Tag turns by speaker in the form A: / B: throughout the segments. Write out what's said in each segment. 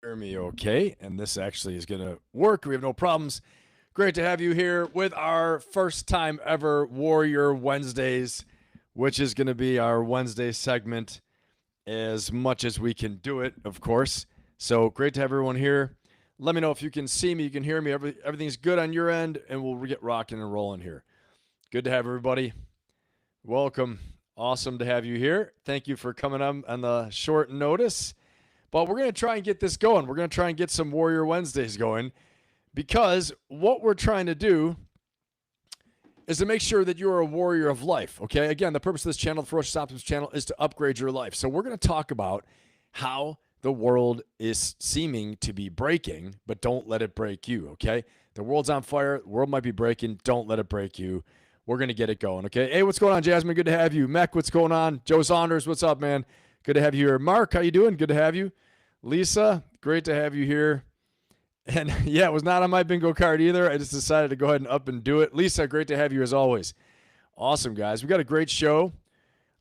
A: Hear me okay? And this actually is going to work. We have no problems. Great to have you here with our first time ever Warrior Wednesdays, which is going to be our Wednesday segment as much as we can do it, of course. So great to have everyone here. Let me know if you can see me, you can hear me. Everything's good on your end, and we'll get rocking and rolling here. Good to have everybody. Welcome. Awesome to have you here. Thank you for coming on the short notice. But we're going to try and get this going. We're going to try and get some Warrior Wednesdays going because what we're trying to do is to make sure that you're a warrior of life, okay? Again, the purpose of this channel, the Ferocious Optimist channel, is to upgrade your life. So we're going to talk about how the world is seeming to be breaking, but don't let it break you, okay? The world's on fire. The world might be breaking. Don't let it break you. We're going to get it going, okay? Hey, what's going on, Jasmine? Good to have you. Mech, what's going on? Joe Saunders, what's up, man? Good to have you here. Mark, how you doing? Good to have you. Lisa, great to have you here. And yeah, it was not on my bingo card either. I just decided to go ahead and up and do it. Lisa, great to have you as always. Awesome, guys. We got a great show.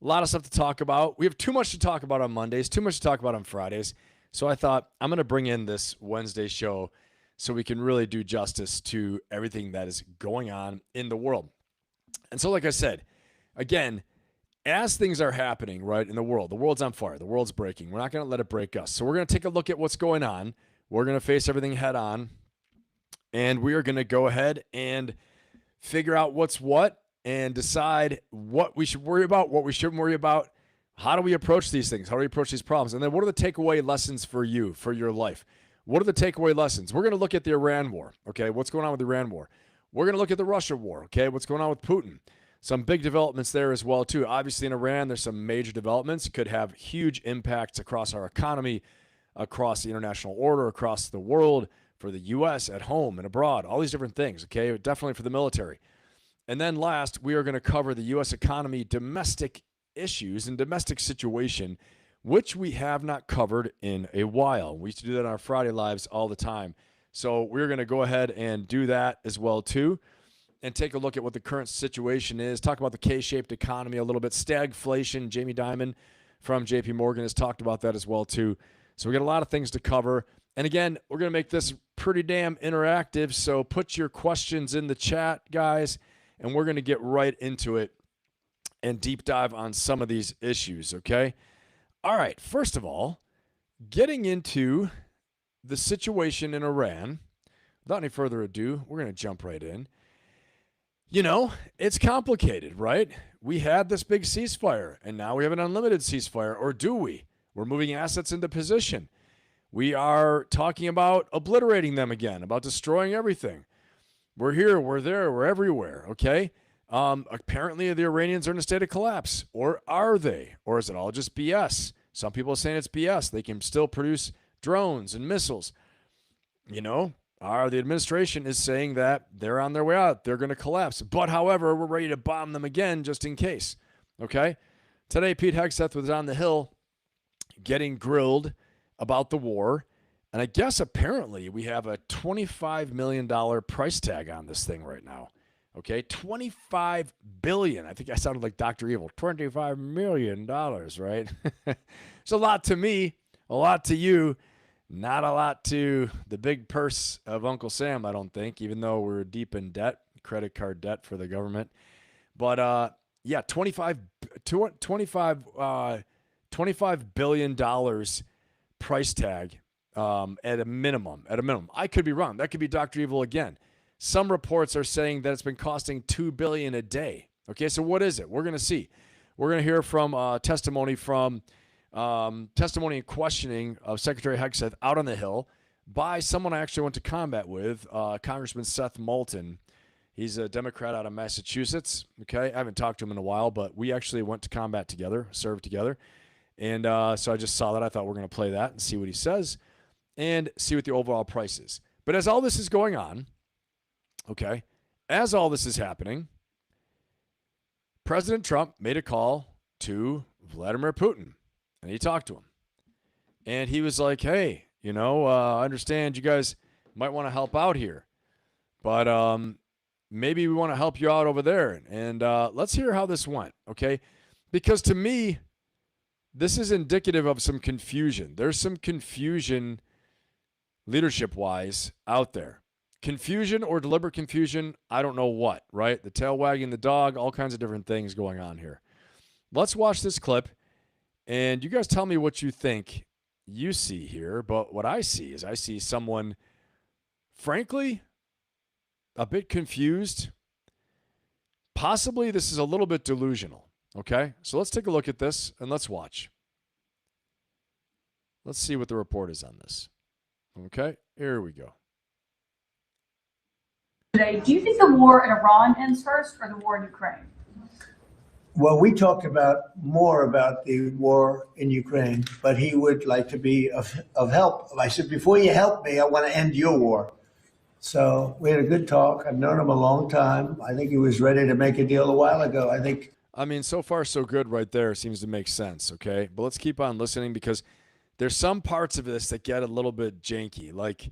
A: A lot of stuff to talk about. We have too much to talk about on Mondays, too much to talk about on Fridays. So I thought I'm going to bring in this Wednesday show so we can really do justice to everything that is going on in the world. And so, like I said, again, as things are happening, right, in the world's on fire. The world's breaking. We're not going to let it break us. So we're going to take a look at what's going on. We're going to face everything head on. And we are going to go ahead and figure out what's what and decide what we should worry about, what we shouldn't worry about. How do we approach these things? How do we approach these problems? And then what are the takeaway lessons for you, for your life? What are the takeaway lessons? We're going to look at the Iran war, okay? What's going on with the Iran war? We're going to look at the Russia war, okay? What's going on with Putin? Some big developments there as well, too. Obviously, in Iran, there's some major developments. It could have huge impacts across our economy, across the international order, across the world, for the U.S., at home and abroad, all these different things, okay? Definitely for the military. And then last, we are going to cover the U.S. economy, domestic issues, and domestic situation, which we have not covered in a while. We used to do that on our Friday Lives all the time. So we're going to go ahead and do that as well, too, and take a look at what the current situation is, talk about the K-shaped economy a little bit, stagflation. Jamie Dimon from JP Morgan has talked about that as well, too. So we got a lot of things to cover. And again, we're going to make this pretty damn interactive, so put your questions in the chat, guys, and we're going to get right into it and deep dive on some of these issues, okay? All right, first of all, getting into the situation in Iran, without any further ado, we're going to jump right in. You know, it's complicated, right? We had this big ceasefire, and now we have an unlimited ceasefire, or do we? We're moving assets into position. We are talking about obliterating them again, about destroying everything. We're here, we're there, we're everywhere, okay? Apparently, the Iranians are in a state of collapse, or are they? Or is it all just BS? Some people are saying it's BS. They can still produce drones and missiles, you know? The administration is saying that they're on their way out. They're going to collapse. But, however, we're ready to bomb them again just in case. Okay? Today, Pete Hegseth was on the Hill getting grilled about the war. And I guess apparently we have a $25 million price tag on this thing right now. Okay? $25 billion. I think I sounded like Dr. Evil. $25 million, right? It's a lot to me, a lot to you. Not a lot to the big purse of Uncle Sam, I don't think, even though we're deep in debt, credit card debt for the government. But, yeah, $25 billion price tag at a minimum. At a minimum. I could be wrong. That could be Dr. Evil again. Some reports are saying that it's been costing $2 billion a day. Okay, so what is it? We're going to see. We're going to hear from testimony and questioning of Secretary Hegseth out on the Hill by someone I actually went to combat with, Congressman Seth Moulton. He's a Democrat out of Massachusetts. Okay, I haven't talked to him in a while, but we actually went to combat together, served together. And so I just saw that. I thought we're going to play that and see what he says and see what the overall price is. But as all this is going on, okay, as all this is happening, President Trump made a call to Vladimir Putin. And he talked to him. And he was like, hey, you know, I understand you guys might want to help out here. But maybe we want to help you out over there. And let's hear how this went, okay? Because to me, this is indicative of some confusion. There's some confusion leadership-wise out there. Confusion or deliberate confusion, I don't know what, right? The tail wagging the dog, all kinds of different things going on here. Let's watch this clip, and you guys tell me what you think you see here. But what I see is I see someone, frankly, a bit confused. Possibly this is a little bit delusional, okay? So let's take a look at this, and let's watch. Let's see what the report is on this. Okay, here we go.
B: Today, do you think the war in Iran ends first or the war in Ukraine?
C: Well, we talked more about the war in Ukraine, but he would like to be of help. I said, before you help me, I want to end your war. So we had a good talk. I've known him a long time. I think he was ready to make a deal a while ago.
A: I mean, so far so good right there. Seems to make sense, okay? But let's keep on listening because there's some parts of this that get a little bit janky. Like,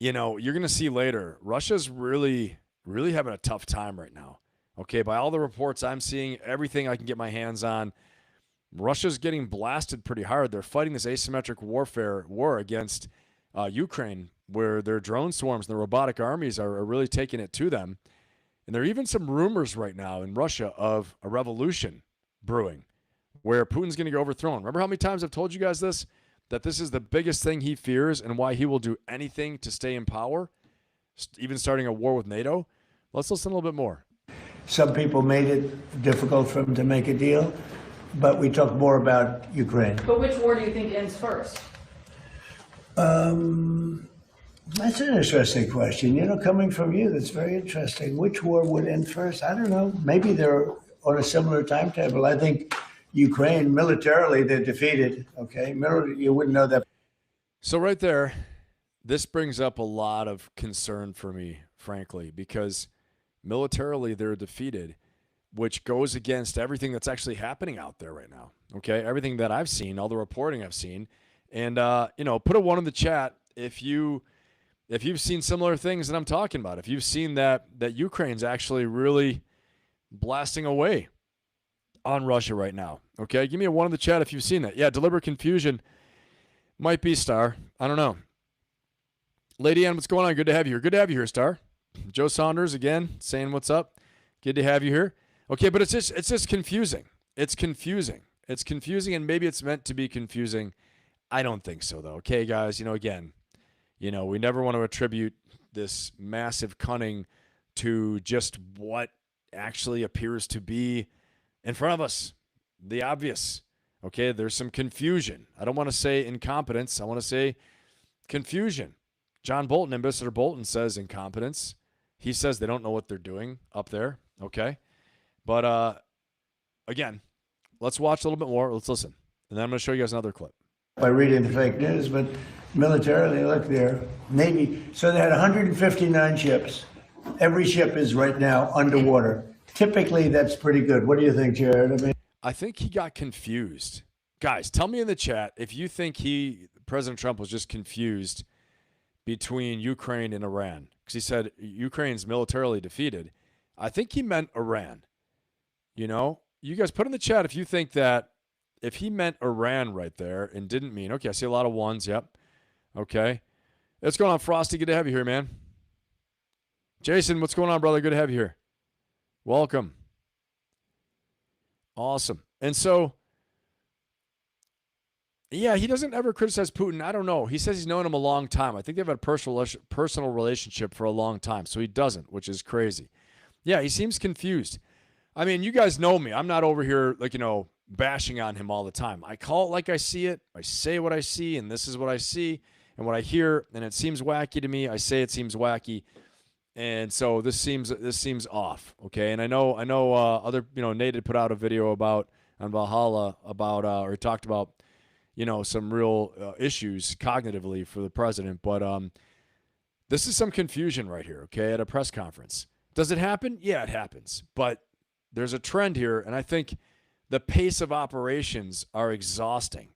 A: you know, you're going to see later, Russia's really having a tough time right now. Okay, by all the reports I'm seeing, everything I can get my hands on, Russia's getting blasted pretty hard. They're fighting this asymmetric war against Ukraine, where their drone swarms and the robotic armies are really taking it to them. And there are even some rumors right now in Russia of a revolution brewing where Putin's going to get overthrown. Remember how many times I've told you guys this? That this is the biggest thing he fears and why he will do anything to stay in power, even starting a war with NATO? Let's listen a little bit more.
C: Some people made it difficult for him to make a deal, but we talked more about Ukraine.
B: But which war do you think ends first?
C: That's an interesting question. You know, coming from you, that's very interesting. Which war would end first? I don't know. Maybe they're on a similar timetable. I think Ukraine, militarily, they're defeated. Okay, you wouldn't know that.
A: So right there, this brings up a lot of concern for me, frankly, because militarily they're defeated, which goes against everything that's actually happening out there right now. Okay, everything that I've seen, all the reporting I've seen, and you know, put a 1 in the chat if you've seen similar things that I'm talking about. If you've seen that Ukraine's actually really blasting away on Russia right now. Okay, give me a 1 in the chat if you've seen that. Yeah, deliberate confusion might be, Star. I don't know. Lady Ann, what's going on? Good to have you here. Good to have you here, Star. Joe Saunders again saying what's up. Good to have you here. Okay, but it's just confusing. It's confusing. It's confusing, and maybe it's meant to be confusing. I don't think so, though. Okay, guys, again, we never want to attribute this massive cunning to just what actually appears to be in front of us, the obvious. Okay, there's some confusion. I don't want to say incompetence. I want to say confusion. John Bolton, Ambassador Bolton, says incompetence. He says they don't know what they're doing up there. Okay, but again, let's watch a little bit more. Let's listen, and then I'm going to show you guys another clip.
C: By reading the fake news, but militarily, look, there Navy. So they had 159 ships. Every ship is right now underwater. Typically, that's pretty good. What do you think, Jared?
A: I think he got confused. Guys, tell me in the chat if you think President Trump was just confused between Ukraine and Iran. Because he said Ukraine's militarily defeated. I think he meant Iran. You guys put in the chat if you think that if he meant Iran right there and didn't mean, okay, I see a lot of ones. Yep. Okay. What's going on, Frosty? Good to have you here, man. Jason, what's going on, brother? Good to have you here. Welcome. Awesome. And so, yeah, he doesn't ever criticize Putin. I don't know. He says he's known him a long time. I think they've had a personal relationship for a long time. So he doesn't, which is crazy. Yeah, he seems confused. I mean, you guys know me. I'm not over here, bashing on him all the time. I call it like I see it. I say what I see, and this is what I see and what I hear, and it seems wacky to me. I say it seems wacky. And so this seems off, okay? And I know other, Nate had put out a video on Valhalla or he talked about, some real issues cognitively for the president. But this is some confusion right here, okay, at a press conference. Does it happen? Yeah, it happens. But there's a trend here, and I think the pace of operations are exhausting.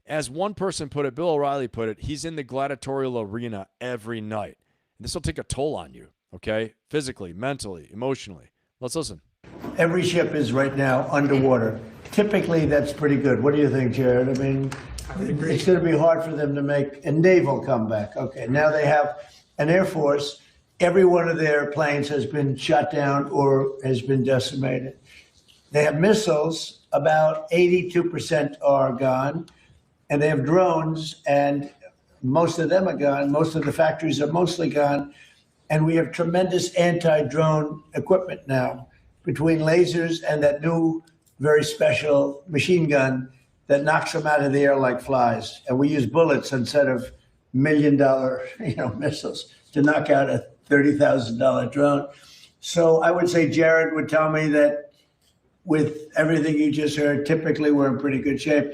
A: As one person put it, Bill O'Reilly put it, he's in the gladiatorial arena every night. This will take a toll on you, okay? Physically, mentally, emotionally. Let's listen.
C: Every ship is right now underwater. Typically, that's pretty good. What do you think, Jared? it's going to be hard for them to make a naval comeback. Okay, now they have an Air Force. Every one of their planes has been shot down or has been decimated. They have missiles, about 82% are gone, and they have drones, and most of them are gone. Most of the factories are mostly gone, and we have tremendous anti-drone equipment now, between lasers and that new, very special machine gun that knocks them out of the air like flies. And we use bullets instead of $1 million, missiles to knock out a $30,000 drone. So I would say Jared would tell me that with everything you just heard, typically we're in pretty good shape.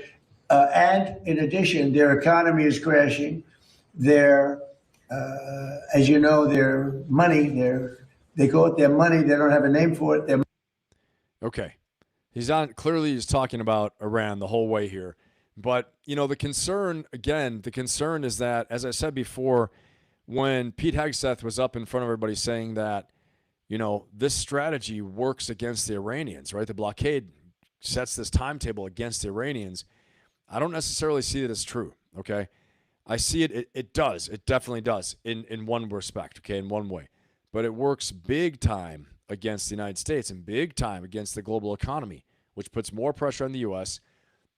C: And in addition, their economy is crashing. Their, as you know, their money, they call it their money. They don't have a name for it.
A: Okay. Clearly he's talking about Iran the whole way here. But, the concern is that, as I said before, when Pete Hegseth was up in front of everybody saying that, this strategy works against the Iranians, right? The blockade sets this timetable against the Iranians. I don't necessarily see that as true, okay? I see it does. It definitely does in one respect, okay, in one way. But it works big time against the United States and big time against the global economy, which puts more pressure on the U.S.,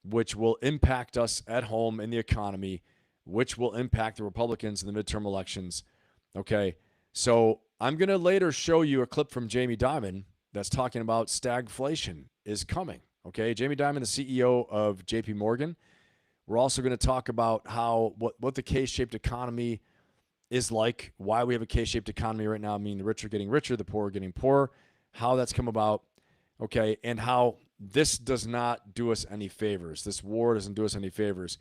A: which will impact us at home in the economy, which will impact the Republicans in the midterm elections, okay? So I'm going to later show you a clip from Jamie Dimon that's talking about stagflation is coming, okay? Jamie Dimon, the CEO of JP Morgan. We're also going to talk about what the K-shaped economy is like, why we have a K-shaped economy right now, meaning the rich are getting richer, the poor are getting poorer, how that's come about, okay, and how this does not do us any favors. This war doesn't do us any favors,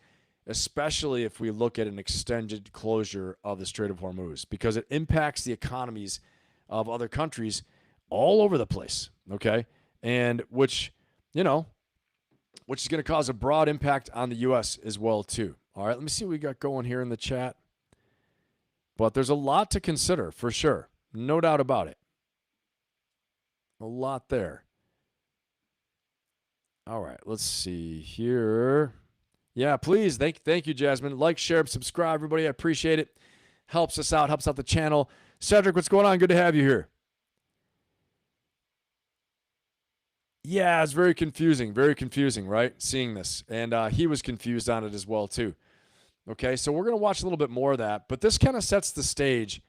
A: especially if we look at an extended closure of the Strait of Hormuz, because it impacts the economies of other countries all over the place, okay, and which is going to cause a broad impact on the U.S. as well, too. All right, let me see what we got going here in the chat. But there's a lot to consider, for sure. No doubt about it. A lot there. All right, let's see here. Yeah, please. Thank you, Jasmine. Like, share, subscribe, everybody. I appreciate it. Helps us out, helps out the channel. Cedric, what's going on? Good to have you here. Yeah, it's very confusing, right? Seeing this. And he was confused on it as well, too. Okay, so we're going to watch a little bit more of that. But this kind of sets the stage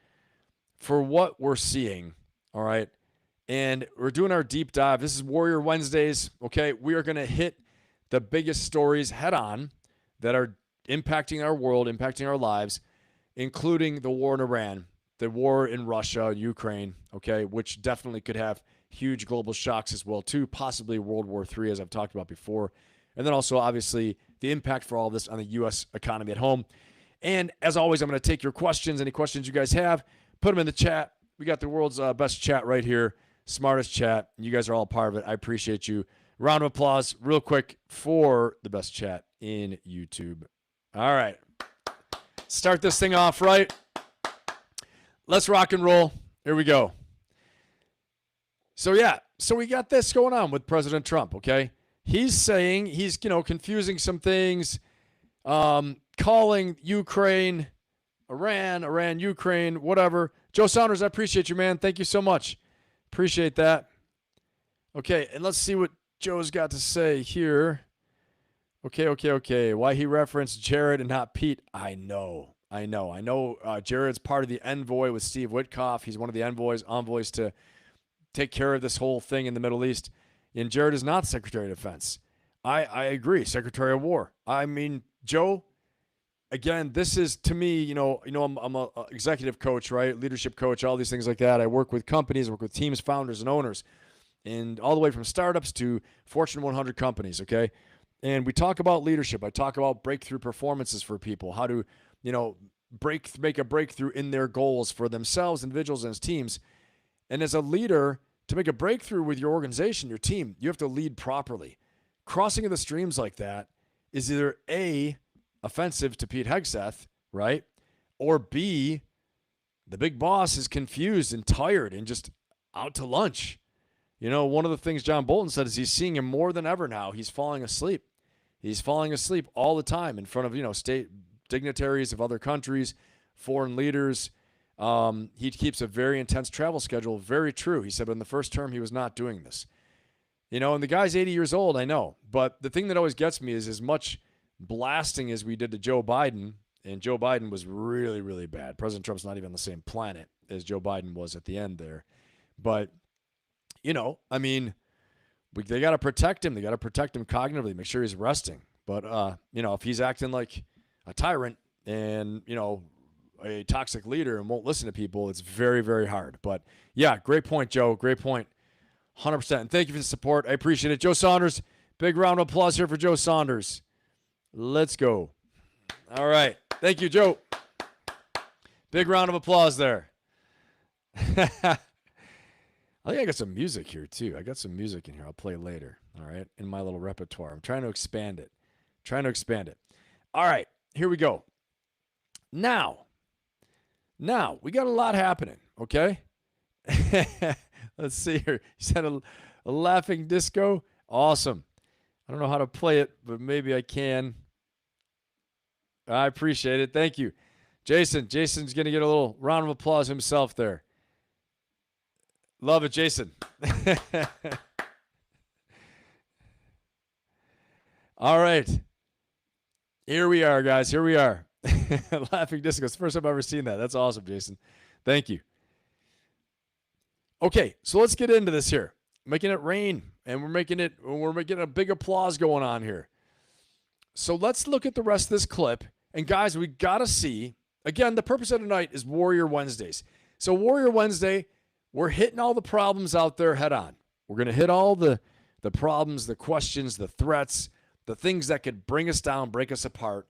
A: for what we're seeing, all right? And we're doing our deep dive. This is Warrior Wednesdays, okay? We are going to hit the biggest stories head on that are impacting our world, impacting our lives, including the war in Iran, the war in Russia, Ukraine, okay, which definitely could have huge global shocks as well, too, possibly World War III, as I've talked about before. And then also, obviously, the impact for all of this on the U.S. economy at home. And as always, I'm going to take your questions. Any questions you guys have, put them in the chat. We got the world's best chat right here, smartest chat. You guys are all part of it. I appreciate you. Round of applause real quick for the best chat in YouTube. All right. Start this thing off right. Let's rock and roll. Here we go. So we got this going on with President Trump, okay? He's saying he's, confusing some things, calling Ukraine, Iran, Ukraine, whatever. Joe Saunders, I appreciate you, man. Thank you so much. Appreciate that. Okay, and let's see what Joe's got to say here. Okay. Why he referenced Jared and not Pete? I know. Jared's part of the envoy with Steve Witkoff. He's one of the envoys to take care of this whole thing in the Middle East. And Jared is not Secretary of Defense. I agree, Secretary of War. I mean, Joe, again, this is, to me, I'm a executive coach, right? Leadership coach, all these things like that. I work with companies, work with teams, founders, and owners, and all the way from startups to Fortune 100 companies, okay? And we talk about leadership. I talk about breakthrough performances for people, how to, make a breakthrough in their goals for themselves, individuals, and as teams. And as a leader, to make a breakthrough with your organization, your team, you have to lead properly. Crossing of the streams like that is either A, offensive to Pete Hegseth, right? Or B, the big boss is confused and tired and just out to lunch. One of the things John Bolton said is he's seeing him more than ever now. He's falling asleep. He's falling asleep all the time in front of, state dignitaries of other countries, foreign leaders. He keeps a very intense travel schedule. Very true. He said, but in the first term, he was not doing this. And the guy's 80 years old, I know. But the thing that always gets me is as much blasting as we did to Joe Biden, and Joe Biden was really, really bad. President Trump's not even on the same planet as Joe Biden was at the end there. But, they got to protect him. They got to protect him cognitively, make sure he's resting. But, if he's acting like a tyrant and, a toxic leader and won't listen to people, it's very, very hard. But, yeah, great point, Joe. Great point. 100%. And thank you for the support. I appreciate it. Joe Saunders, big round of applause here for Joe Saunders. Let's go. All right. Thank you, Joe. Big round of applause there. I think I got some music here, too. I got some music in here. I'll play later, all right, in my little repertoire. I'm trying to expand it. All right, here we go. Now, we got a lot happening, okay? Let's see here. You said a laughing disco? Awesome. I don't know how to play it, but maybe I can. I appreciate it. Thank you. Jason's going to get a little round of applause himself there. Love it, Jason. All right. Here we are, guys. Here we are. Laughing disco. It's the first time I've ever seen that. That's awesome, Jason. Thank you. Okay, so let's get into this here. Making it rain, and we're making a big applause going on here. So let's look at the rest of this clip. And guys, we got to see, again, the purpose of tonight is Warrior Wednesdays. So Warrior Wednesday, we're hitting all the problems out there head on. We're going to hit all the problems, the questions, the threats, the things that could bring us down, break us apart.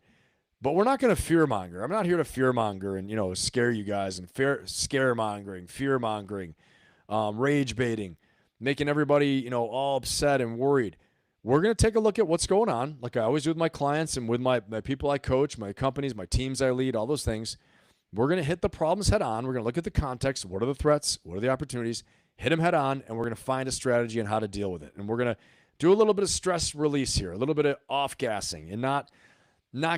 A: But we're not going to fearmonger. I'm not here to fearmonger and, scare you guys and scaremongering, fearmongering, rage baiting, making everybody, all upset and worried. We're going to take a look at what's going on, like I always do with my clients and with my people I coach, my companies, my teams I lead, all those things. We're going to hit the problems head on. We're going to look at the context. What are the threats? What are the opportunities? Hit them head on, and we're going to find a strategy on how to deal with it. And we're going to do a little bit of stress release here, a little bit of off-gassing, and not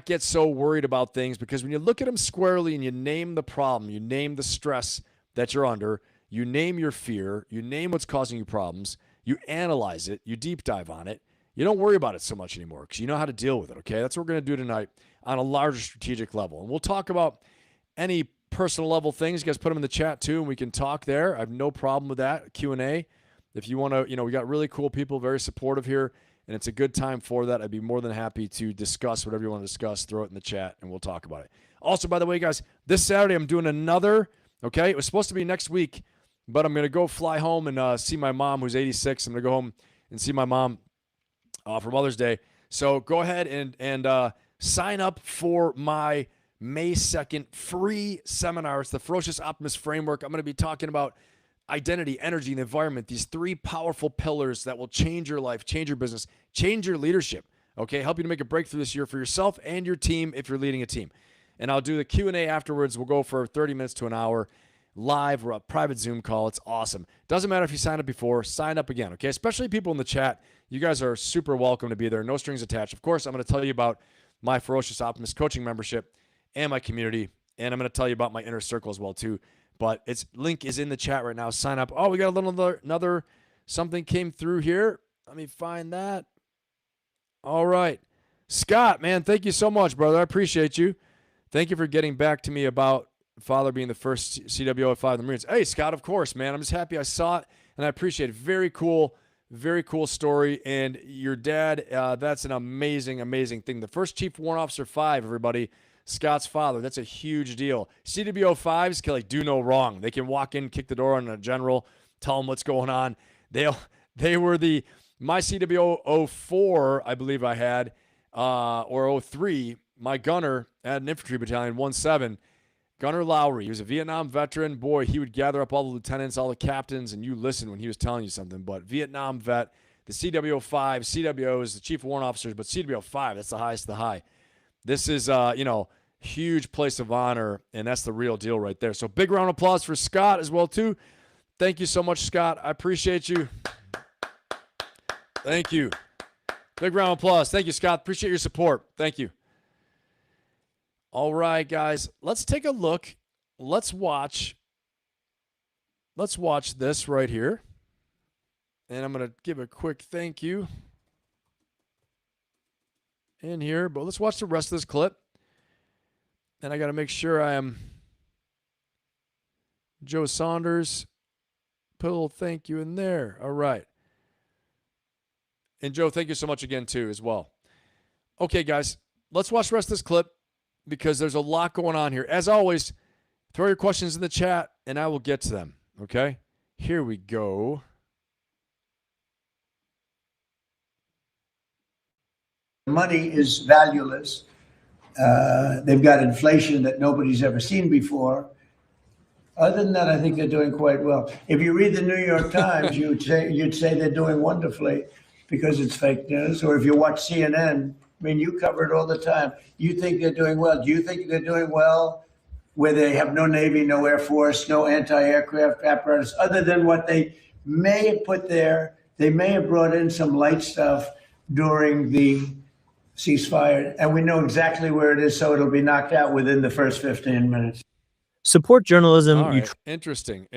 A: get so worried about things, because when you look at them squarely and you name the problem, you name the stress that you're under, you name your fear, you name what's causing you problems, you analyze it, you deep dive on it, you don't worry about it so much anymore because you know how to deal with it, okay? That's what we're going to do tonight on a larger strategic level. And we'll talk about any personal level things. You guys put them in the chat too, and we can talk there. I have no problem with that. Q&A. If you want to, we got really cool people, very supportive here, and it's a good time for that. I'd be more than happy to discuss whatever you want to discuss. Throw it in the chat, and we'll talk about it. Also, by the way, guys, this Saturday I'm doing another, okay? It was supposed to be next week, but I'm going to go fly home and see my mom, who's 86. I'm going to go home and see my mom for Mother's Day. So go ahead and sign up for my May 2nd free seminar. It's the Ferocious Optimist Framework. I'm going to be talking about identity, energy, and environment, these three powerful pillars that will change your life, change your business, change your leadership, okay? Help you to make a breakthrough this year for yourself and your team if you're leading a team. And I'll do the Q&A afterwards. We'll go for 30 minutes to an hour live or a private Zoom call. It's awesome. Doesn't matter if you signed up before, sign up again, okay? Especially people in the chat. You guys are super welcome to be there. No strings attached. Of course, I'm going to tell you about my Ferocious Optimist coaching membership and my community, and I'm going to tell you about my inner circle as well too. But its link is in the chat right now. Sign up. Oh, we got another something came through here. Let me find that. All right. Scott, man, thank you so much, brother. I appreciate you. Thank you for getting back to me about father being the first CWO at 5 of the Marines. Hey, Scott, of course, man. I'm just happy I saw it, and I appreciate it. Very cool story. And your dad, that's an amazing, amazing thing. The first Chief Warrant Officer 5, everybody, Scott's father. That's a huge deal. CWO 5s can do no wrong. They can walk in, kick the door on a general, tell them what's going on. They were my CWO 04, I believe I had, or 03, my gunner at an infantry battalion, 1-7, Gunner Lowry. He was a Vietnam veteran. Boy, he would gather up all the lieutenants, all the captains, and you listen when he was telling you something. But Vietnam vet, the CWO 5, CWO is the Chief Warrant Officers, but CWO 5, that's the highest of the high. This is, huge place of honor, and that's the real deal right there. So big round of applause for Scott as well, too. Thank you so much, Scott. I appreciate you. Thank you. Big round of applause. Thank you, Scott. Appreciate your support. Thank you. All right, guys. Let's take a look. Let's watch this right here. And I'm going to give a quick thank you in here. But let's watch the rest of this clip. And I got to make sure I am Joe Saunders. Put a little thank you in there. All right. And Joe, thank you so much again, too, as well. Okay, guys, let's watch the rest of this clip because there's a lot going on here. As always, throw your questions in the chat, and I will get to them, okay? Here we go.
C: Money is valueless. They've got inflation that nobody's ever seen before. Other than that, I think they're doing quite well. If you read the New York Times, you'd say they're doing wonderfully because it's fake news. Or if you watch CNN, I mean, you cover it all the time. You think they're doing well. Do you think they're doing well where they have no Navy, no Air Force, no anti-aircraft apparatus, other than what they may have put there? They may have brought in some light stuff during the ceasefire, and we know exactly where it is, so it'll be knocked out within the first 15 minutes.
D: Support journalism.
A: All right. Interesting.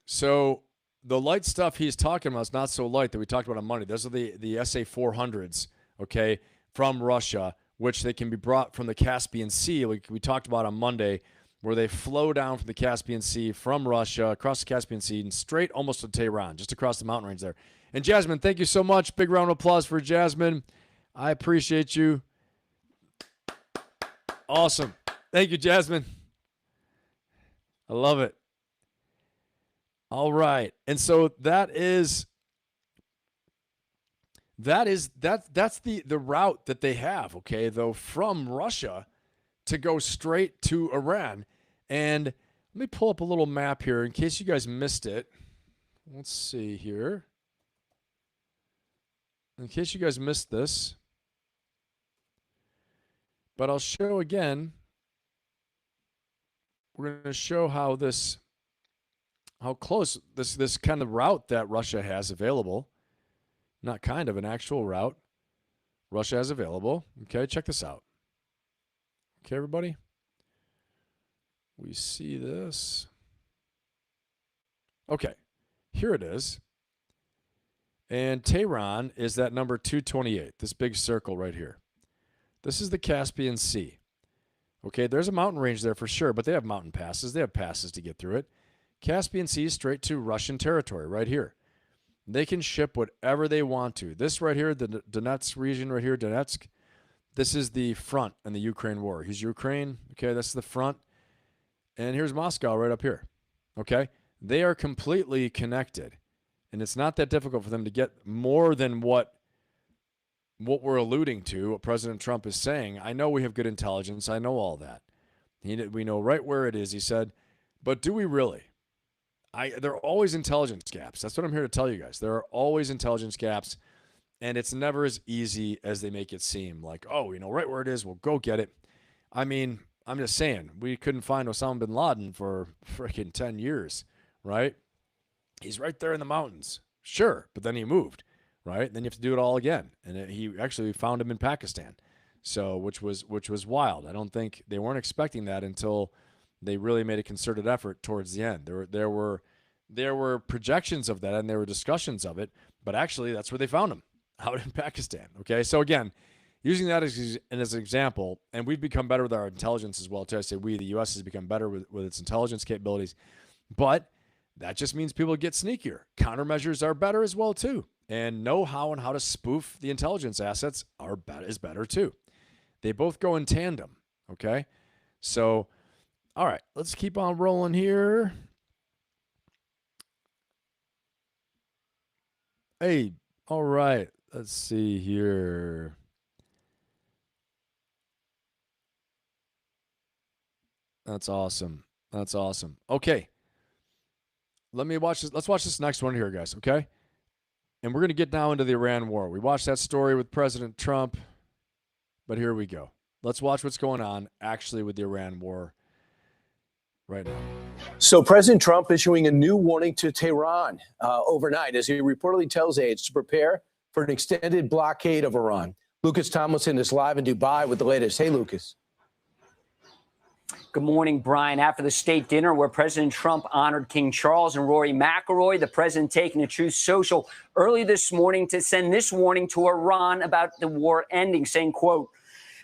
A: So the light stuff he's talking about is not so light that we talked about on Monday. Those are the SA-400s, okay, from Russia, which they can be brought from the Caspian Sea, like we talked about on Monday, where they flow down from the Caspian Sea from Russia, across the Caspian Sea, and straight almost to Tehran, just across the mountain range there. And Jasmine, thank you so much. Big round of applause for Jasmine. I appreciate you. Awesome. Thank you, Jasmine. I love it. All right. And so that's the route that they have, okay, though, from Russia to go straight to Iran. And let me pull up a little map here in case you guys missed it. Let's see here. In case you guys missed this. But I'll show again. We're going to show how close this kind of route that Russia has available. Not kind of, an actual route Russia has available. Okay, check this out. Okay, everybody? We see this. Okay, here it is. And Tehran is that number 228, this big circle right here. This is the Caspian Sea. Okay, there's a mountain range there for sure, but they have mountain passes. They have passes to get through it. Caspian Sea is straight to Russian territory right here. They can ship whatever they want to. This right here, the Donetsk region right here, Donetsk, this is the front in the Ukraine war. Here's Ukraine. Okay, that's the front. And here's Moscow right up here. Okay, they are completely connected. And it's not that difficult for them to get more than what we're alluding to, what President Trump is saying. I know we have good intelligence. I know all that. We know right where it is, he said. But do we really? There are always intelligence gaps. That's what I'm here to tell you guys. There are always intelligence gaps, and it's never as easy as they make it seem. Like, oh, we know right where it is. We'll go get it. I mean, I'm just saying, we couldn't find Osama bin Laden for freaking 10 years, right? He's right there in the mountains. Sure, but then he moved. Right? Then you have to do it all again. And he actually found him in Pakistan. So, which was wild. I don't think they weren't expecting that until they really made a concerted effort towards the end. There were projections of that and there were discussions of it, but actually that's where they found him, out in Pakistan. Okay? So again, using that as an example, and we've become better with our intelligence as well too. I say the US has become better with its intelligence capabilities, but that just means people get sneakier. Countermeasures are better as well too. And know how and how to spoof the intelligence assets is better too. They both go in tandem, okay? So, all right, let's keep on rolling here. Hey, all right, let's see here. That's awesome. That's awesome. Okay. Let's watch this next one here, guys, okay? And we're going to get now into the Iran war. We watched that story with President Trump, but here we go. Let's watch what's going on actually with the Iran war right now.
E: So President Trump issuing a new warning to Tehran overnight as he reportedly tells aides to prepare for an extended blockade of Iran. Lucas Tomlinson is live in Dubai with the latest. Hey, Lucas.
F: Good morning, Brian. After the state dinner where President Trump honored King Charles and Rory McIlroy, the president taking to Truth Social early this morning to send this warning to Iran about the war ending, saying, quote,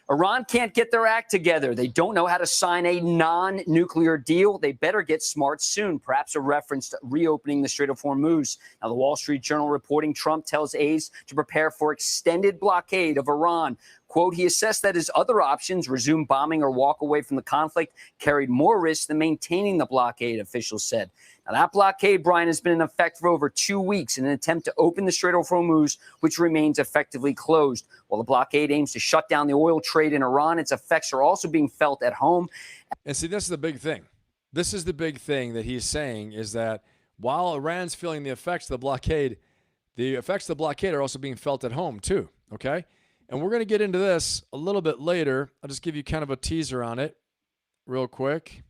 F: Iran can't get their act together. They don't know how to sign a non-nuclear deal. They better get smart soon. Perhaps a reference to reopening the Strait of Hormuz. Now, the Wall Street Journal reporting Trump tells aides to prepare for extended blockade of Iran. Quote, he assessed that his other options, resume bombing or walk away from the conflict, carried more risk than maintaining the blockade, officials said. Now, that blockade, Brian, has been in effect for over 2 weeks in an attempt to open the Strait of Hormuz, which remains effectively closed. While the blockade aims to shut down the oil trade in Iran, its effects are also being felt at home.
A: And see, this is the big thing. This is the big thing that he's saying is that while Iran's feeling the effects of the effects of the blockade are also being felt at home too, okay? And we're going to get into this a little bit later. I'll just give you kind of a teaser on it real quick.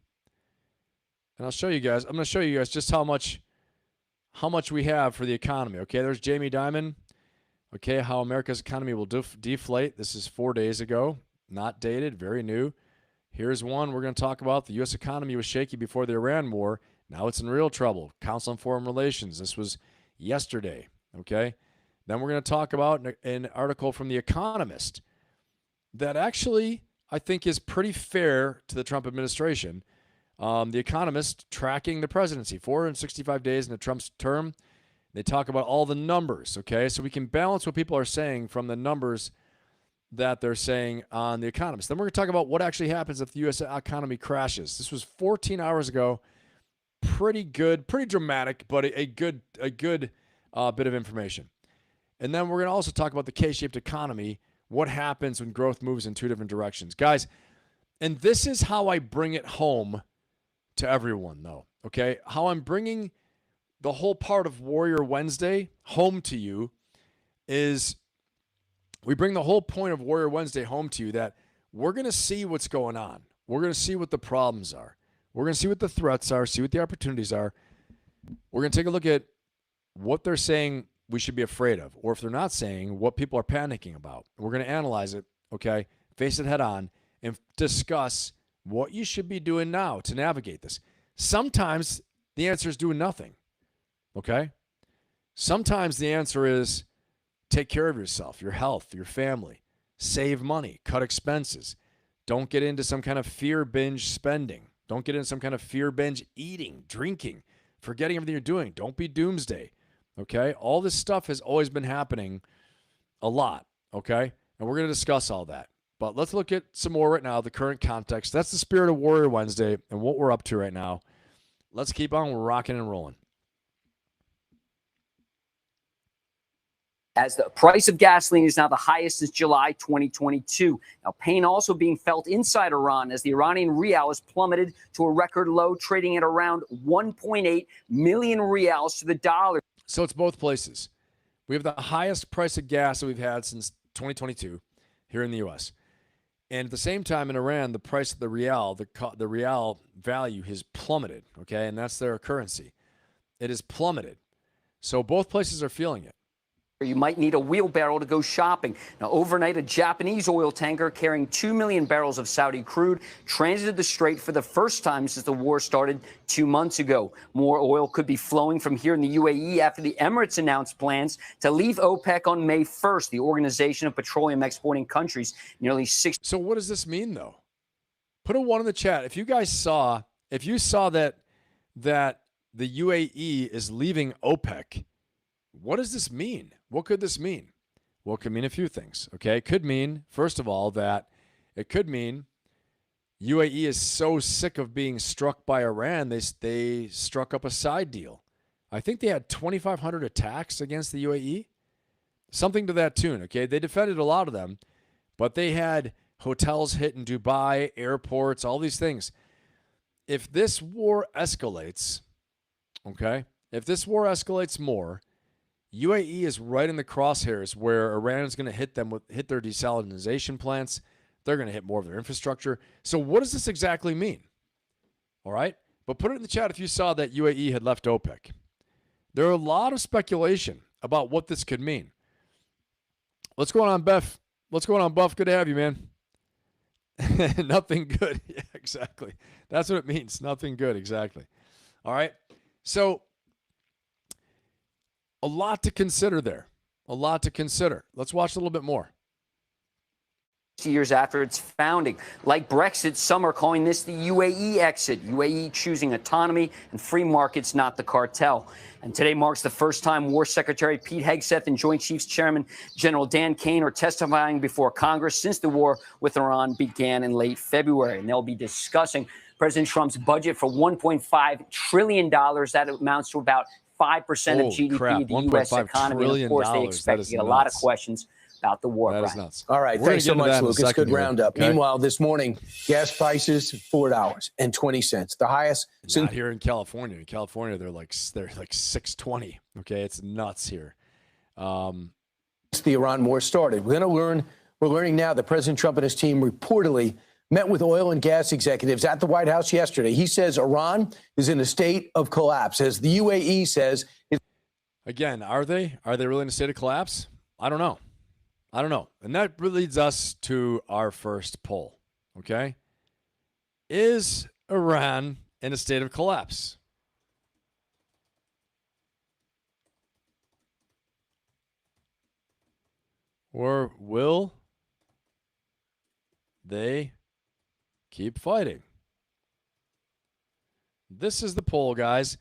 A: And I'll show you guys. I'm going to show you guys just how much we have for the economy. Okay, there's Jamie Dimon. Okay, how America's economy will deflate. This is 4 days ago. Not dated, very new. Here's one we're going to talk about. The U.S. economy was shaky before the Iran war. Now it's in real trouble. Council on Foreign Relations. This was yesterday. Okay. Then we're going to talk about an article from The Economist that actually I think is pretty fair to the Trump administration. The Economist tracking the presidency, 465 days into Trump's term. They talk about all the numbers, okay? So we can balance what people are saying from the numbers that they're saying on The Economist. Then we're going to talk about what actually happens if the U.S. economy crashes. This was 14 hours ago. Pretty good, pretty dramatic, but a good bit of information. And then we're going to also talk about the K-shaped economy, what happens when growth moves in two different directions. Guys, and this is how I bring it home to everyone, though, okay? How I'm bringing the whole part of Warrior Wednesday home to you is we bring the whole point of Warrior Wednesday home to you that we're going to see what's going on. We're going to see what the problems are. We're going to see what the threats are, see what the opportunities are. We're going to take a look at what they're saying we should be afraid of, or if they're not saying, what people are panicking about. We're going to analyze it, okay, face it head on, and discuss what you should be doing now to navigate this. Sometimes the answer is doing nothing, okay? Sometimes the answer is take care of yourself, your health, your family, save money, cut expenses. Don't get into some kind of fear binge spending. Don't get into some kind of fear binge eating, drinking, forgetting everything you're doing. Don't be doomsday. Okay, all this stuff has always been happening a lot, okay? And we're going to discuss all that. But let's look at some more right now, the current context. That's the spirit of Warrior Wednesday and what we're up to right now. Let's keep on rocking and rolling.
F: As the price of gasoline is now the highest since July 2022. Now, pain also being felt inside Iran as the Iranian rial has plummeted to a record low, trading at around 1.8 million rials to the dollar.
A: So it's both places. We have the highest price of gas that we've had since 2022 here in the U.S. And at the same time in Iran, the price of the rial, the rial value has plummeted, okay? And that's their currency. It has plummeted. So both places are feeling it.
F: You might need a wheelbarrow to go shopping. Now, overnight, a Japanese oil tanker carrying 2 million barrels of Saudi crude transited the strait for the first time since the war started 2 months ago. More oil could be flowing from here in the UAE after the Emirates announced plans to leave OPEC on May 1st, the Organization of Petroleum Exporting Countries. Nearly 6.
A: So what does this mean, though? Put a 1 in the chat. If you saw that the UAE is leaving OPEC, what does this mean? What could this mean? Well, it could mean a few things, okay? It could mean, first of all, that it could mean UAE is so sick of being struck by Iran, they struck up a side deal. I think they had 2,500 attacks against the UAE, something to that tune, okay? They defended a lot of them, but they had hotels hit in Dubai, airports, all these things. If this war escalates, okay, if this war escalates more, UAE is right in the crosshairs where Iran is going to hit their desalinization plants. They're going to hit more of their infrastructure. So what does this exactly mean? All right. But put it in the chat if you saw that UAE had left OPEC. There are a lot of speculation about what this could mean. What's going on, Beth? What's going on, Buff? Good to have you, man. Nothing good. Yeah, exactly. That's what it means. Nothing good. Exactly. All right. So a lot to consider there. A lot to consider. Let's watch a little bit more.
F: Years after its founding. Like Brexit, some are calling this the UAE exit. UAE choosing autonomy and free markets, not the cartel. And today marks the first time War Secretary Pete Hegseth and Joint Chiefs Chairman General Dan Kane are testifying before Congress since the war with Iran began in late February. And they'll be discussing President Trump's budget for $1.5 trillion. That amounts to about 5% of GDP of the U.S. economy. And of course, they expect to get a lot of questions about the war.
A: That is nuts.
E: All right. Thanks so much, Lucas. Good roundup. Okay. Meanwhile, this morning, gas prices, $4.20. The highest since
A: not here in California. In California, they're like $6.20. Okay. It's nuts here.
E: The Iran war started. We're learning now that President Trump and his team reportedly met with oil and gas executives at the White House yesterday. He says Iran is in a state of collapse, as the UAE says.
A: Again, are they? Are they really in a state of collapse? I don't know. And that leads us to our first poll, okay? Is Iran in a state of collapse? Or will they keep fighting? This is the poll, guys.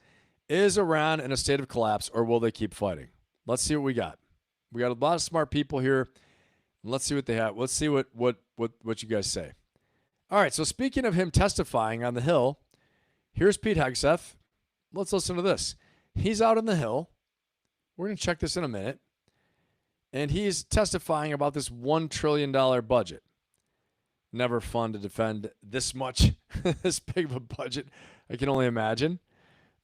A: Is Iran in a state of collapse, or will they keep fighting? Let's see what we got. We got a lot of smart people here. Let's see what they have. Let's see what you guys say. All right, so speaking of him testifying on the Hill, here's Pete Hegseth. Let's listen to this. He's out on the Hill. We're going to check this in a minute. And he's testifying about this $1 trillion budget. Never fun to defend this much, this big of a budget. I can only imagine.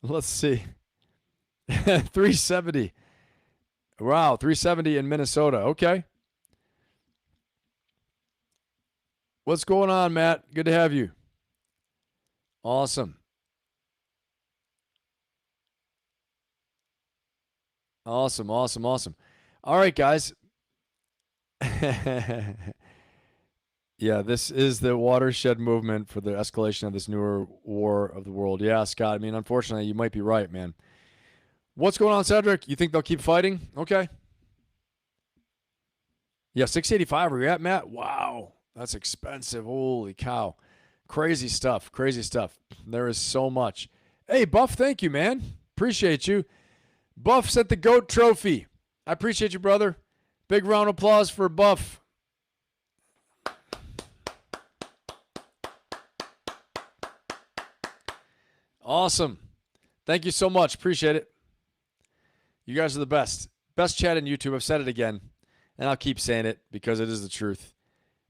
A: Let's see. 370. Wow, 370 in Minnesota. Okay. What's going on, Matt? Good to have you. Awesome. Awesome. All right, guys. Yeah, this is the watershed movement for the escalation of this newer war of the world. Yeah, Scott, I mean, unfortunately, you might be right, man. What's going on, Cedric? You think they'll keep fighting? Okay. Yeah, 685 where you at, Matt? Wow, that's expensive. Holy cow. Crazy stuff. There is so much. Hey, Buff, thank you, man. Appreciate you. Buff sent the GOAT trophy. I appreciate you, brother. Big round of applause for Buff. Awesome. Thank you so much. Appreciate it. You guys are the best. Best chat in YouTube. I've said it again, and I'll keep saying it because it is the truth.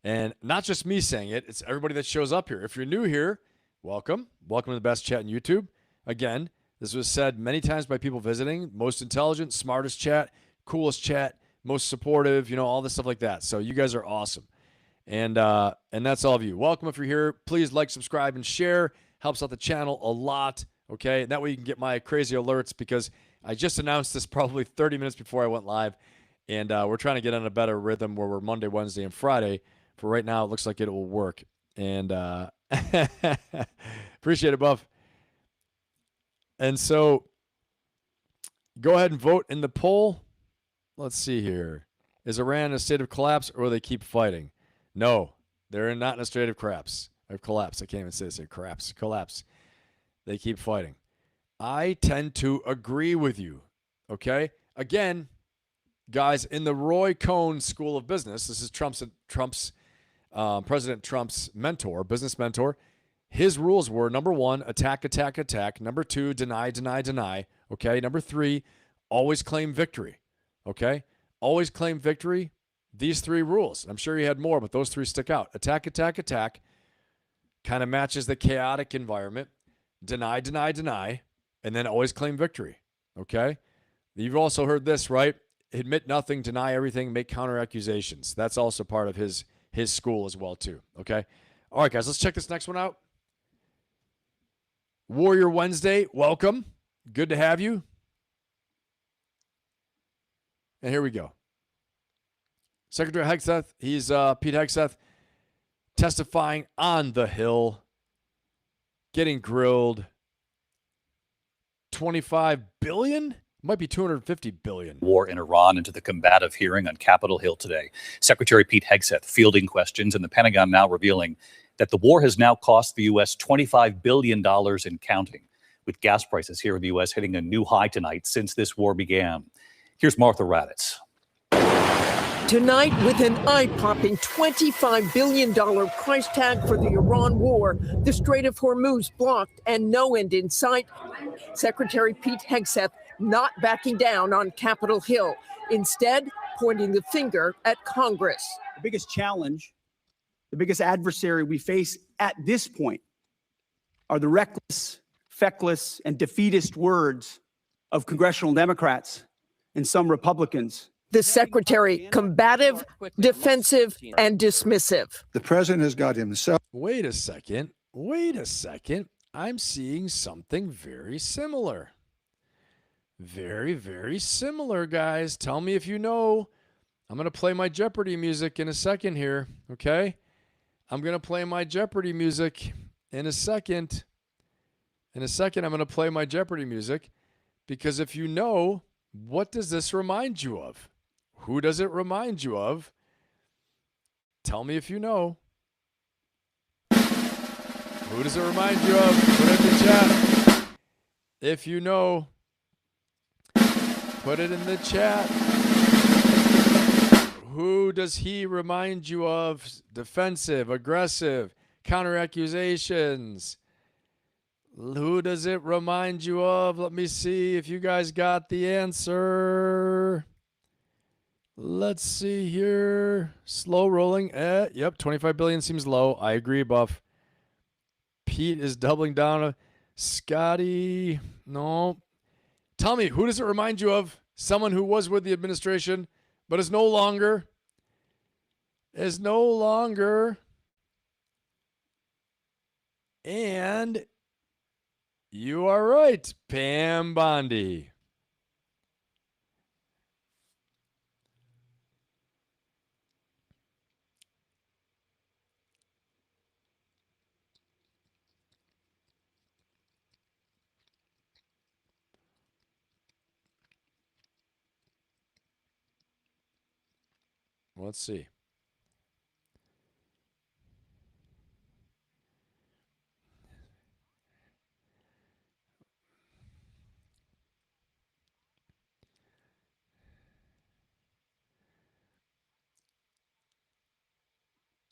A: And not just me saying it, it's everybody that shows up here. If you're new here, welcome. Welcome to the best chat in YouTube. Again, this was said many times by people visiting. Most intelligent, smartest chat, coolest chat, most supportive, all this stuff like that. So you guys are awesome. And that's all of you. Welcome if you're here. Please like, subscribe, and share. Helps out the channel a lot, okay? And that way you can get my crazy alerts because I just announced this probably 30 minutes before I went live, and we're trying to get on a better rhythm where we're Monday, Wednesday, and Friday. For right now, it looks like it will work. And appreciate it, Buff. And so go ahead and vote in the poll. Let's see here. Is Iran in a state of collapse, or will they keep fighting? No, they're not in a state of collapse. Collapse. I can't even say this. Collapse. They keep fighting. I tend to agree with you. Okay? Again, guys, in the Roy Cohn School of Business, this is President Trump's mentor, business mentor. His rules were, number 1, attack, attack, attack. Number 2, deny, deny, deny. Okay? Number 3, always claim victory. Okay? Always claim victory. These 3 rules. I'm sure you had more, but those 3 stick out. Attack, attack, attack. Kind of matches the chaotic environment. Deny, deny, deny. And then always claim victory. Okay? You've also heard this, right? Admit nothing, deny everything, make counter accusations. That's also part of his school as well, too. Okay? All right, guys, let's check this next one out. Warrior Wednesday, welcome. Good to have you. And here we go. Secretary Hegseth, he's Pete Hegseth, testifying on the Hill, getting grilled. 25 billion? Might be 250 billion.
G: War in Iran into the combative hearing on Capitol Hill today. Secretary Pete Hegseth fielding questions, and the Pentagon now revealing that the war has now cost the U.S. $25 billion and counting, with gas prices here in the U.S. hitting a new high tonight since this war began. Here's Martha Raddatz.
H: Tonight, with an eye-popping $25 billion price tag for the Iran war, the Strait of Hormuz blocked and no end in sight, Secretary Pete Hegseth not backing down on Capitol Hill, instead pointing the finger at Congress.
I: The biggest challenge, the biggest adversary we face at this point are the reckless, feckless, and defeatist words of congressional Democrats and some Republicans.
H: The secretary, combative, defensive, and dismissive.
J: The president has got himself.
A: Wait a second. I'm seeing something very similar. Very, very similar, guys. Tell me if you know. I'm going to play my Jeopardy music in a second here, okay? I'm going to play my Jeopardy music in a second. In a second, I'm going to play my Jeopardy music because if you know, what does this remind you of? Who does it remind you of? Tell me if you know. Who does it remind you of? Put it in the chat. If you know, put it in the chat. Who does he remind you of? Defensive, aggressive, counter accusations. Who does it remind you of? Let me see if you guys got the answer. Let's see here. Slow rolling. Yep, 25 billion seems low. I agree, Buff. Pete is doubling down. Scotty, no. Tell me, who does it remind you of? Someone who was with the administration, but is no longer. And you are right, Pam Bondi. Let's see.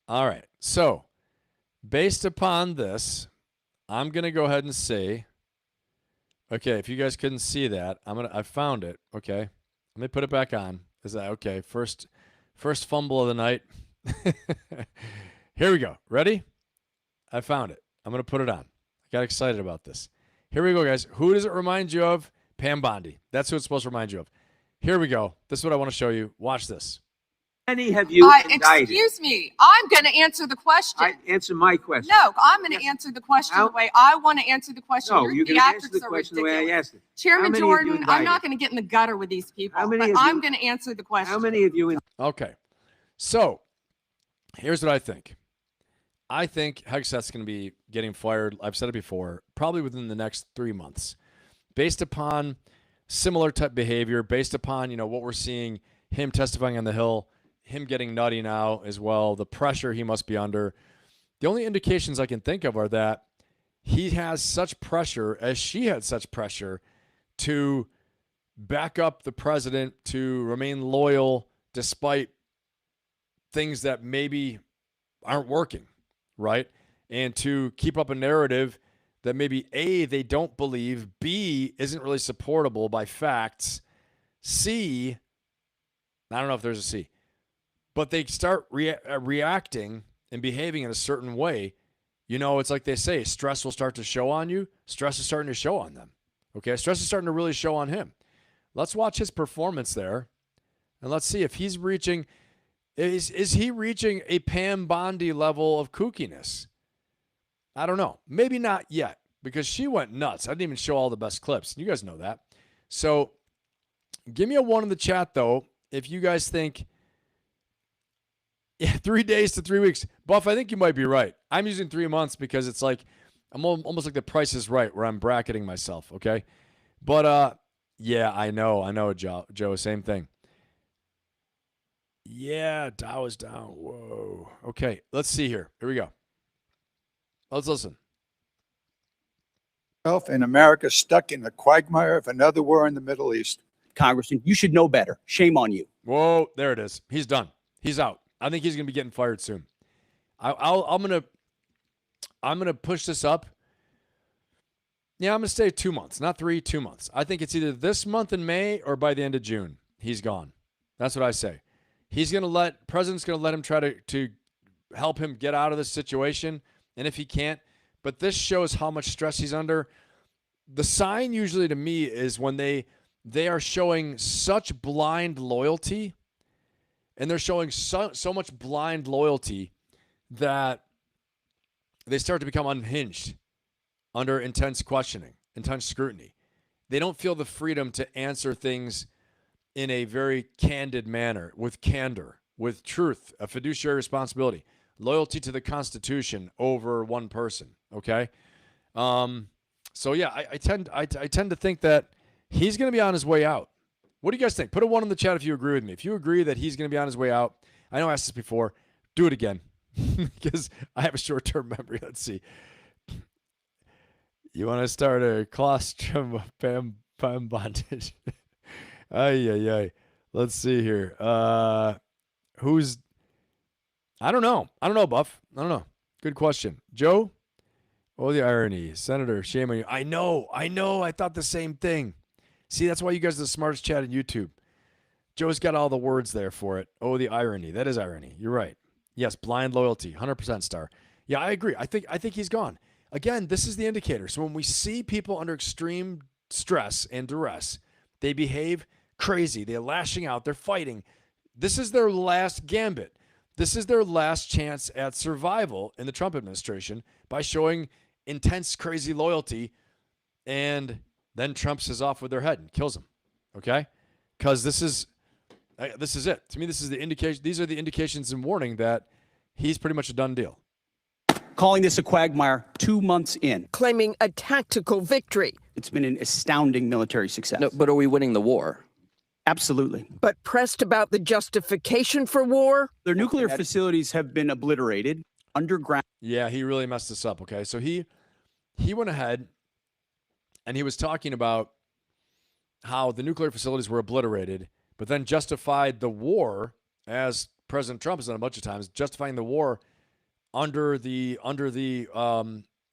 A: All right. So, based upon this, I'm going to go ahead and say, okay, if you guys couldn't see that, I found it. Okay. Let me put it back on. Is that okay? First fumble of the night. Here we go. Ready? I found it. I'm going to put it on. I got excited about this. Here we go, guys. Who does it remind you of? Pam Bondi. That's who it's supposed to remind you of. Here we go. This is what I want to show you. Watch this.
K: How many have you indicted?
L: Excuse me. I'm going to answer the question.
K: Answer my question.
L: No, I'm going to answer the question the way I want to answer the question.
K: No,
L: Your
K: you're going to answer the
L: theatrics are
K: question the way I
L: ridiculous.
K: asked it.
L: Chairman
K: How many have you
L: Jordan, I'm not
K: indicted?
L: going to get in the gutter with these people,
K: How many
L: but
K: have
L: I'm
K: you-
L: going to answer the question.
K: How many of you?
A: Okay. So, here's what I think. I think Hegseth's going to be getting fired, I've said it before, probably within the next 3 months. Based upon similar type behavior, based upon, what we're seeing, him testifying on the Hill, him getting nutty now as well, the pressure he must be under. The only indications I can think of are that he has such pressure, as she had such pressure, to back up the president, to remain loyal despite things that maybe aren't working, right? And to keep up a narrative that maybe A, they don't believe, B, isn't really supportable by facts, C, I don't know if there's a C, but they start reacting and behaving in a certain way. It's like they say, stress will start to show on you. Stress is starting to show on them. Okay, stress is starting to really show on him. Let's watch his performance there, and let's see if he's reaching. Is he reaching a Pam Bondi level of kookiness? I don't know. Maybe not yet, because she went nuts. I didn't even show all the best clips. You guys know that. So give me a 1 in the chat, though, if you guys think Yeah, 3 days to 3 weeks. Buff, I think you might be right. I'm using 3 months because it's like I'm almost like the Price is Right, where I'm bracketing myself. Okay, but yeah, I know, Joe, same thing. Yeah, Dow is down. Whoa. Okay, let's see here. Here we go. Let's listen.
J: And America stuck in the quagmire of another war in the Middle East.
I: Congressman, you should know better. Shame on you.
A: Whoa, there it is. He's done. He's out. I think he's gonna be getting fired soon. I'm gonna push this up. Yeah, I'm gonna stay 2 months, not 3, 2 months. I think it's either this month in May or by the end of June. He's gone. That's what I say. President's gonna let him try to help him get out of this situation, and if he can't, but this shows how much stress he's under. The sign usually to me is when they are showing such blind loyalty, and they're showing so much blind loyalty that they start to become unhinged under intense questioning, intense scrutiny. They don't feel the freedom to answer things in a very candid manner, with candor, with truth, a fiduciary responsibility, loyalty to the Constitution over one person. Okay, so yeah, I tend to think that he's going to be on his way out. What do you guys think? Put a 1 in the chat if you agree with me. If you agree that he's going to be on his way out, I know I asked this before. Do it again because I have a short-term memory. Let's see. You want to start a colostrum pam bondage? Ay. Let's see here. Who's? I don't know. Buff. I don't know. Good question, Joe. Oh, the irony, Senator. Shame on you. I know. I thought the same thing. See, that's why you guys are the smartest chat on YouTube. Joe's got all the words there for it. Oh, the irony. That is irony. You're right. Yes, blind loyalty, 100% star. Yeah, I agree. I think he's gone. Again, this is the indicator. So when we see people under extreme stress and duress, they behave crazy. They're lashing out. They're fighting. This is their last gambit. This is their last chance at survival in the Trump administration by showing intense, crazy loyalty, and then Trump says off with their head and kills them. Okay? Because this is it. To me, this is the indication. These are the indications and warning that he's pretty much a done deal.
I: Calling this a quagmire 2 months in.
H: Claiming a tactical victory.
I: It's been an astounding military success.
M: No, but are we winning the war?
I: Absolutely.
H: But pressed about the justification for war?
I: Their nuclear facilities have been obliterated underground.
A: Yeah, he really messed this up. Okay, so he went ahead and he was talking about how the nuclear facilities were obliterated, but then justified the war, as President Trump has done a bunch of times, justifying the war under the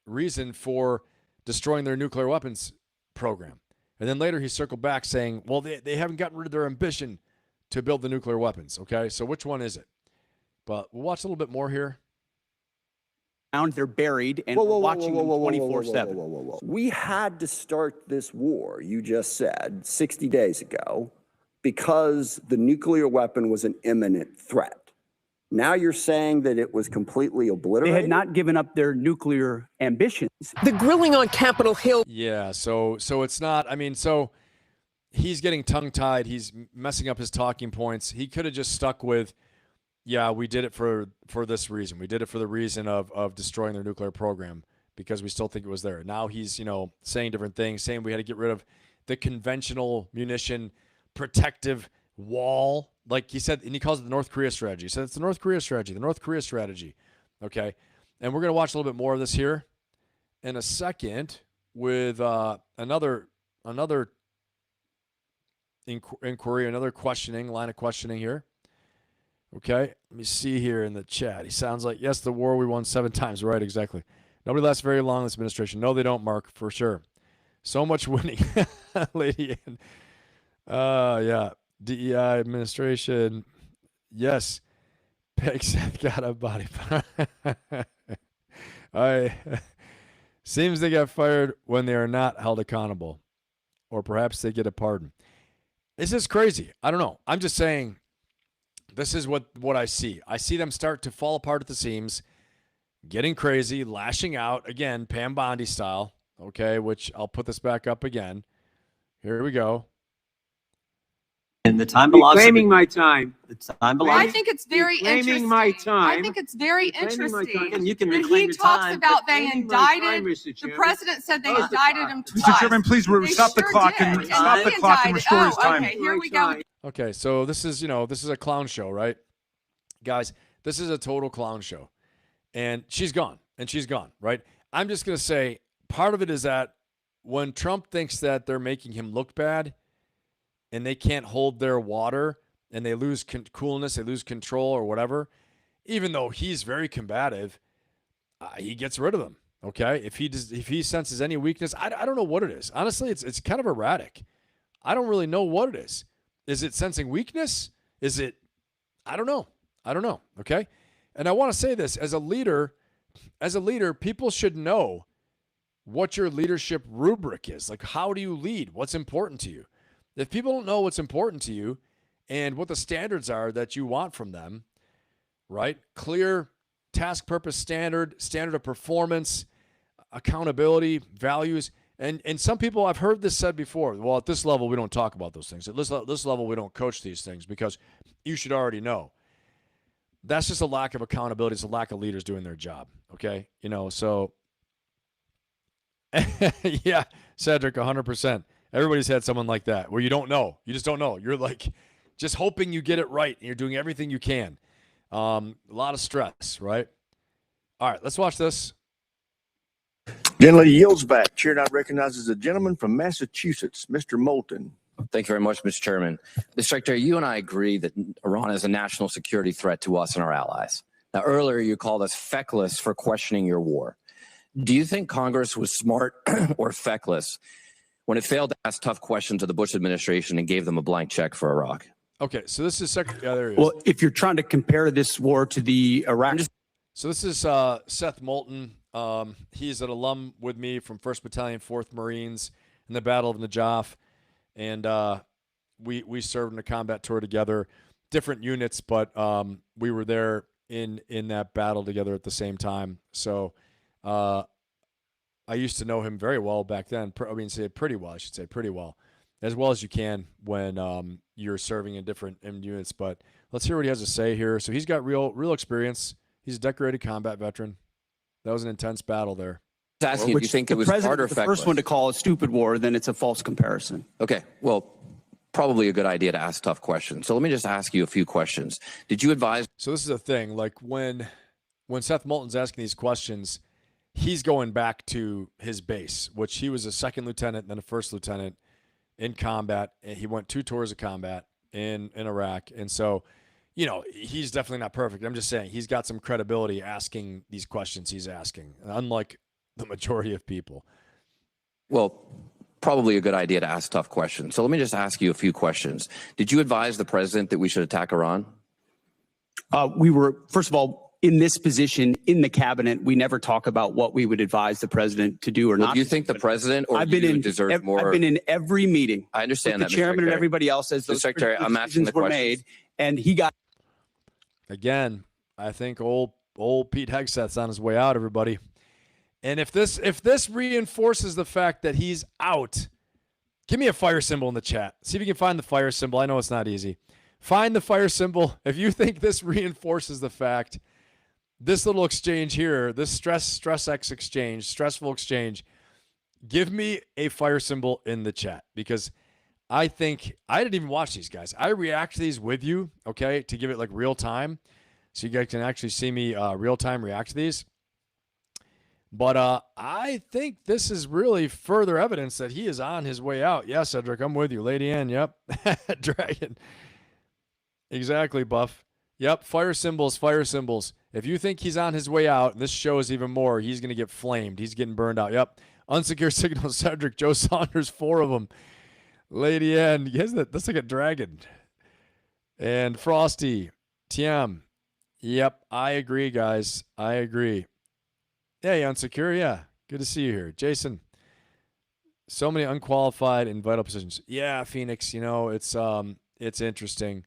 A: reason for destroying their nuclear weapons program. And then later he circled back saying, well, they haven't gotten rid of their ambition to build the nuclear weapons. Okay, so which one is it? But we'll watch a little bit more here.
I: They're buried and we're watching them 24/7.
N: We had to start this war, you just said, 60 days ago, because the nuclear weapon was an imminent threat. Now you're saying that it was completely obliterated?
I: They had not given up their nuclear ambitions.
H: The grilling on Capitol Hill.
A: Yeah, so it's not, I mean, so he's getting tongue-tied. He's messing up his talking points. He could have just stuck with, yeah, we did it for this reason. We did it for the reason of destroying their nuclear program because we still think it was there. Now he's, saying different things, saying we had to get rid of the conventional munition protective wall. Like he said, and he calls it the North Korea strategy. He said it's the North Korea strategy, Okay. And we're going to watch a little bit more of this here in a second with another inquiry, another line of questioning here. Okay, let me see here in the chat. He sounds like, yes, the war we won 7 times. Right, exactly. Nobody lasts very long in this administration. No, they don't, Mark, for sure. So much winning, Lady Ann. Yeah, DEI administration. Yes, Peg Seth got a body. Seems they got fired when they are not held accountable, or perhaps they get a pardon. This is crazy. I don't know. I'm just saying. This is what I see. I see them start to fall apart at the seams, getting crazy, lashing out, again, Pam Bondi style, okay, which I'll put this back up again. Here we go.
K: And the time belongs
I: Reclaiming my time.
K: the time
L: I
K: belongs.
L: think it's very interesting.
I: Reclaiming my time.
L: I think it's very
I: Reclaiming my time.
L: interesting
K: And you can
L: that
K: reclaim
L: he
K: your
L: talks
K: time.
L: about they
I: Reclaiming my time,
L: indicted.
I: Mr.
L: The
I: Chairman.
L: president said they
I: Close the
L: indicted
I: clock.
L: him
J: Mr.
L: twice.
J: Chairman, please
L: They
J: stop the
L: sure
J: clock
L: did.
J: and stop the
L: he
J: clock and
L: indicted.
J: restore his time.
L: Okay, here we go.
A: Okay, so this is, this is a clown show, right? Guys, this is a total clown show. And she's gone, right? I'm just going to say part of it is that when Trump thinks that they're making him look bad and they can't hold their water and they lose coolness, they lose control or whatever, even though he's very combative, he gets rid of them, okay? If he senses any weakness, I don't know what it is. Honestly, it's kind of erratic. I don't really know what it is. Is it sensing weakness? Is it, I don't know, okay? And I want to say this, as a leader, people should know what your leadership rubric is. Like, how do you lead? What's important to you? If people don't know what's important to you and what the standards are that you want from them, right? Clear task, purpose, standard of performance, accountability, values. And some people, I've heard this said before, well, at this level, we don't talk about those things. At this level, we don't coach these things because you should already know. That's just a lack of accountability. It's a lack of leaders doing their job, okay? So, yeah, Cedric, 100%. Everybody's had someone like that where you don't know. You just don't know. You're like just hoping you get it right, and you're doing everything you can. A lot of stress, right? All right, let's watch this.
M: Gentleman yields back. Chair now recognizes a gentleman from Massachusetts, Mr. Moulton.
O: Thank you very much, Mr. Chairman. Mr. Secretary, you and I agree that Iran is a national security threat to us and our allies. Now, earlier you called us feckless for questioning your war. Do you think Congress was smart or feckless when it failed to ask tough questions of the Bush administration and gave them a blank check for Iraq?
A: Okay, so this is Secretary. Yeah, there he is.
I: Well, if you're trying to compare this war to the Iraq.
A: So this is Seth Moulton. He's an alum with me from 1st Battalion, 4th Marines in the Battle of Najaf. And we served in a combat tour together, different units, but we were there in that battle together at the same time. So I used to know him very well back then. Pretty well, I should say, pretty well as you can when you're serving in different units. But let's hear what he has to say here. So he's got real experience. He's a decorated combat veteran. That was an intense battle there.
O: Asking if you think it was hard or
I: the first one to call a stupid war, then it's a false comparison.
O: Okay, well, probably a good idea to ask tough questions. So let me just ask you a few questions. Did you advise?
A: So this is the thing, like when Seth Moulton's asking these questions, he's going back to his base, which he was a 2nd lieutenant and then a 1st lieutenant in combat. And he went 2 tours of combat in Iraq. And so, he's definitely not perfect. I'm just saying he's got some credibility asking these questions he's asking, unlike the majority of people.
O: Well, probably a good idea to ask tough questions. So let me just ask you a few questions. Did you advise the president that we should attack Iran?
I: We were, first of all, in this position in the cabinet, we never talk about what we would advise the president to do or not.
O: Do you think the president or you deserve more?
I: I've been in every meeting.
O: I understand
I: with
O: that,
I: the chairman
O: Mr.
I: and everybody else as those
O: Secretary, I'm asking the
I: were
O: questions.
I: made, and he got.
A: Again, I think old Pete Hegseth's on his way out, everybody. And if this reinforces the fact that he's out, give me a fire symbol in the chat. See if you can find the fire symbol. I know it's not easy. Find the fire symbol. If you think this reinforces the fact, this little exchange here, this stressful exchange, give me a fire symbol in the chat, because I think I didn't even watch these guys. I react to these with you, okay, to give it like real time, so you guys can actually see me real time react to these. But I think this is really further evidence that he is on his way out. Yeah, Cedric, I'm with you. Lady Ann, yep. Dragon. Exactly, Buff. Yep, fire symbols. If you think he's on his way out, and this shows even more, he's going to get flamed. He's getting burned out. Yep. Unsecure signal, Cedric, Joe Saunders, 4 of them. Lady Ann, yes, that's like a dragon. And Frosty, TM. Yep, I agree, guys. I agree. Hey, Unsecure, yeah. Good to see you here. Jason, so many unqualified in vital positions. Yeah, Phoenix, it's interesting.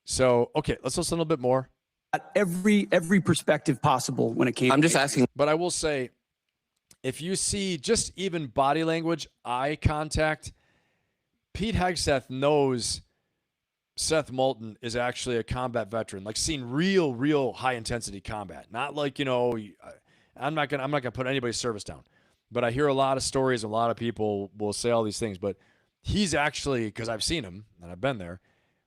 A: So, okay, let's listen a little bit more.
I: Every perspective possible when it came.
O: I'm just asking.
A: But I will say, if you see just even body language, eye contact, Pete Hegseth knows Seth Moulton is actually a combat veteran, like seen real high intensity combat. Not like, I'm not gonna put anybody's service down, but I hear a lot of stories. A lot of people will say all these things, but he's actually, because I've seen him and I've been there,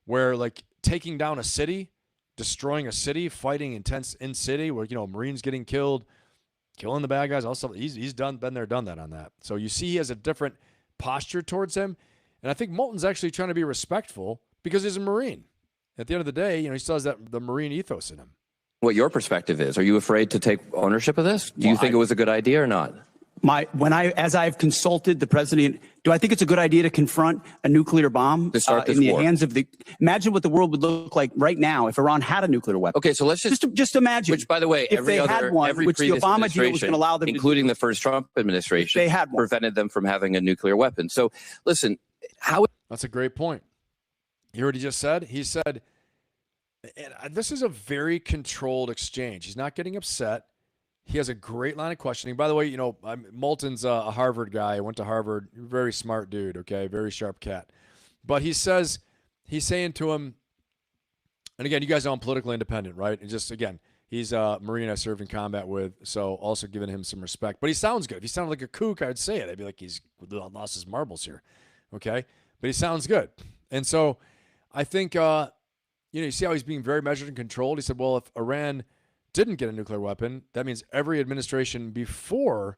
A: where like taking down a city, destroying a city, fighting intense in city, where Marines getting killed, killing the bad guys. Also, he's been there, done that on that. So you see, he has a different posture towards him, and I think Moulton's actually trying to be respectful because he's a Marine. At the end of the day, he still has the Marine ethos in him.
O: What your perspective is? Are you afraid to take ownership of this? Do you think it was a good idea or not?
I: As I've consulted the president, do I think it's a good idea to confront a nuclear bomb
O: to start this
I: in the
O: war?
I: hands of the? Imagine what the world would look like right now if Iran had a nuclear weapon.
O: Okay, so let's just
I: imagine.
O: Which, by the way,
I: if they had one,
O: every
I: which the
O: previous
I: Obama deal was
O: administration,
I: going to allow them,
O: including the first Trump administration,
I: they had one,
O: prevented them from having a nuclear weapon. So, listen,
A: That's a great point. You heard what he just said? He said, and this is a very controlled exchange. He's not getting upset. He has a great line of questioning. By the way, Moulton's a Harvard guy. Went to Harvard. Very smart dude, okay? Very sharp cat. But he's saying to him, and again, you guys know I'm politically independent, right? And just, again, he's a Marine I served in combat with, so also giving him some respect. But he sounds good. If he sounded like a kook, I'd say it. I'd be like, he's lost his marbles here, okay? But he sounds good. And so I think, you see how he's being very measured and controlled? He said, well, if Iran didn't get a nuclear weapon, that means every administration before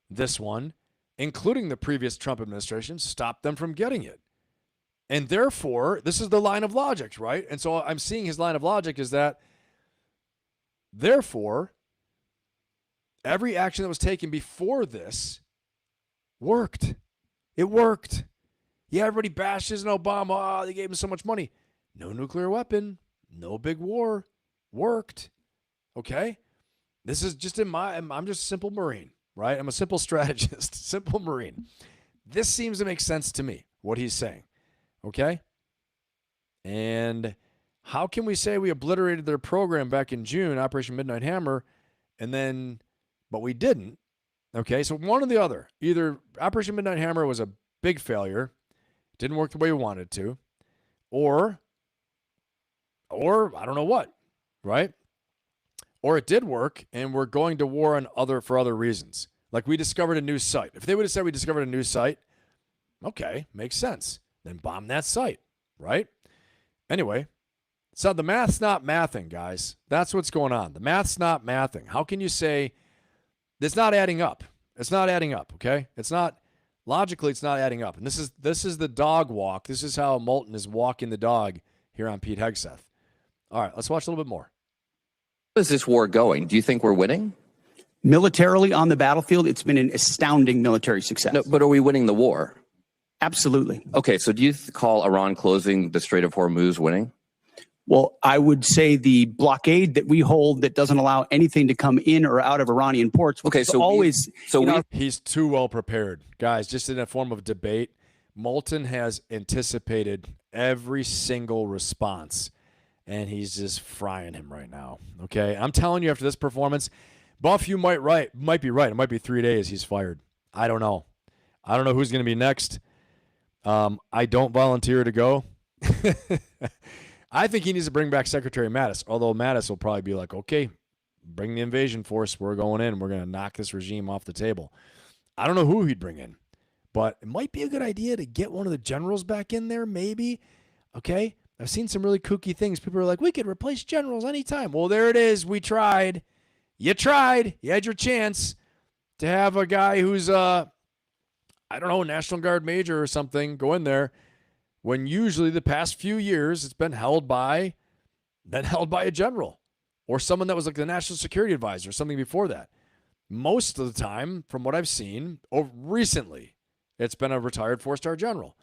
A: this one, including the previous Trump administration, stopped them from getting it. And therefore, this is the line of logic, right? And so I'm seeing his line of logic is that, therefore, every action that was taken before this worked. It worked. Yeah, everybody bashes Obama. Oh, they gave him so much money. No nuclear weapon. No big war. Worked. Okay? This is just I'm just a simple Marine, right? I'm a simple strategist, simple Marine. This seems to make sense to me, what he's saying. Okay? And how can we say we obliterated their program back in June, Operation Midnight Hammer, but we didn't? Okay, so one or the other. Either Operation Midnight Hammer was a big failure, didn't work the way we wanted it to, or I don't know what, right? Or it did work, and we're going to war for other reasons. Like we discovered a new site. If they would have said we discovered a new site, okay, makes sense. Then bomb that site, right? Anyway, so the math's not mathing, guys. That's what's going on. The math's not mathing. How can you say it's not adding up? It's not adding up, okay? Logically, it's not adding up. And this is the dog walk. This is how Moulton is walking the dog here on Pete Hegseth. All right, let's watch a little bit more.
O: How is this war going? Do you think we're winning?
I: Militarily on the battlefield, it's been an astounding military success.
O: No, but are we winning the war?
I: Absolutely.
O: Okay, so do you call Iran closing the Strait of Hormuz winning?
I: Well, I would say the blockade that we hold that doesn't allow anything to come in or out of Iranian ports.
O: Okay,
A: he's too well prepared, guys. Just in a form of debate, Moulton has anticipated every single response, and he's just frying him right now. Okay, I'm telling you, after this performance, Buff, you might be right. It might be 3 days he's fired. I don't know. I don't know who's going to be next. I don't volunteer to go. I think he needs to bring back Secretary Mattis, although Mattis will probably be like, okay, bring the invasion force. We're going in. We're going to knock this regime off the table. I don't know who he'd bring in, but it might be a good idea to get one of the generals back in there, maybe. Okay? I've seen some really kooky things. People are like, we could replace generals anytime. Well, there it is. We tried. You tried. You had your chance to have a guy who's, I don't know, National Guard major or something go in there, when usually the past few years it's been held by a general or someone that was like the national security advisor or something before that. Most of the time, from what I've seen, recently, it's been a retired 4-star general.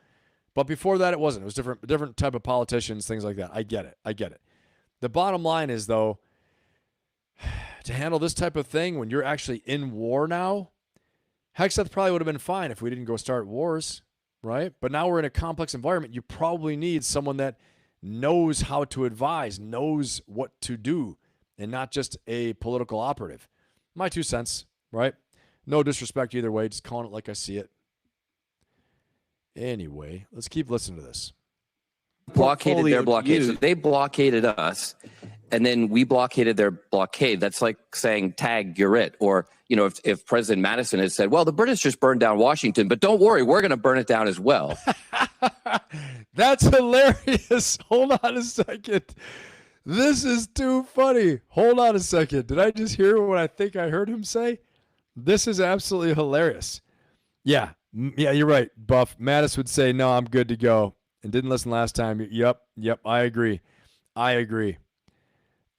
A: But before that, it wasn't. It was different type of politicians, things like that. I get it. The bottom line is, though, to handle this type of thing when you're actually in war now, Hegseth probably would have been fine if we didn't go start wars. Right? But now we're in a complex environment. You probably need someone that knows how to advise, knows what to do, and not just a political operative. My 2 cents, right? No disrespect either way. Just calling it like I see it. Anyway, let's keep listening to this.
O: blockaded their
I: portfolio to
O: blockade. So
I: use.
O: they blockaded us, and then we blockaded their blockade. That's like saying, tag, you're it. Or, you know, if President Madison had said, well, the British just burned down Washington, but don't worry, we're going to burn it down as well.
A: That's hilarious. Hold on a second. This is too funny. Hold on a second. Did I just hear what I think I heard him say? This is absolutely hilarious. Yeah. Yeah, you're right, Buff. Mattis would say, no, I'm good to go. And didn't listen last time. Yep. I agree.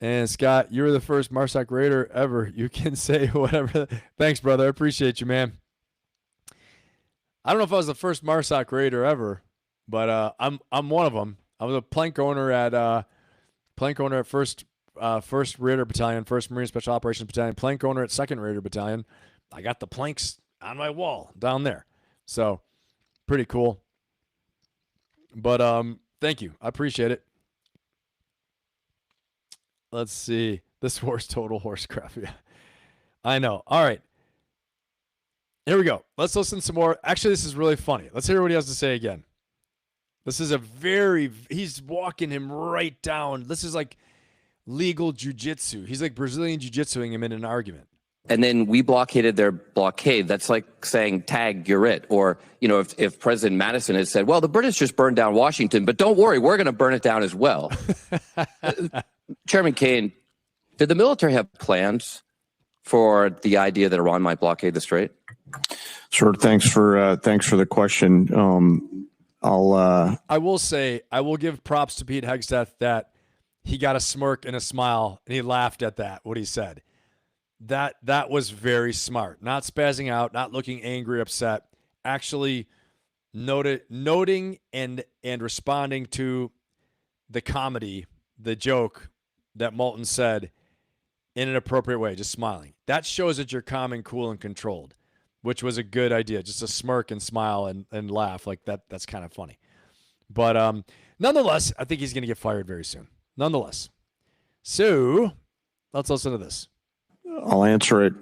A: And Scott, you were the first Marsoc Raider ever. You can say whatever. Thanks, brother. I appreciate you, man. I don't know if I was the first Marsoc Raider ever, but I'm one of them. I was a plank owner at first Raider Battalion, 1st Marine Special Operations Battalion, plank owner at 2nd Raider Battalion. I got the planks on my wall down there. So pretty cool. But thank you. I appreciate it. Let's see. This war's total horse crap. Yeah. I know. All right. Here we go. Let's listen some more. Actually, this is really funny. Let's hear what he has to say again. This is he's walking him right down. This is like legal jiu-jitsu. He's like Brazilian jiu-jitsuing him in an argument.
O: And then we blockaded their blockade. That's like saying, tag, you're it. Or, you know, if President Madison had said, well, the British just burned down Washington, but don't worry, we're going to burn it down as well. Chairman Kane, did the military have plans for the idea that Iran might blockade the Strait?
P: Sure. Thanks for the question.
A: I will say, I will give props to Pete Hegseth that he got a smirk and a smile and he laughed at what he said. That was very smart. Not spazzing out, not looking angry, upset, actually noting and responding to the comedy, the joke that Moulton said in an appropriate way, just smiling. That shows that you're calm and cool and controlled, which was a good idea. Just a smirk and smile and laugh like that. That's kind of funny. But nonetheless, I think he's going to get fired very soon. Nonetheless. So let's listen to this.
P: I'll answer it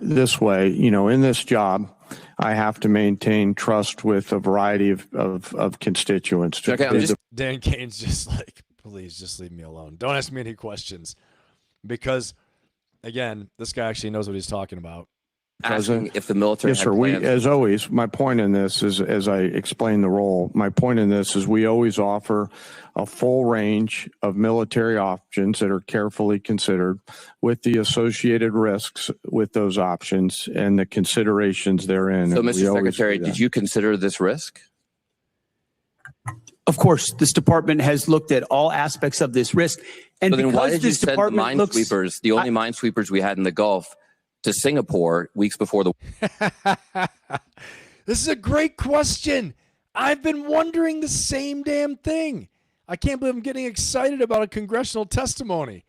P: this way. You know, in this job, I have to maintain trust with a variety of constituents.
O: Okay,
A: Dan Kane's just like, please just leave me alone. Don't ask me any questions. Because, again, this guy actually knows what he's talking about.
O: Asking if the military
P: yes, sir.
O: had plans.
P: As always, my point in this is, as I explain the role, my point in this is we always offer a full range of military options that are carefully considered with the associated risks with those options and the considerations therein.
O: So,
P: And we
O: Mr.
P: always
O: Secretary,
P: do that.
O: did you consider this risk?
I: Of course, this department has looked at all aspects of this risk. And
O: So then why
I: because
O: did you
I: this
O: send the
I: department looks,
O: minesweepers, the only minesweepers we had in the Gulf, to Singapore weeks before the
A: This is a great question. I've been wondering the same damn thing. I can't believe I'm getting excited about a congressional testimony.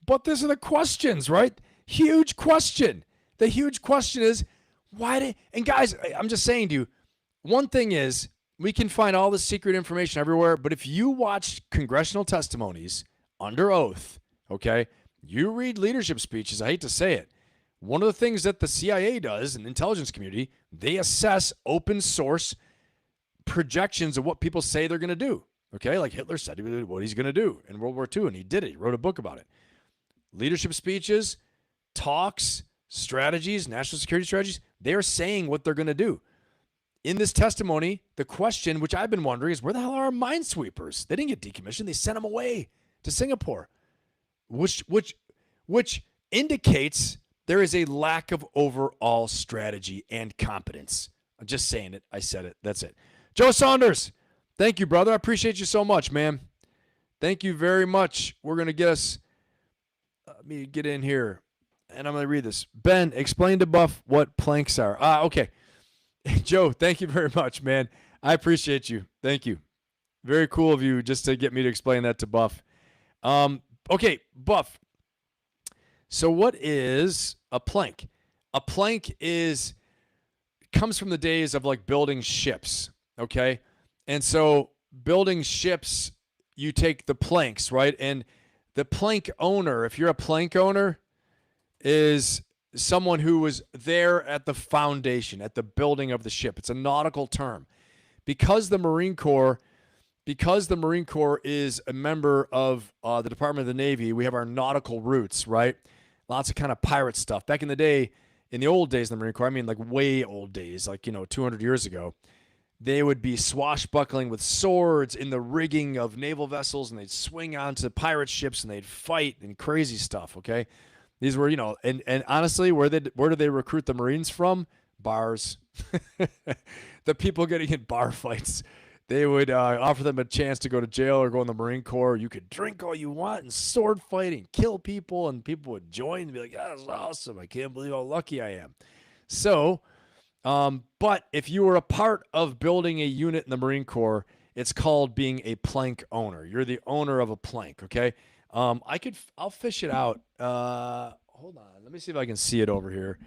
A: But these are the questions, right? Huge question. The huge question is, and guys, I'm just saying to you, one thing is, we can find all the secret information everywhere, but if you watch congressional testimonies under oath, okay, you read leadership speeches, I hate to say it, one of the things that the CIA does and the intelligence community, they assess open source projections of what people say they're going to do. Okay, like Hitler said what he's going to do in World War II, and he did it. He wrote a book about it. Leadership speeches, talks, strategies, national security strategies, they are saying what they're going to do. In this testimony, the question, which I've been wondering, is where the hell are our minesweepers? They didn't get decommissioned. They sent them away to Singapore, which indicates there is a lack of overall strategy and competence. I'm just saying it. I said it. That's it. Joe Saunders, thank you, brother. I appreciate you so much, man. Thank you very much. We're going to get us, let me get in here, and I'm going to read this. Ben, explain to Buff what planks are. Okay. Joe, thank you very much, man. I appreciate you. Thank you. Very cool of you just to get me to explain that to Buff. Okay, Buff. So what is a plank? A plank comes from the days of like building ships, okay? And so building ships, you take the planks, right? And the plank owner, if you're a plank owner, is someone who was there at the foundation, at the building of the ship. It's a nautical term. Because the Marine Corps because the Marine Corps is a member of the Department of the Navy, we have our nautical roots, right? Lots of kind of pirate stuff. Back in the day, in the old days of the Marine Corps, I mean like way old days, like, 200 years ago, they would be swashbuckling with swords in the rigging of naval vessels, and they'd swing onto pirate ships and they'd fight and crazy stuff, okay? These were, and honestly, where did they recruit the Marines from? Bars. The people getting in bar fights. They would offer them a chance to go to jail or go in the Marine Corps. You could drink all you want and sword fight and kill people, and people would join and be like, "Yeah, that's awesome. I can't believe how lucky I am." So, but if you were a part of building a unit in the Marine Corps, it's called being a plank owner. You're the owner of a plank, okay? I'll fish it out. Hold on. Let me see if I can see it over here.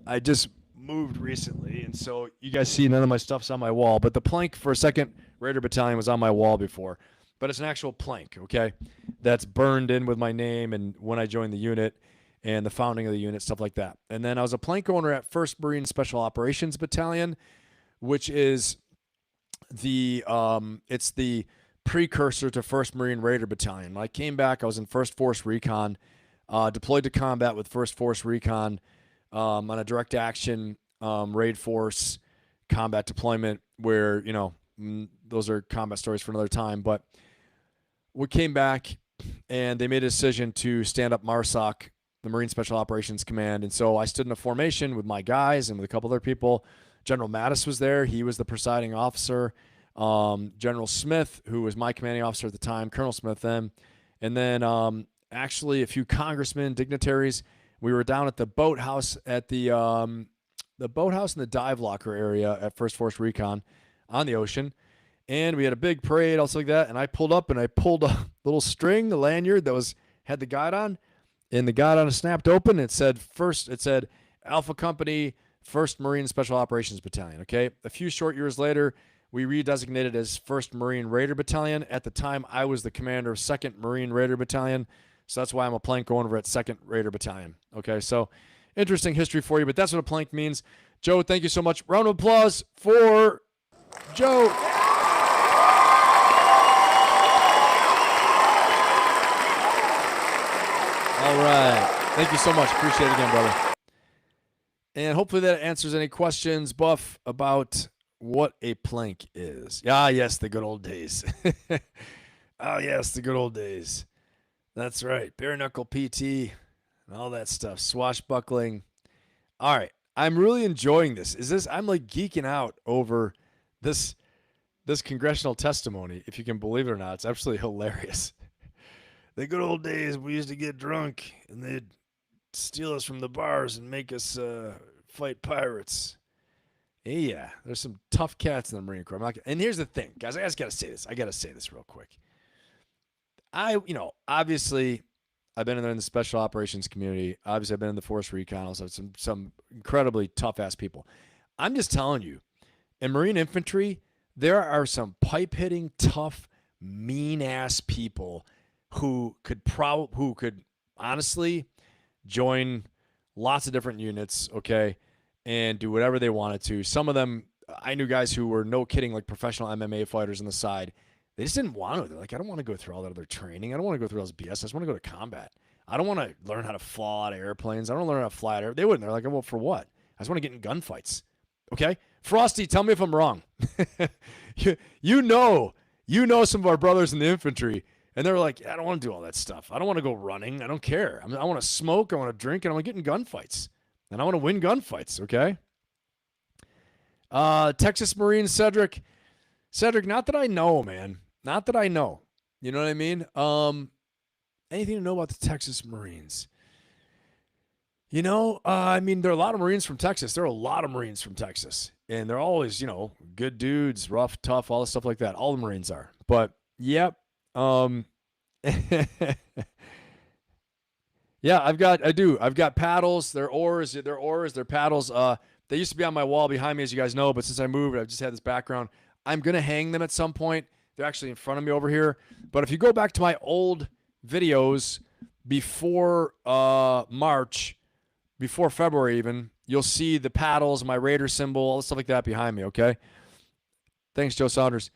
A: I just moved recently, and so you guys see none of my stuff's on my wall, but the plank for 2nd Raider Battalion was on my wall before. But it's an actual plank, okay? That's burned in with my name and when I joined the unit and the founding of the unit, stuff like that. And then I was a plank owner at 1st Marine Special Operations Battalion, which is it's the precursor to 1st Marine Raider Battalion. When I came back, I was in 1st Force Recon, deployed to combat with 1st Force Recon on a direct action raid force combat deployment where, those are combat stories for another time. But we came back and they made a decision to stand up MARSOC, the Marine Special Operations Command. And so I stood in a formation with my guys and with a couple other people. General Mattis was there. He was the presiding officer. General Smith, who was my commanding officer at the time, Colonel Smith then. And then actually a few congressmen, dignitaries. We were down at the boathouse at the boathouse in the dive locker area at 1st Force Recon on the ocean. And we had a big parade, also like that. And I pulled up and I pulled a little string, the lanyard that had the guide on. And the guide on it snapped open. It said Alpha Company, 1st Marine Special Operations Battalion. Okay. A few short years later, we redesignated as 1st Marine Raider Battalion. At the time, I was the commander of 2nd Marine Raider Battalion. So that's why I'm a plank owner at 2nd Raider Battalion. Okay, so interesting history for you, but that's what a plank means. Joe, thank you so much. Round of applause for Joe. All right. Thank you so much. Appreciate it again, brother. And hopefully that answers any questions, Buff, about what a plank is. Ah, yes, the good old days. Oh, yes, the good old days. That's right. Bare knuckle PT and all that stuff. Swashbuckling. All right. I'm really enjoying this. I'm like geeking out over this congressional testimony, if you can believe it or not. It's absolutely hilarious. The good old days, we used to get drunk and they'd steal us from the bars and make us fight pirates. Yeah, there's some tough cats in the Marine Corps. And here's the thing, guys. I just got to say this. I got to say this real quick. Obviously, I've been in the special operations community. Obviously, I've been in the Force Recon. Also, some incredibly tough-ass people. I'm just telling you, in Marine Infantry, there are some pipe-hitting, tough, mean-ass people who could honestly join lots of different units, okay, and do whatever they wanted to. Some of them, I knew guys who were, no kidding, like professional MMA fighters on the side. They just didn't want to. They're like, I don't want to go through all that other training. I don't want to go through all this BS. I just want to go to combat. I don't want to learn how to fall out of airplanes. I don't want to learn how to fly out of. They wouldn't. They're like, well, for what? I just want to get in gunfights. Okay? Frosty, tell me if I'm wrong. you know some of our brothers in the infantry, and they're like, I don't want to do all that stuff. I don't want to go running. I don't care. I want to smoke. I want to drink, and I want to get in gunfights. And I want to win gunfights, okay? Texas Marine Cedric, not that I know, man. Not that I know. You know what I mean? Anything to know about the Texas Marines? There are a lot of Marines from Texas. There are a lot of Marines from Texas. And they're always, good dudes, rough, tough, all the stuff like that. All the Marines are. But, yep. Yeah, I've got paddles. They're oars, they're paddles. They used to be on my wall behind me, as you guys know, but since I moved, I've just had this background. I'm going to hang them at some point. They're actually in front of me over here. But if you go back to my old videos before March, before February even, you'll see the paddles, my Raider symbol, all the stuff like that behind me, okay? Thanks, Joe Saunders.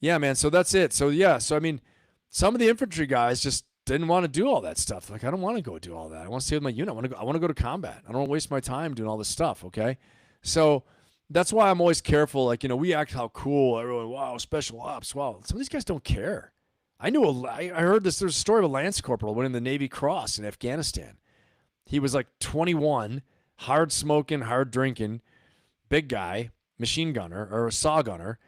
A: Yeah, man. So that's it. So yeah. So I mean, some of the infantry guys just didn't want to do all that stuff. Like, I don't want to go do all that. I want to stay with my unit. I want to go to combat. I don't want to waste my time doing all this stuff. Okay. So that's why I'm always careful. Like, we act how cool everyone. Wow, special ops. Wow. Some of these guys don't care. I heard this. There's a story of a Lance Corporal winning the Navy Cross in Afghanistan. He was like 21, hard smoking, hard drinking, big guy, machine gunner or a saw gunner,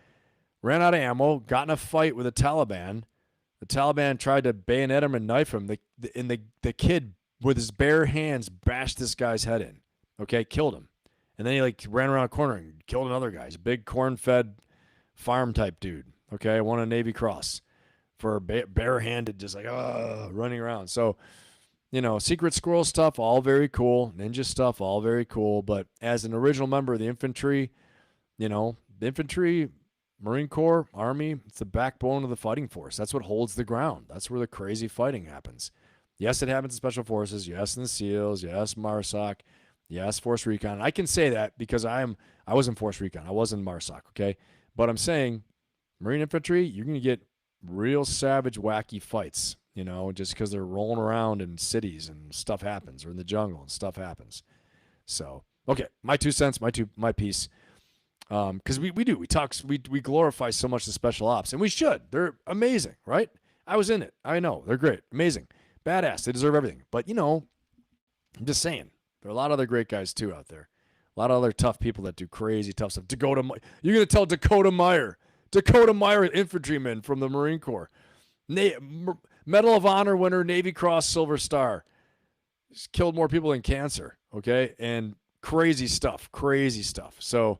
A: ran out of ammo, got in a fight with the Taliban. The Taliban tried to bayonet him and knife him. The kid with his bare hands bashed this guy's head in. Okay, killed him. And then he ran around a corner and killed another guy. He's a big corn-fed farm type dude. Okay, won a Navy Cross for barehanded, just running around. So, secret squirrel stuff, all very cool. Ninja stuff, all very cool. But as an original member of the infantry, the infantry, Marine Corps, Army, it's the backbone of the fighting force. That's what holds the ground. That's where the crazy fighting happens. Yes, it happens in Special Forces. Yes, in the SEALs. Yes, MARSOC. Yes, Force Recon. I can say that because I was in Force Recon. I was in MARSOC, okay? But I'm saying Marine Infantry, you're going to get real savage, wacky fights, just because they're rolling around in cities and stuff happens, or in the jungle and stuff happens. So, okay, my 2 cents, my piece. Because we glorify so much the special ops, and we should. They're amazing, right? I was in it. I know. They're great. Amazing. Badass. They deserve everything. But, I'm just saying. There are a lot of other great guys, too, out there. A lot of other tough people that do crazy, tough stuff. You're going to tell Dakota Meyer, infantryman from the Marine Corps, Medal of Honor winner, Navy Cross, Silver Star. He's killed more people than cancer, okay? And crazy stuff. So,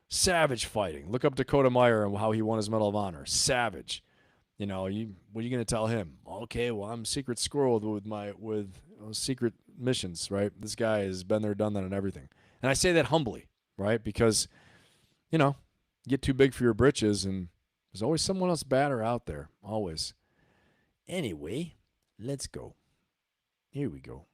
A: savage fighting. Look up Dakota Meyer and how he won his Medal of Honor. Savage. What are you going to tell him? Okay, well, I'm secret squirrel with secret missions, right? This guy has been there, done that, and everything. And I say that humbly, right? Because, you get too big for your britches, and there's always someone else badder out there. Always. Anyway, let's go. Here we go.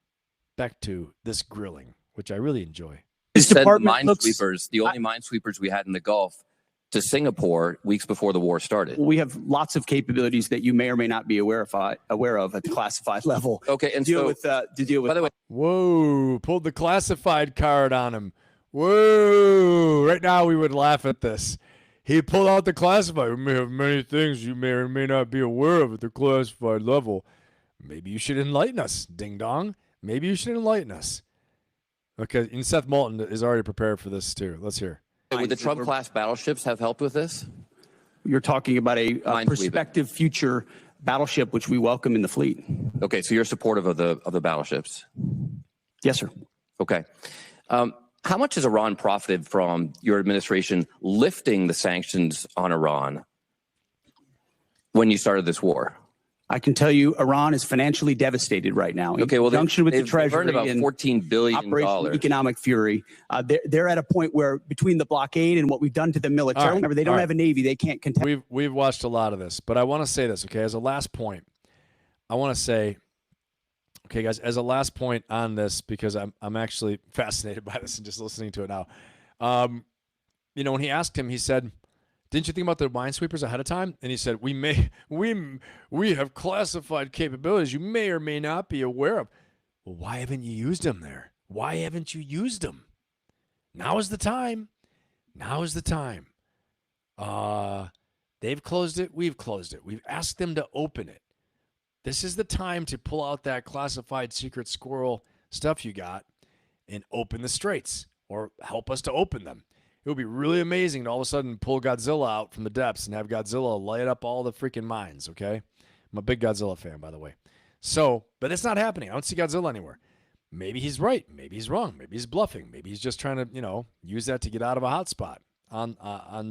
A: Back to this grilling, which I really enjoy.
O: Sent minesweepers, the only minesweepers we had in the Gulf, to Singapore weeks before the war started.
I: We have lots of capabilities that you may or may not be aware of at the classified level.
O: Okay, and
I: to deal with.
O: By the way,
A: whoa! Pulled the classified card on him. Whoa! Right now we would laugh at this. He pulled out the classified. We may have many things you may or may not be aware of at the classified level. Maybe you should enlighten us, ding dong. Maybe you should enlighten us. Okay, and Seth Moulton is already prepared for this too. Let's hear.
O: Would the Trump-class battleships have helped with this?
I: You're talking about a prospective future battleship, which we welcome in the fleet.
O: Okay, so you're supportive of the battleships?
I: Yes, sir.
O: Okay. How much has Iran profited from your administration lifting the sanctions on Iran when you started this war?
I: I can tell you Iran is financially devastated right now.
O: Okay, well,
I: conjunction with the
O: they've
I: Treasury
O: earned about $14 billion.
I: Operation Economic Fury. They're at a point where between the blockade and what we've done to them militarily, remember, they don't have a Navy. They can't contest.
A: We've watched a lot of this, but I want to say this, okay, as a last point. I want to say, okay, guys, as a last point on this, because I'm actually fascinated by this and just listening to it now. When he asked him, he said, didn't you think about the minesweepers ahead of time? And he said, we have classified capabilities you may or may not be aware of. Well, why haven't you used them there? Why haven't you used them? Now is the time. Now is the time. They've closed it. We've closed it. We've asked them to open it. This is the time to pull out that classified secret squirrel stuff you got and open the straits, or help us to open them. It would be really amazing to all of a sudden pull Godzilla out from the depths and have Godzilla light up all the freaking mines, okay? I'm a big Godzilla fan, by the way. So, but it's not happening. I don't see Godzilla anywhere. Maybe he's right. Maybe he's wrong. Maybe he's bluffing. Maybe he's just trying to, use that to get out of a hot spot on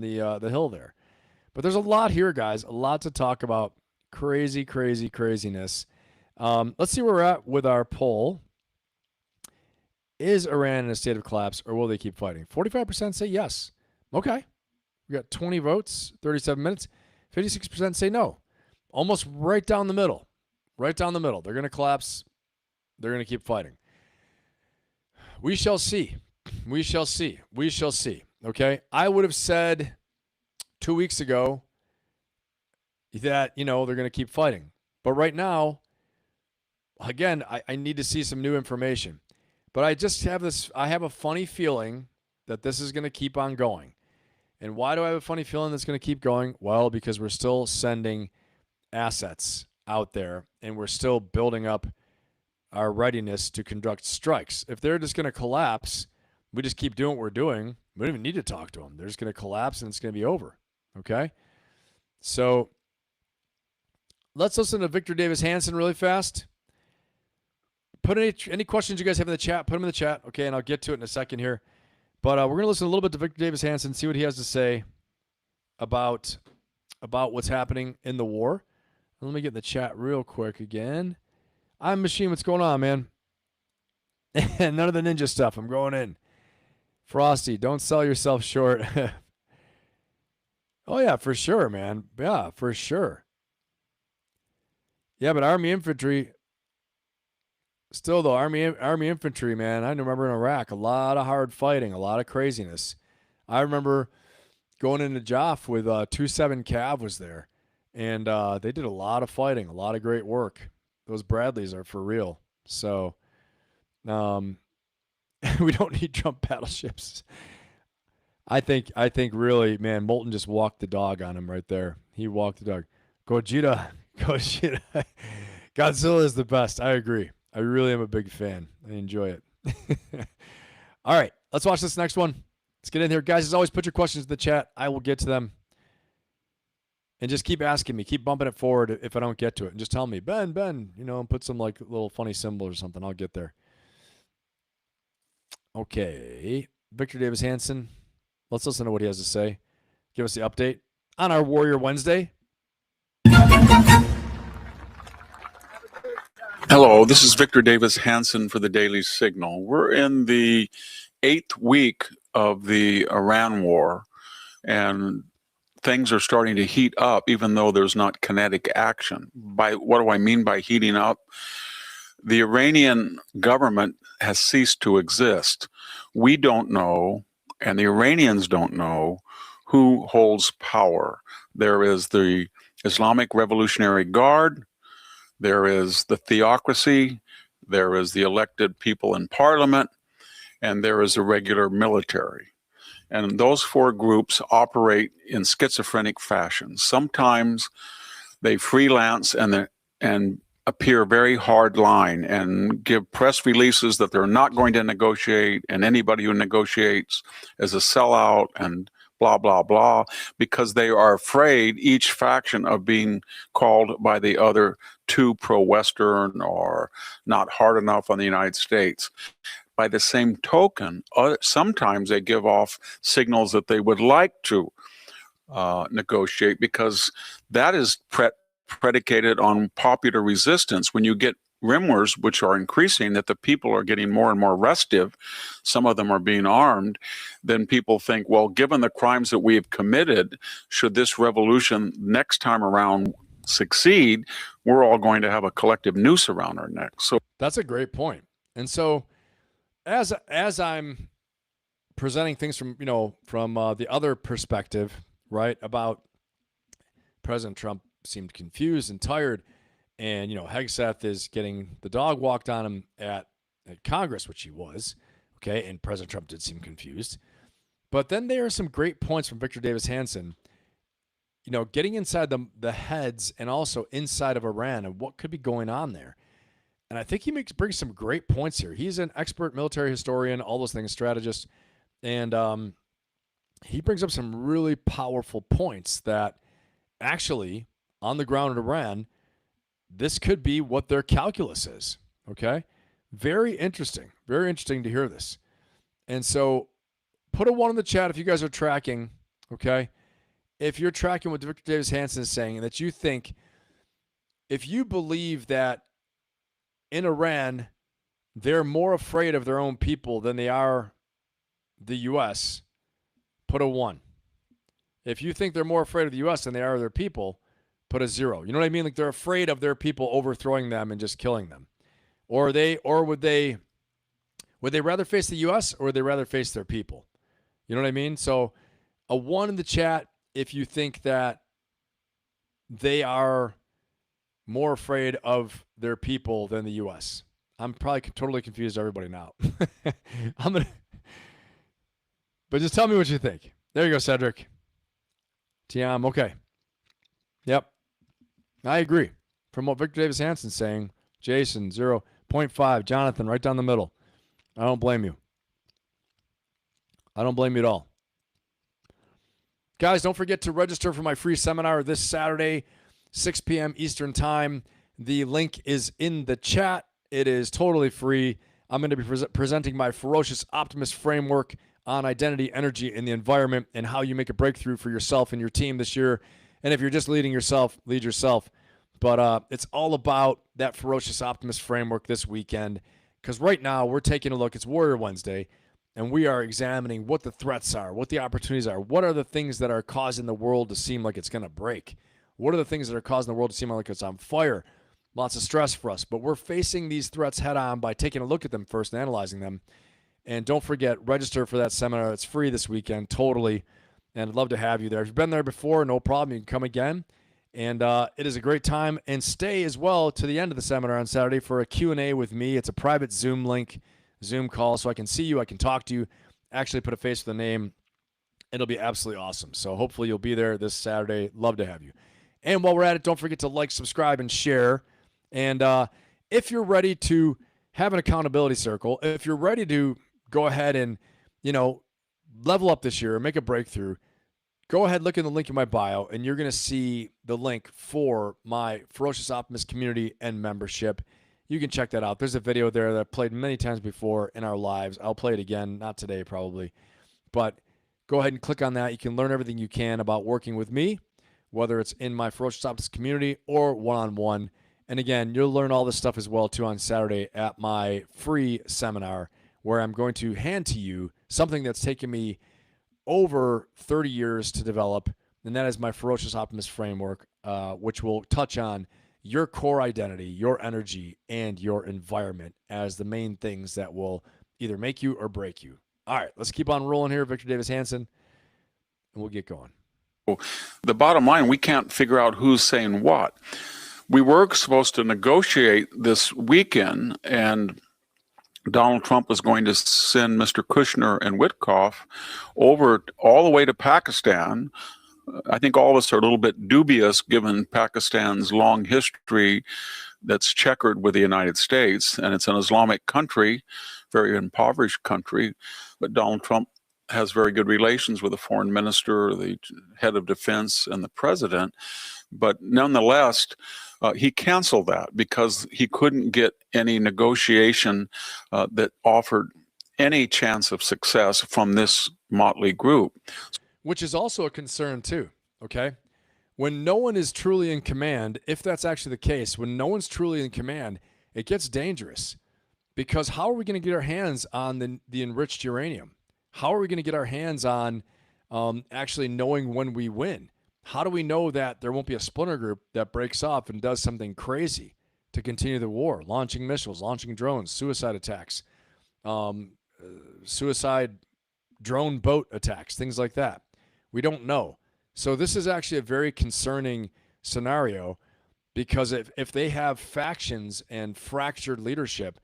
A: the hill there. But there's a lot here, guys. A lot to talk about. Craziness. Let's see where we're at with our poll. Is Iran in a state of collapse, or will they keep fighting? 45% say yes. Okay. We got 20 votes, 37 minutes. 56% say no. Almost right down the middle. Right down the middle. They're going to collapse. They're going to keep fighting. We shall see. We shall see. We shall see. Okay? I would have said 2 weeks ago, that, they're going to keep fighting. But right now, again, I need to see some new information. But I have a funny feeling that this is going to keep on going. And why do I have a funny feeling that's going to keep going? Well, because we're still sending assets out there and we're still building up our readiness to conduct strikes. If they're just going to collapse, we just keep doing what we're doing. We don't even need to talk to them. They're just going to collapse and it's going to be over. Okay? So let's listen to Victor Davis Hanson really fast. Put any questions you guys have in the chat, put them in the chat, okay, and I'll get to it in a second here. But we're going to listen a little bit to Victor Davis Hanson, see what he has to say about what's happening in the war. Let me get in the chat real quick again. I'm Machine. What's going on, man? None of the ninja stuff. I'm going in. Frosty, don't sell yourself short. Oh, yeah, for sure, man. Yeah, for sure. Yeah, but Army infantry, still though, Army infantry, man, I remember in Iraq, a lot of hard fighting, a lot of craziness. I remember going into Joff with 2-7 Cav was there, and they did a lot of fighting, a lot of great work. Those Bradleys are for real. So we don't need Trump battleships. I think really, man, Moulton just walked the dog on him right there. He walked the dog. Gogeta. Godzilla is the best. I agree. I really am a big fan. I enjoy it. All right, let's watch this next one. Let's get in here. Guys, as always, put your questions in the chat. I will get to them. And just keep asking me. Keep bumping it forward if I don't get to it. And just tell me, Ben, and put some like little funny symbol or something. I'll get there. Okay. Victor Davis Hanson. Let's listen to what he has to say. Give us the update on our Warrior Wednesday.
Q: Hello, this is Victor Davis Hanson for the Daily Signal. We're in the 8th week of the Iran war, and things are starting to heat up, even though there's not kinetic action. What do I mean by heating up? The Iranian government has ceased to exist. We don't know, and the Iranians don't know, who holds power. There is the Islamic Revolutionary Guard, there is the theocracy, there is the elected people in parliament, and there is a regular military. And those four groups operate in schizophrenic fashion. Sometimes they freelance and appear very hard line and give press releases that they're not going to negotiate, and anybody who negotiates is a sellout and blah, blah, blah, because they are afraid, each faction, of being called by the other too pro-Western or not hard enough on the United States. By the same token, sometimes they give off signals that they would like to negotiate, because that is predicated on popular resistance. When you get rumors, which are increasing, that the people are getting more and more restive, some of them are being armed, then people think, well, given the crimes that we have committed, should this revolution next time around succeed, we're all going to have a collective noose around our necks. So
A: that's a great point. And so as I'm presenting things from the other perspective, right, about President Trump seemed confused and tired, and Hegseth is getting the dog walked on him at Congress, which he was, okay, and President Trump did seem confused. But then there are some great points from Victor Davis Hanson, getting inside the heads and also inside of Iran and what could be going on there. And I think he brings some great points here. He's an expert military historian, all those things, strategist, and he brings up some really powerful points that actually, on the ground in Iran, this could be what their calculus is, okay? Very interesting to hear this. And so put a 1 in the chat if you guys are tracking, okay? If you're tracking what Victor Davis Hanson is saying, and that you think, if you believe that in Iran, they're more afraid of their own people than they are the U.S., put a 1. If you think they're more afraid of the U.S. than they are of their people, put a 0. You know what I mean? Like, they're afraid of their people overthrowing them and just killing them. Or would they rather face the U.S. or would they rather face their people? You know what I mean? So a 1 in the chat if you think that they are more afraid of their people than the U.S. I'm probably totally confused everybody now. But just tell me what you think. There you go, Cedric. Tiam, okay. Yep. I agree. From what Victor Davis Hansen's saying, Jason, 0.5. Jonathan, right down the middle. I don't blame you. I don't blame you at all. Guys, don't forget to register for my free seminar this Saturday, 6 p.m. Eastern Time. The link is in the chat. It is totally free. I'm going to be presenting my Ferocious Optimist framework on identity, energy, and the environment, and how you make a breakthrough for yourself and your team this year. And if you're just leading yourself, lead yourself. But it's all about that Ferocious Optimist framework this weekend, because right now we're taking a look. It's Warrior Wednesday, and we are examining what the threats are, what the opportunities are. What are the things that are causing the world to seem like it's going to break? What are the things that are causing the world to seem like it's on fire? Lots of stress for us. But we're facing these threats head on by taking a look at them first and analyzing them. And don't forget, register for that seminar. It's free this weekend, totally. And I'd love to have you there. If you've been there before, no problem. You can come again. And it is a great time. And stay as well to the end of the seminar on Saturday for a Q&A with me. It's a private Zoom link, Zoom call, so I can see you. I can talk to you, actually put a face with a name. It'll be absolutely awesome. So hopefully you'll be there this Saturday. Love to have you. And while we're at it, don't forget to like, subscribe, and share. And if you're ready to have an accountability circle, if you're ready to go ahead and, level up this year, make a breakthrough, go ahead, look in the link in my bio, and you're going to see the link for my Ferocious Optimist community and membership. You can check that out. There's a video there that I've played many times before in our lives. I'll play it again, not today probably. But go ahead and click on that. You can learn everything you can about working with me, whether it's in my Ferocious Optimist community or one-on-one. And again, you'll learn all this stuff as well, too, on Saturday at my free seminar, where I'm going to hand to you something that's taken me over 30 years to develop, and that is my Ferocious Optimist framework, which will touch on your core identity, your energy, and your environment as the main things that will either make you or break you. All right, let's keep on rolling here, Victor Davis Hansen, and we'll get going.
Q: The bottom line, we can't figure out who's saying what. We were supposed to negotiate this weekend, and Donald Trump was going to send Mr. Kushner and Witkoff over all the way to Pakistan. I think all of us are a little bit dubious given Pakistan's long history that's checkered with the United States, and it's an Islamic country, very impoverished country, but Donald Trump has very good relations with the foreign minister, the head of defense, and the president. But nonetheless, he canceled that because he couldn't get any negotiation that offered any chance of success from this motley group.
A: Which is also a concern too, okay? When no one is truly in command, if that's actually the case, when no one's truly in command, it gets dangerous. Because how are we going to get our hands on the enriched uranium? How are we going to get our hands on actually knowing when we win? How do we know that there won't be a splinter group that breaks off and does something crazy to continue the war, launching missiles, launching drones, suicide attacks, suicide drone boat attacks, things like that? We don't know. So this is actually a very concerning scenario, because if they have factions and fractured leadership,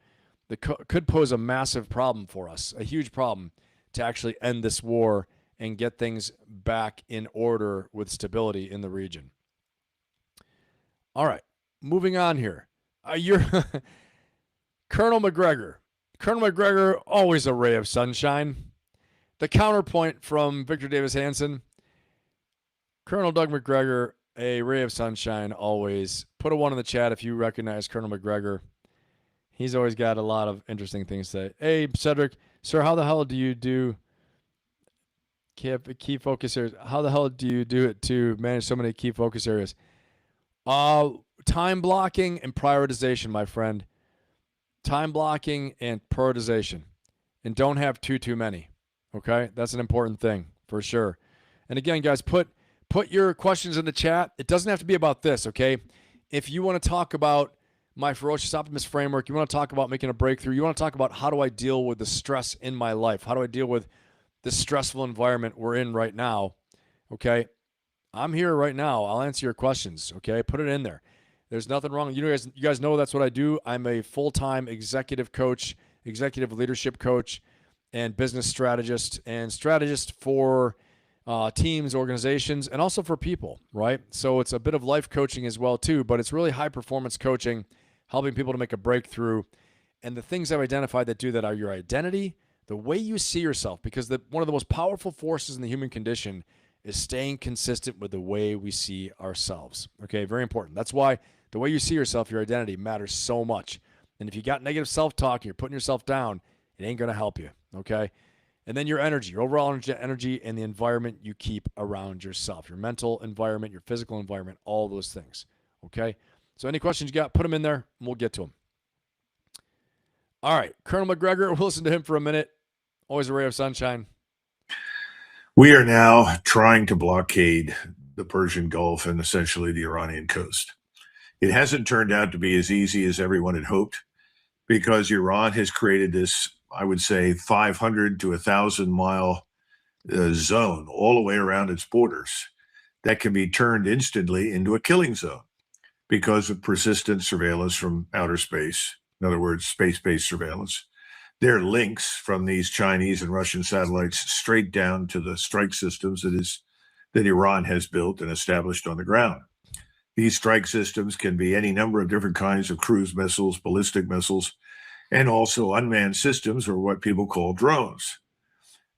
A: that could pose a massive problem for us, a huge problem to actually end this war and get things back in order with stability in the region. All right, moving on here. You're Colonel McGregor. Colonel McGregor, always a ray of sunshine. The counterpoint from Victor Davis Hansen. Colonel Doug McGregor, a ray of sunshine always. Put a 1 in the chat if you recognize Colonel McGregor. He's always got a lot of interesting things to say. Hey, Cedric, sir, how the hell do you do key focus areas? How the hell do you do it to manage so many key focus areas? Time blocking and prioritization, my friend. Time blocking and prioritization. And don't have too many. Okay? That's an important thing for sure. And again, guys, put your questions in the chat. It doesn't have to be about this, okay? If you want to talk about my Ferocious Optimist framework, you want to talk about making a breakthrough, you want to talk about how do I deal with the stress in my life? How do I deal with this stressful environment we're in right now? Okay? I'm here right now. I'll answer your questions. Okay, put it in there. There's nothing wrong. You guys know that's what I do. I'm a full-time executive coach, executive leadership coach, and business strategist, and strategist for teams, organizations, and also for people, right? So it's a bit of life coaching as well too, but it's really high-performance coaching, helping people to make a breakthrough. And the things I've identified that do that are your identity, the way you see yourself, because one of the most powerful forces in the human condition is staying consistent with the way we see ourselves. Okay, very important. That's why the way you see yourself, your identity, matters so much. And if you got negative self-talk and you're putting yourself down, it ain't going to help you, okay? And then your energy, your overall energy, and the environment you keep around yourself, your mental environment, your physical environment, all those things, okay? So any questions you got, put them in there, and we'll get to them. All right, Colonel McGregor, we'll listen to him for a minute. Always a ray of sunshine.
R: We are now trying to blockade the Persian Gulf and essentially the Iranian coast. It hasn't turned out to be as easy as everyone had hoped because Iran has created this, I would say, 500 to 1,000 mile zone all the way around its borders that can be turned instantly into a killing zone because of persistent surveillance from outer space. In other words, space-based surveillance. There are links from these Chinese and Russian satellites straight down to the strike systems that Iran has built and established on the ground. These strike systems can be any number of different kinds of cruise missiles, ballistic missiles, and also unmanned systems, or what people call drones.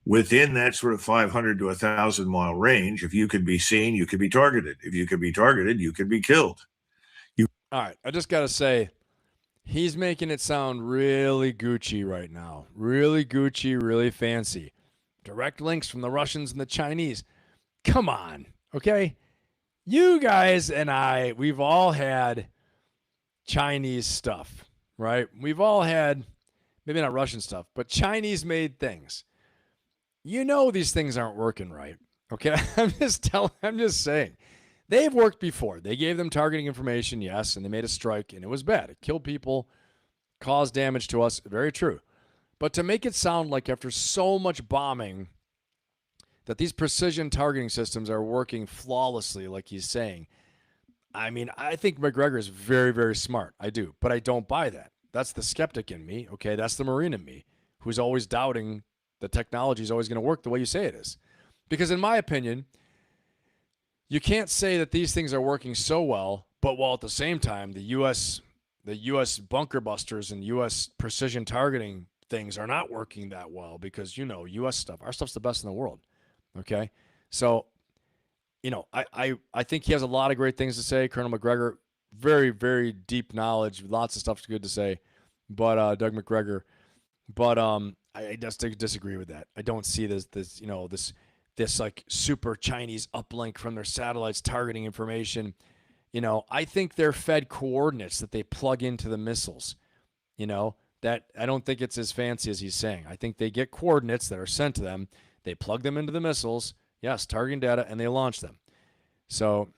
R: Within that sort of 500 to 1,000 mile range, if you can be seen, you can be targeted. If you can be targeted, you can be killed.
A: All right, I just got to say, he's making it sound really Gucci right now. Really Gucci, really fancy. Direct links from the Russians and the Chinese. Come on, okay? You guys and I, we've all had Chinese stuff, right? We've all had, maybe not Russian stuff, but Chinese-made things. You know these things aren't working right, okay? I'm just saying. They've worked before. They gave them targeting information, yes, and they made a strike, and it was bad. It killed people, caused damage to us. Very true. But to make it sound like after so much bombing that these precision targeting systems are working flawlessly, like he's saying, I mean, I think McGregor is very, very smart. I do. But I don't buy that. That's the skeptic in me, okay? That's the Marine in me, who's always doubting the technology is always going to work the way you say it is. Because in my opinion, you can't say that these things are working so well, but while at the same time, the U.S. bunker busters and U.S. precision targeting things are not working that well because, U.S. stuff, our stuff's the best in the world, okay? So, I think he has a lot of great things to say. Colonel McGregor, very, very deep knowledge, lots of stuff good to say, but Doug McGregor, but I just disagree with that. I don't see this like super Chinese uplink from their satellites targeting information. I think they're fed coordinates that they plug into the missiles. That I don't think it's as fancy as he's saying. I think they get coordinates that are sent to them. They plug them into the missiles. Yes, targeting data, and they launch them. So,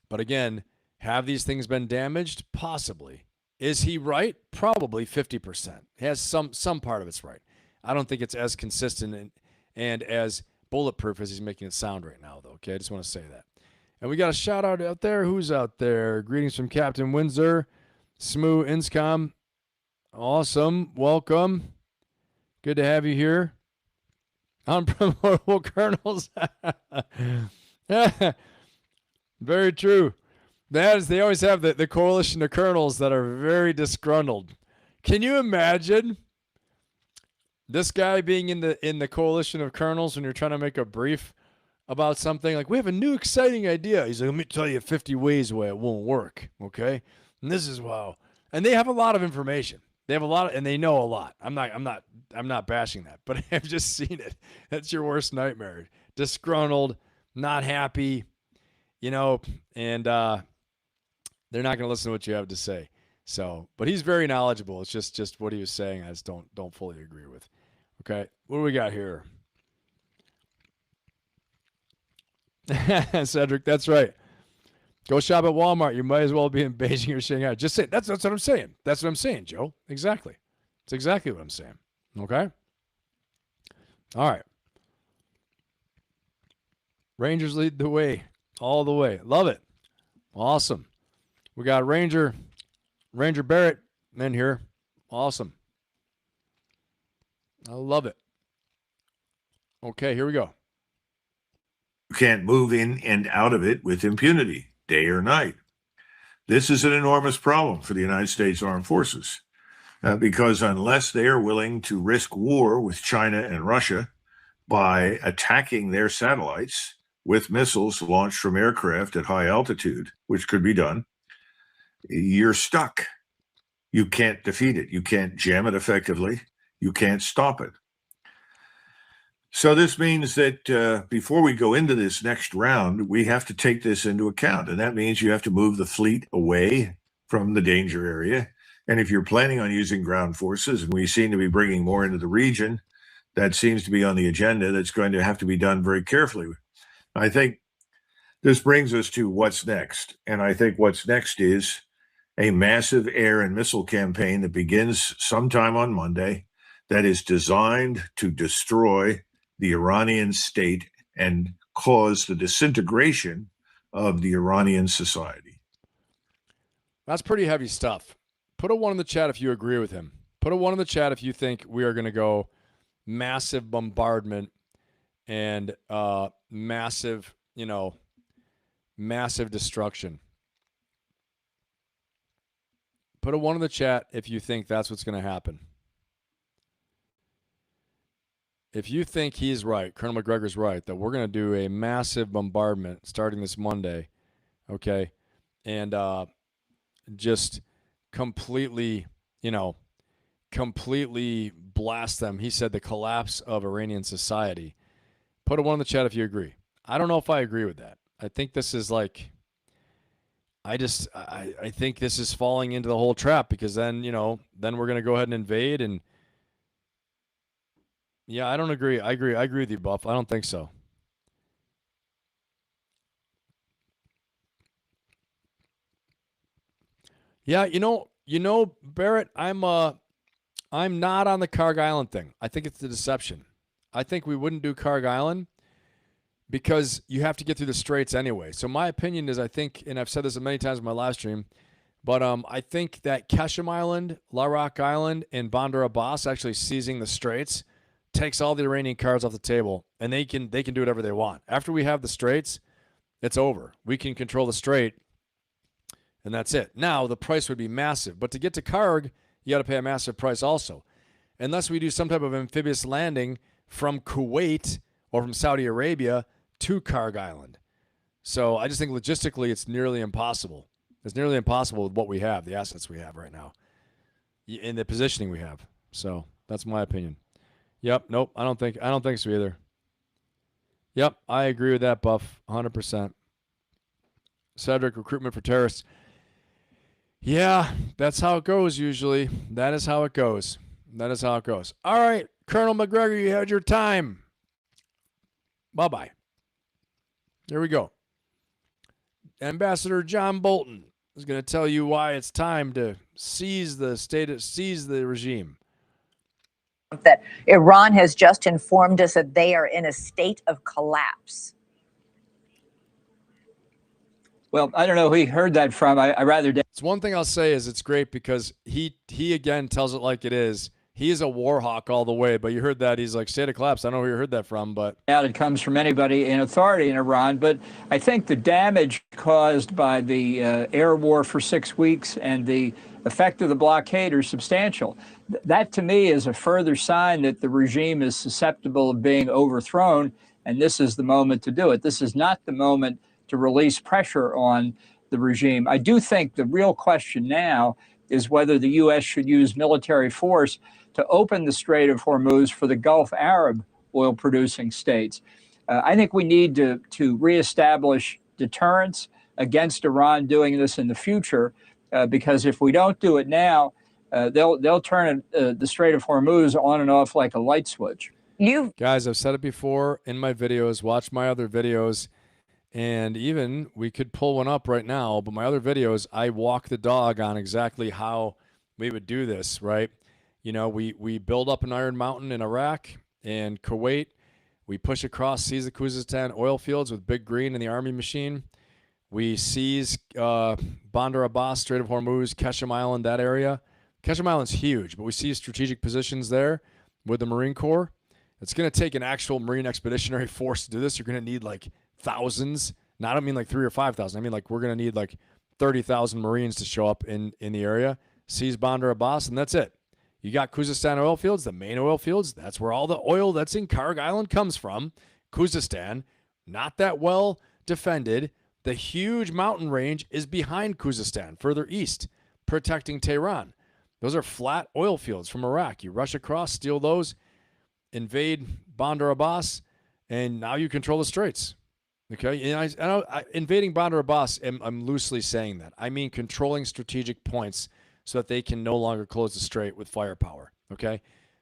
A: but again, have these things been damaged? Possibly. Is he right? Probably 50%. He has some part of it's right. I don't think it's as consistent and as bulletproof as he's making it sound right now, though. Okay, I just want to say that. And we got a shout out there. Who's out there? Greetings from Captain Windsor, Smoo Inscom. Awesome. Welcome. Good to have you here. Unpromotable colonels. Very true. They always have the coalition of colonels that are very disgruntled. Can you imagine this guy being in the coalition of colonels when you're trying to make a brief about something? Like, we have a new exciting idea. He's like, let me tell you 50 ways why it won't work, okay? And this is wow. And they have a lot of information. They have a lot and they know a lot. I'm not bashing that, but I've just seen it. That's your worst nightmare. Disgruntled, not happy, and they're not going to listen to what you have to say. So, but he's very knowledgeable. It's just what he was saying. I just don't fully agree with. Okay, what do we got here? Cedric, that's right. Go shop at Walmart. You might as well be in Beijing or Shanghai. Just say that's what I'm saying. That's what I'm saying, Joe. Exactly. It's exactly what I'm saying. Okay. All right. Rangers lead the way. All the way. Love it. Awesome. We got Ranger Barrett in here. Awesome. I love it. Okay, here we go.
R: You can't move in and out of it with impunity, day or night. This is an enormous problem for the United States Armed Forces because unless they are willing to risk war with China and Russia by attacking their satellites with missiles launched from aircraft at high altitude, which could be done, you're stuck. You can't defeat it. You can't jam it effectively. You can't stop it. So this means that before we go into this next round, we have to take this into account. And that means you have to move the fleet away from the danger area. And if you're planning on using ground forces, and we seem to be bringing more into the region, that seems to be on the agenda. That's going to have to be done very carefully. I think this brings us to what's next. And I think what's next is a massive air and missile campaign that begins sometime on Monday that is designed to destroy the Iranian state and cause the disintegration of the Iranian society.
A: That's pretty heavy stuff. Put a 1 in the chat if you agree with him. Put a 1 in the chat if you think we are going to go massive bombardment and massive, massive destruction. Put a 1 in the chat if you think that's what's going to happen. If you think he's right, Colonel McGregor's right, that we're going to do a massive bombardment starting this Monday, okay, and just completely, completely blast them. He said the collapse of Iranian society. Put a 1 in the chat if you agree. I don't know if I agree with that. I think this is like, I think this is falling into the whole trap because then, then we're going to go ahead and invade and yeah, I don't agree. I agree with you, Buff. I don't think so. Yeah, Barrett, I'm not on the Karg Island thing. I think it's the deception. I think we wouldn't do Karg Island because you have to get through the straits anyway. So my opinion is I think, and I've said this many times in my live stream, but I think that Keshem Island, Larak Island, and Bandar Abbas actually seizing the straits takes all the Iranian cards off the table, and they can do whatever they want. After we have the straits, it's over. We can control the strait, and that's it. Now, the price would be massive. But to get to Karg, you got to pay a massive price also. Unless we do some type of amphibious landing from Kuwait or from Saudi Arabia to Karg Island. So I just think logistically it's nearly impossible. It's nearly impossible with what we have, the assets we have right now, in the positioning we have. So that's my opinion. Yep. Nope. I don't think so either. Yep. I agree with that, Buff. 100%. Cedric, recruitment for terrorists. Yeah, that's how it goes usually. That is how it goes. That is how it goes. All right, Colonel McGregor, you had your time. Bye-bye. Here we go. Ambassador John Bolton is going to tell you why it's time to seize the regime.
S: That Iran has just informed us that they are in a state of collapse.
K: Well, I don't know who he heard that from. I rather.
A: It's one thing I'll say is it's great because he again tells it like it is. He is a war hawk all the way, but you heard that. He's like, state of collapse. I don't know who you heard that from, but.
K: Doubt it comes from anybody in authority in Iran, but I think the damage caused by the air war for 6 weeks and the effect of the blockade are substantial. That, to me, is a further sign that the regime is susceptible of being overthrown, and this is the moment to do it. This is not the moment to release pressure on the regime. I do think the real question now is whether the U.S. should use military force to open the Strait of Hormuz for the Gulf Arab oil-producing states. I think we need to reestablish deterrence against Iran doing this in the future, because if we don't do it now, they'll turn the Strait of Hormuz on and off like a light switch.
A: Guys, I've said it before in my videos. Watch my other videos. And even we could pull one up right now, but my other videos, I walk the dog on exactly how we would do this, right? We build up an Iron Mountain in Iraq and Kuwait. We push across, seize the Khuzestan oil fields with Big Green and the army machine. We seize Bandar Abbas, Strait of Hormuz, Keshem Island, that area. Keshem Island's huge, but we seize strategic positions there with the Marine Corps. It's going to take an actual Marine Expeditionary Force to do this. You're going to need like thousands. Now, I don't mean like 3,000 or 5,000. I mean like we're going to need like 30,000 Marines to show up in the area, seize Bandar Abbas, and that's it. You got Khuzestan oil fields, the main oil fields. That's where all the oil that's in Karg Island comes from. Khuzestan, not that well defended. The huge mountain range is behind Khuzestan, further east, protecting Tehran. Those are flat oil fields from Iraq. You rush across, steal those, invade Bandar Abbas, and now you control the straits. Okay, and invading Bandar Abbas, I'm loosely saying that. I mean controlling strategic points so that they can no longer close the strait with firepower. Okay,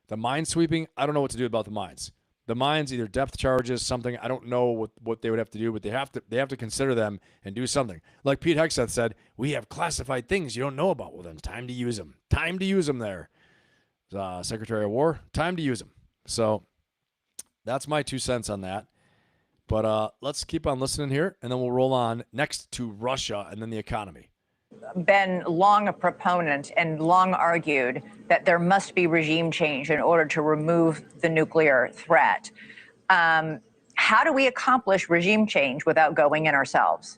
A: the mine sweeping, I don't know what to do about the mines. The mines, either depth charges, something, I don't know what they would have to do, but they have to consider them and do something. Like Pete Hegseth said, we have classified things you don't know about. Well, then it's time to use them. Time to use them there. Secretary of War, time to use them. So that's my 2 cents on that. But let's keep on listening here, and then we'll roll on next to Russia and then the economy.
S: Been long a proponent and long argued that there must be regime change in order to remove the nuclear threat. How do we accomplish regime change without going in ourselves?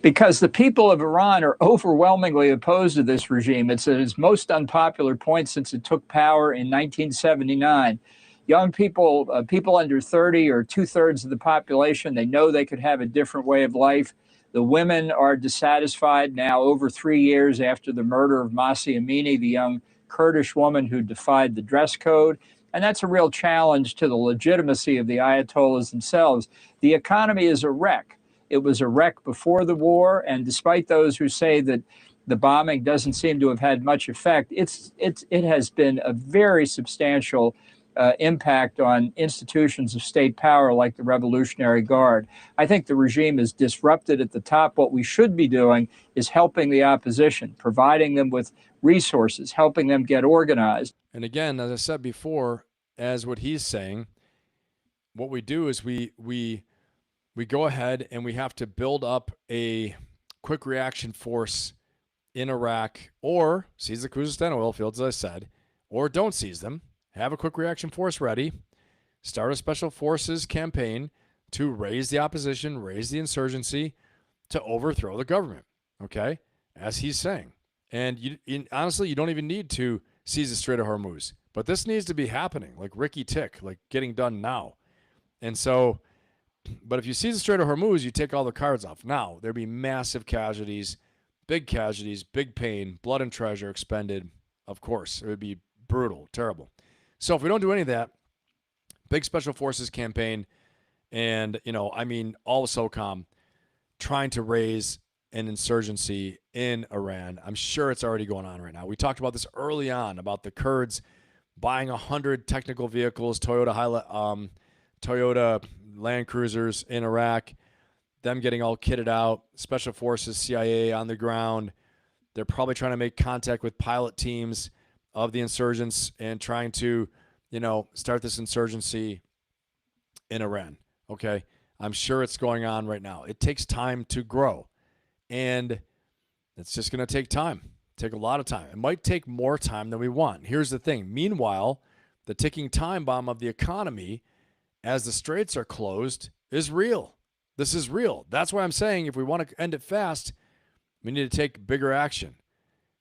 K: Because the people of Iran are overwhelmingly opposed to this regime. It's at its most unpopular point since it took power in 1979. Young people, people under 30 or 2/3 of the population, they know they could have a different way of life. The women are dissatisfied now over 3 years after the murder of Mahsa Amini, the young Kurdish woman who defied the dress code. And that's a real challenge to the legitimacy of the Ayatollahs themselves. The economy is a wreck. It was a wreck before the war. And despite those who say that the bombing doesn't seem to have had much effect, it has been a very substantial impact on institutions of state power like the Revolutionary Guard. I think the regime is disrupted at the top. What we should be doing is helping the opposition, providing them with resources, helping them get organized.
A: And again, as I said before, as what he's saying, what we do is we go ahead and we have to build up a quick reaction force in Iraq, or seize the Khuzestan oil fields, as I said, or don't seize them. Have a quick reaction force ready, start a special forces campaign to raise the opposition, raise the insurgency, to overthrow the government, okay, as he's saying. And honestly, you don't even need to seize the Strait of Hormuz, but this needs to be happening, like Ricky Tick, like getting done now. And so, but if you seize the Strait of Hormuz, you take all the cards off. Now, there'd be massive casualties, big pain, blood and treasure expended, of course. It would be brutal, terrible. So if we don't do any of that, big special forces campaign, and, all of SOCOM trying to raise an insurgency in Iran. I'm sure it's already going on right now. We talked about this early on, about the Kurds buying 100 technical vehicles, Toyota Land Cruisers in Iraq, them getting all kitted out, special forces, CIA on the ground. They're probably trying to make contact with pilot teams of the insurgents and trying to, start this insurgency in Iran. Okay. I'm sure it's going on right now. It takes time to grow, and it's just going to take time, take a lot of time. It might take more time than we want. Here's the thing. Meanwhile, the ticking time bomb of the economy as the straits are closed is real. This is real. That's why I'm saying if we want to end it fast, we need to take bigger action.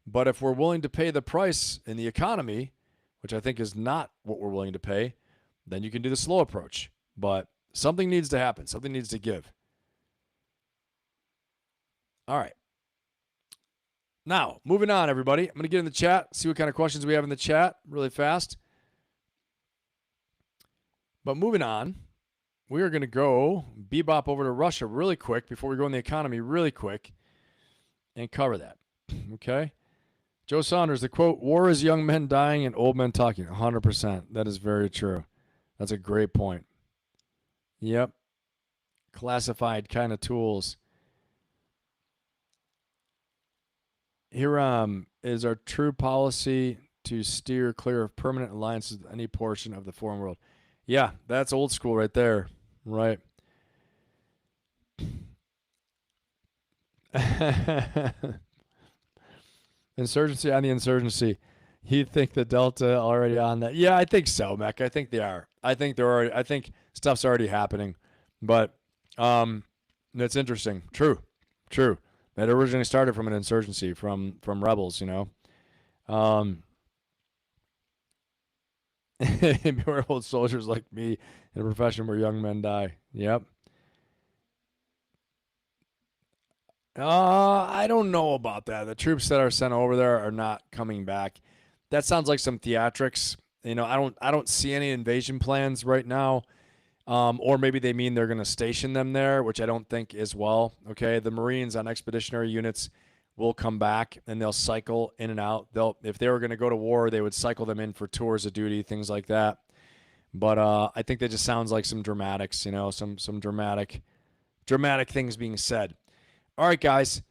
A: But if we're willing to pay the price in the economy, which I think is not what we're willing to pay, then you can do the slow approach. But something needs to happen. Something needs to give. All right. Now, moving on, everybody. I'm going to get in the chat, see what kind of questions we have in the chat really fast. But moving on, we are going to go bebop over to Russia really quick before we go in the economy really quick and cover that. Okay? Joe Saunders, the quote, war is young men dying and old men talking. 100%. That is very true. That's a great point. Yep. Classified kind of tools. Here is our true policy to steer clear of permanent alliances with any portion of the foreign world. Yeah, that's old school right there, right? Insurgency on the insurgency. You think the Delta already on that? Yeah, I think so, Mech. I think they are. I think they're already. I think stuff's already happening, but it's interesting. True. That originally started from an insurgency from rebels. You know, beware old soldiers like me in a profession where young men die. Yep. I don't know about that. The troops that are sent over there are not coming back. That sounds like some theatrics. You know, I don't see any invasion plans right now. Or maybe they mean they're going to station them there, which I don't think is well. Okay, the Marines on expeditionary units will come back and they'll cycle in and out. If they were going to go to war, they would cycle them in for tours of duty, things like that. But I think that just sounds like some dramatics. You know, some dramatic things being said. All right, guys.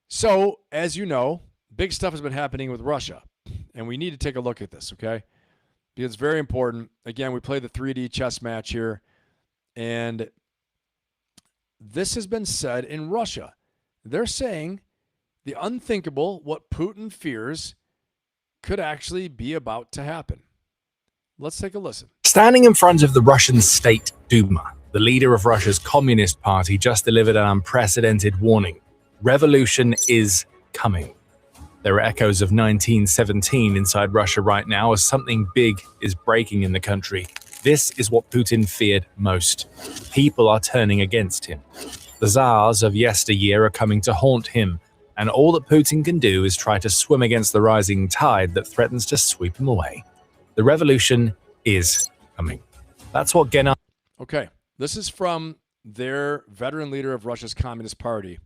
A: So, as you know, big stuff has been happening with Russia, and we need to take a look at this, okay? Because it's very important. Again, we play the 3D chess match here, and this has been said in Russia. They're saying the unthinkable, what Putin fears, could actually be about to happen. Let's take a listen.
T: Standing in front of the Russian State Duma, the leader of Russia's Communist Party just delivered an unprecedented warning. Revolution is coming. There are echoes of 1917 inside Russia right now as something big is breaking in the country. This is what Putin feared most. People are turning against him. The Tsars of yesteryear are coming to haunt him, and all that Putin can do is try to swim against the rising tide that threatens to sweep him away. The revolution is coming. That's what Gennady...
A: Okay. This is from their veteran leader of Russia's Communist Party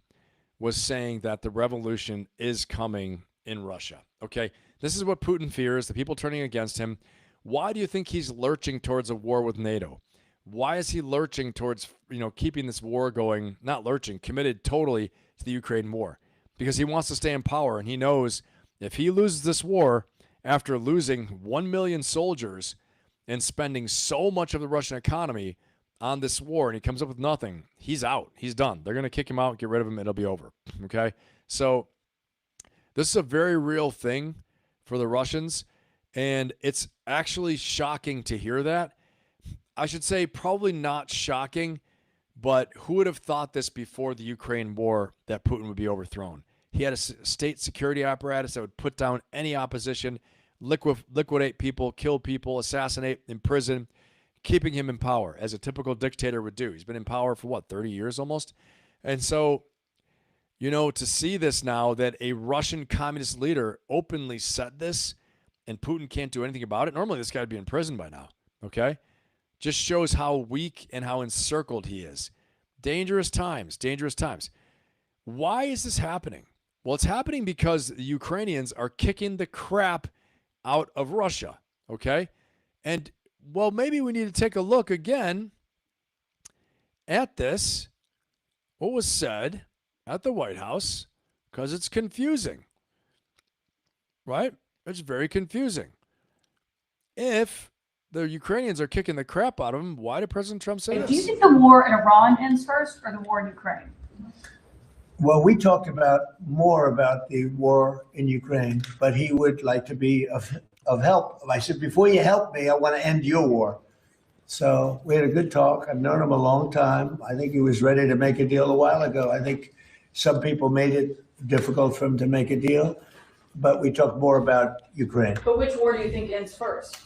A: was saying that the revolution is coming in Russia. Okay, this is what Putin fears, the people turning against him. Why do you think he's lurching towards a war with NATO? Why is he lurching towards, keeping this war going, not lurching, committed totally to the Ukraine war? Because he wants to stay in power, and he knows if he loses this war after losing 1 million soldiers and spending so much of the Russian economy on this war, and he comes up with nothing, he's out. He's done. They're going to kick him out, get rid of him, it'll be over. Okay? So this is a very real thing for the Russians, and it's actually shocking to hear that. I should say probably not shocking, but who would have thought this before the Ukraine war that Putin would be overthrown? He had a state security apparatus that would put down any opposition, liquidate people, kill people, assassinate, imprison, keeping him in power, as a typical dictator would do. He's been in power for, 30 years almost? And so, to see this now, that a Russian communist leader openly said this, and Putin can't do anything about it. Normally, this guy would be in prison by now, okay? Just shows how weak and how encircled he is. Dangerous times. Why is this happening? Well, it's happening because the Ukrainians are kicking the crap out of Russia, okay? And well, maybe we need to take a look again at this, what was said at the White House, because it's confusing, right? It's very confusing. If the Ukrainians are kicking the crap out of them, why did President Trump say this?
B: Do you think the war in Iran ends first or the war in Ukraine?
C: Well, we talked more about the war in Ukraine, but he would like to be of help. I said, before you help me, I want to end your war. So we had a good talk. I've known him a long time. I think he was ready to make a deal a while ago. I think some people made it difficult for him to make a deal, but we talked more about Ukraine.
B: But which war do you think ends first?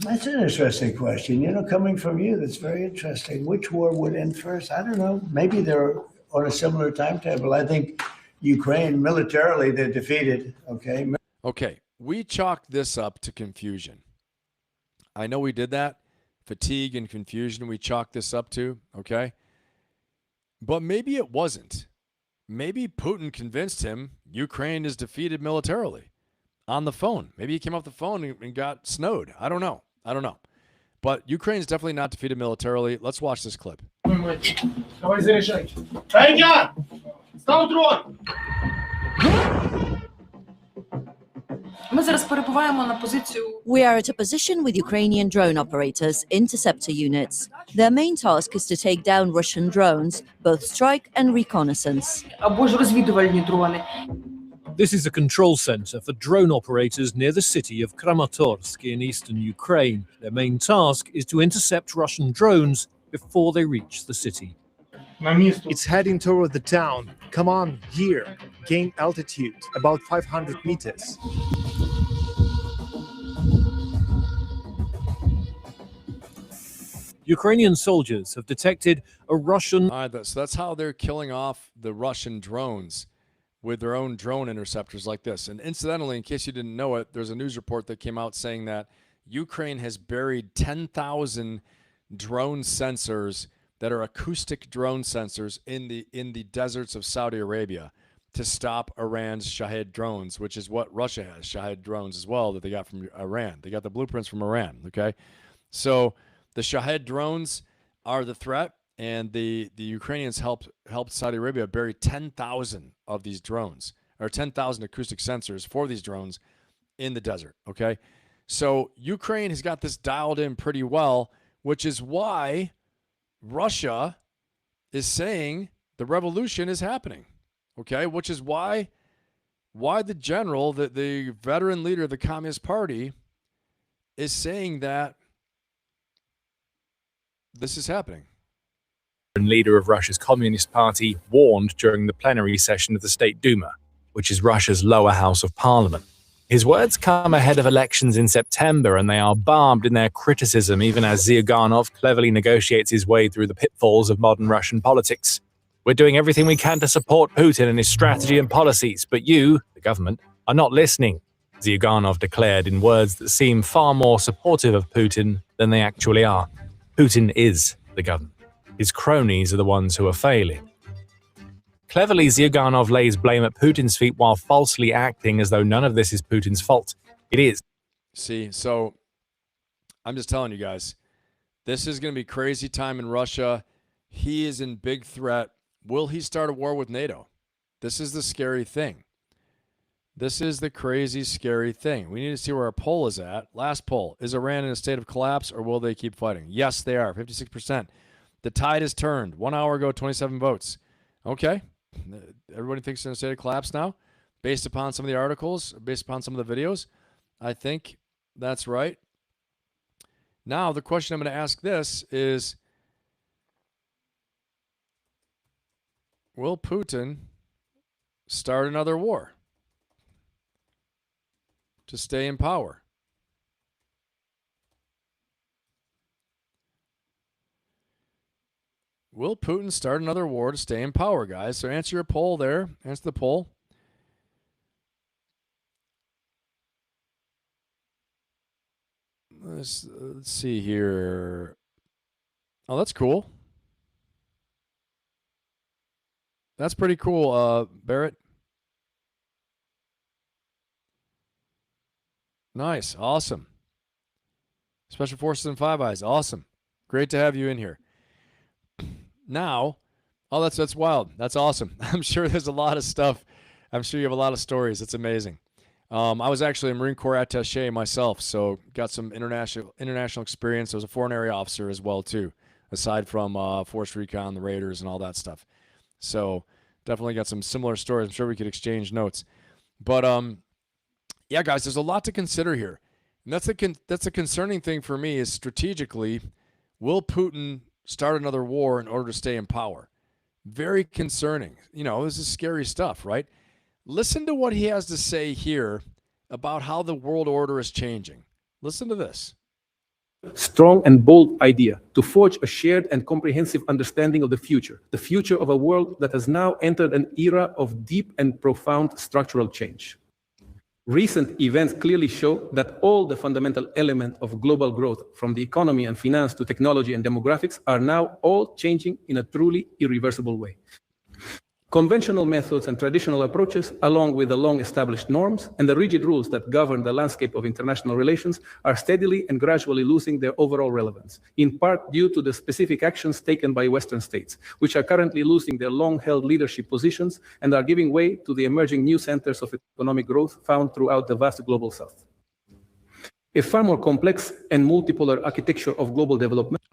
C: That's an interesting question. Coming from you, that's very interesting. Which war would end first? I don't know. Maybe they're on a similar timetable. I think Ukraine, militarily, they're defeated, okay?
A: Okay, we chalked this up to confusion. I know we did that. Fatigue and confusion we chalked this up to, okay? But maybe it wasn't. Maybe Putin convinced him Ukraine is defeated militarily on the phone. Maybe he came off the phone and got snowed. I don't know. But Ukraine's definitely not defeated militarily. Let's watch this clip.
L: Ми зараз перебуваємо на позицію.
U: We are at a position with Ukrainian drone operators, interceptor units. Their main task is to take down Russian drones, both strike and reconnaissance.
L: Або ж розвідувальні дрони.
V: This is a control center for drone operators near the city of Kramatorsk in eastern Ukraine. Their main task is to intercept Russian drones before they reach the city.
W: It's heading toward the town. Come on, here. Gain altitude, about 500 meters.
V: Ukrainian soldiers have detected a Russian...
A: All right, so that's how they're killing off the Russian drones, with their own drone interceptors like this. And incidentally, in case you didn't know it, there's a news report that came out saying that Ukraine has buried 10,000 drone sensors that are acoustic drone sensors in the deserts of Saudi Arabia to stop Iran's Shahed drones, which is what Russia has, Shahed drones as well, that they got from Iran. They got the blueprints from Iran, okay? So the Shahed drones are the threat, and the Ukrainians helped Saudi Arabia bury 10,000 of these drones, or 10,000 acoustic sensors for these drones in the desert, okay? So Ukraine has got this dialed in pretty well, which is why Russia is saying the revolution is happening, okay? Which is why the general, the veteran leader of the Communist Party, is saying that this is happening.
T: Leader of Russia's Communist Party warned during the plenary session of the State Duma, which is Russia's lower house of parliament. His words come ahead of elections in September, and they are barbed in their criticism, even as Zyuganov cleverly negotiates his way through the pitfalls of modern Russian politics. We're doing everything we can to support Putin and his strategy and policies, but you, the government, are not listening, Zyuganov declared in words that seem far more supportive of Putin than they actually are. Putin is the government. His cronies are the ones who are failing. Cleverly, Zyuganov lays blame at Putin's feet while falsely acting as though none of this is Putin's fault. It is.
A: See, so I'm just telling you guys, this is going to be crazy time in Russia. He is in big threat. Will he start a war with NATO? This is the scary thing. This is the crazy, scary thing. We need to see where our poll is at. Last poll, is Iran in a state of collapse, or will they keep fighting? Yes, they are, 56%. The tide has turned. 1 hour ago, 27 votes. Okay. Everybody thinks they're in a state of collapse now, based upon some of the articles, based upon some of the videos. I think that's right. Now, the question I'm going to ask this is, will Putin start another war to stay in power? Will Putin start another war to stay in power, guys? So answer your poll there. Answer the poll. Let's see here. Oh, that's cool. That's pretty cool, Barrett. Nice. Awesome. Special Forces and Five Eyes. Awesome. Great to have you in here. Now, oh, that's wild. That's awesome. I'm sure there's a lot of stuff. I'm sure you have a lot of stories. It's amazing. I was actually a Marine Corps attaché myself, so got some international experience. I was a foreign area officer as well, too, aside from Force Recon, the Raiders, and all that stuff. So definitely got some similar stories. I'm sure we could exchange notes. But, yeah, guys, there's a lot to consider here. And that's a concerning thing for me is strategically, will Putin start another war in order to stay in power? Very concerning. You know, this is scary stuff, right? Listen to what he has to say here about how the world order is changing. Listen to this.
X: Strong and bold idea to forge a shared and comprehensive understanding of the future of a world that has now entered an era of deep and profound structural change. Recent events clearly show that all the fundamental elements of global growth, from the economy and finance to technology and demographics, are now all changing in a truly irreversible way. Conventional methods and traditional approaches, along with the long-established norms and the rigid rules that govern the landscape of international relations, are steadily and gradually losing their overall relevance, in part due to the specific actions taken by Western states, which are currently losing their long-held leadership positions and are giving way to the emerging new centers of economic growth found throughout the vast global south. A far more complex and multipolar architecture of global development.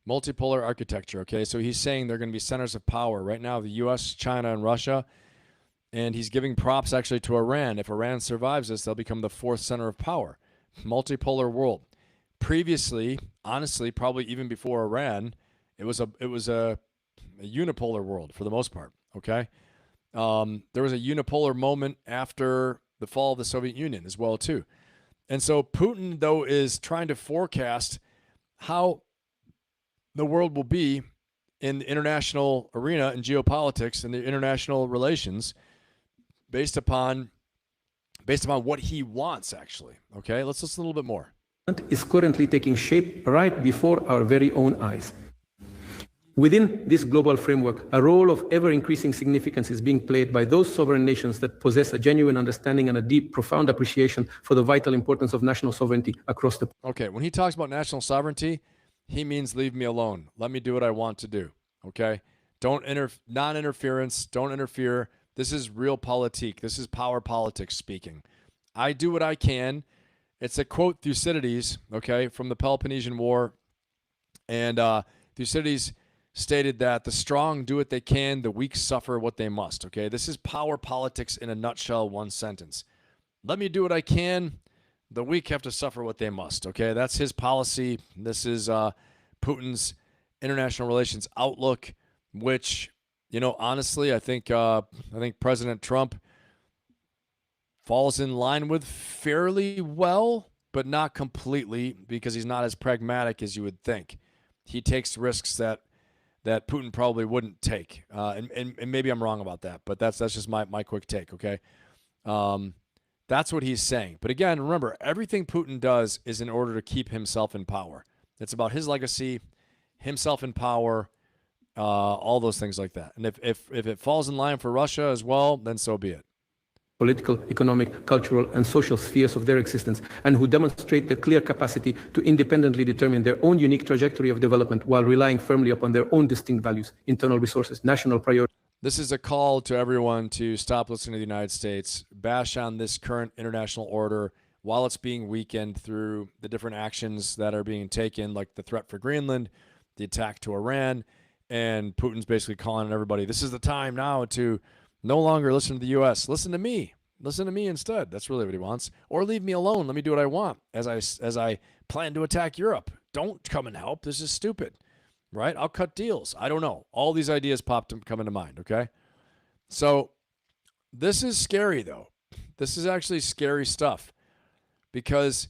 A: Multipolar architecture, okay? So he's saying they're going to be centers of power. Right now, the U.S., China, and Russia. And he's giving props actually to Iran. If Iran survives this, they'll become the fourth center of power. Multipolar world. Previously, honestly, probably even before Iran, it was a unipolar world for the most part, okay? There was a unipolar moment after the fall of the Soviet Union as well, too. And so Putin, though, is trying to forecast how the world will be in the international arena and geopolitics and the international relations based upon what he wants, actually. Okay, let's listen a little bit more.
X: Is currently taking shape right before our very own eyes. Within this global framework, a role of ever-increasing significance is being played by those sovereign nations that possess a genuine understanding and a deep, profound appreciation for the vital importance of national sovereignty across the...
A: Okay, when he talks about national sovereignty, he means leave me alone. Let me do what I want to do, okay? Non-interference, don't interfere. This is real politique. This is power politics speaking. I do what I can. It's a quote Thucydides, okay, from the Peloponnesian War. And Thucydides stated that the strong do what they can, the weak suffer what they must, okay? This is power politics in a nutshell, one sentence. Let me do what I can. The weak have to suffer what they must, okay? That's his policy. This is Putin's international relations outlook, which, you know, honestly, I think President Trump falls in line with fairly well, but not completely, because he's not as pragmatic as you would think. He takes risks that Putin probably wouldn't take, and maybe I'm wrong about that, but that's just my quick take, okay? That's what he's saying. But again, remember, everything Putin does is in order to keep himself in power. It's about his legacy, himself in power, all those things like that. And if it falls in line for Russia as well, then so be it.
X: Political, economic, cultural, and social spheres of their existence, and who demonstrate the clear capacity to independently determine their own unique trajectory of development while relying firmly upon their own distinct values, internal resources, national priorities.
A: This is a call to everyone to stop listening to the United States, bash on this current international order while it's being weakened through the different actions that are being taken, like the threat for Greenland, the attack to Iran, and Putin's basically calling on everybody, this is the time now to no longer listen to the U.S. Listen to me. Listen to me instead. That's really what he wants. Or leave me alone. Let me do what I want as I plan to attack Europe. Don't come and help. This is stupid. Right? I'll cut deals. I don't know. All these ideas come into mind, okay? So this is scary, though. This is actually scary stuff. Because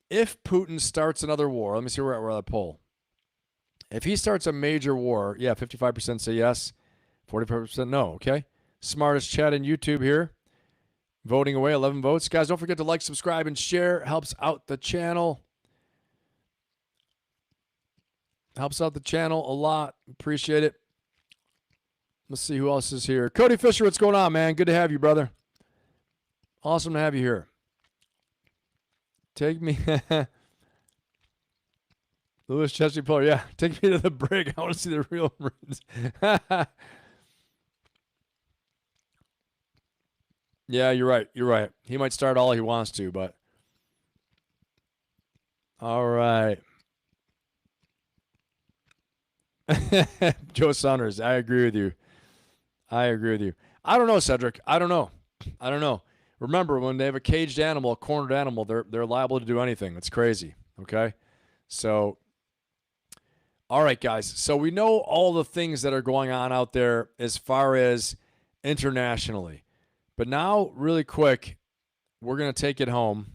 A: if Putin starts another war, let me see where we're at the poll. If he starts a major war, yeah, 55% say yes, 45% no, okay? Smartest chat in YouTube here. Voting away, 11 votes. Guys, don't forget to like, subscribe, and share. Helps out the channel. Helps out the channel a lot. Appreciate it. Let's see who else is here. Cody Fisher, what's going on, man? Good to have you, brother. Awesome to have you here. Take me. Louis Chesney Polar, yeah. Take me to the brig. I want to see the real Marines. Yeah, you're right. You're right. He might start all he wants to, but. All right. Joe Saunders, I agree with you. I don't know, Cedric. I don't know. Remember, when they have a caged animal, a cornered animal, they're liable to do anything. It's crazy. Okay? So, all right, guys. So we know all the things that are going on out there as far as internationally. But now, really quick, we're going to take it home,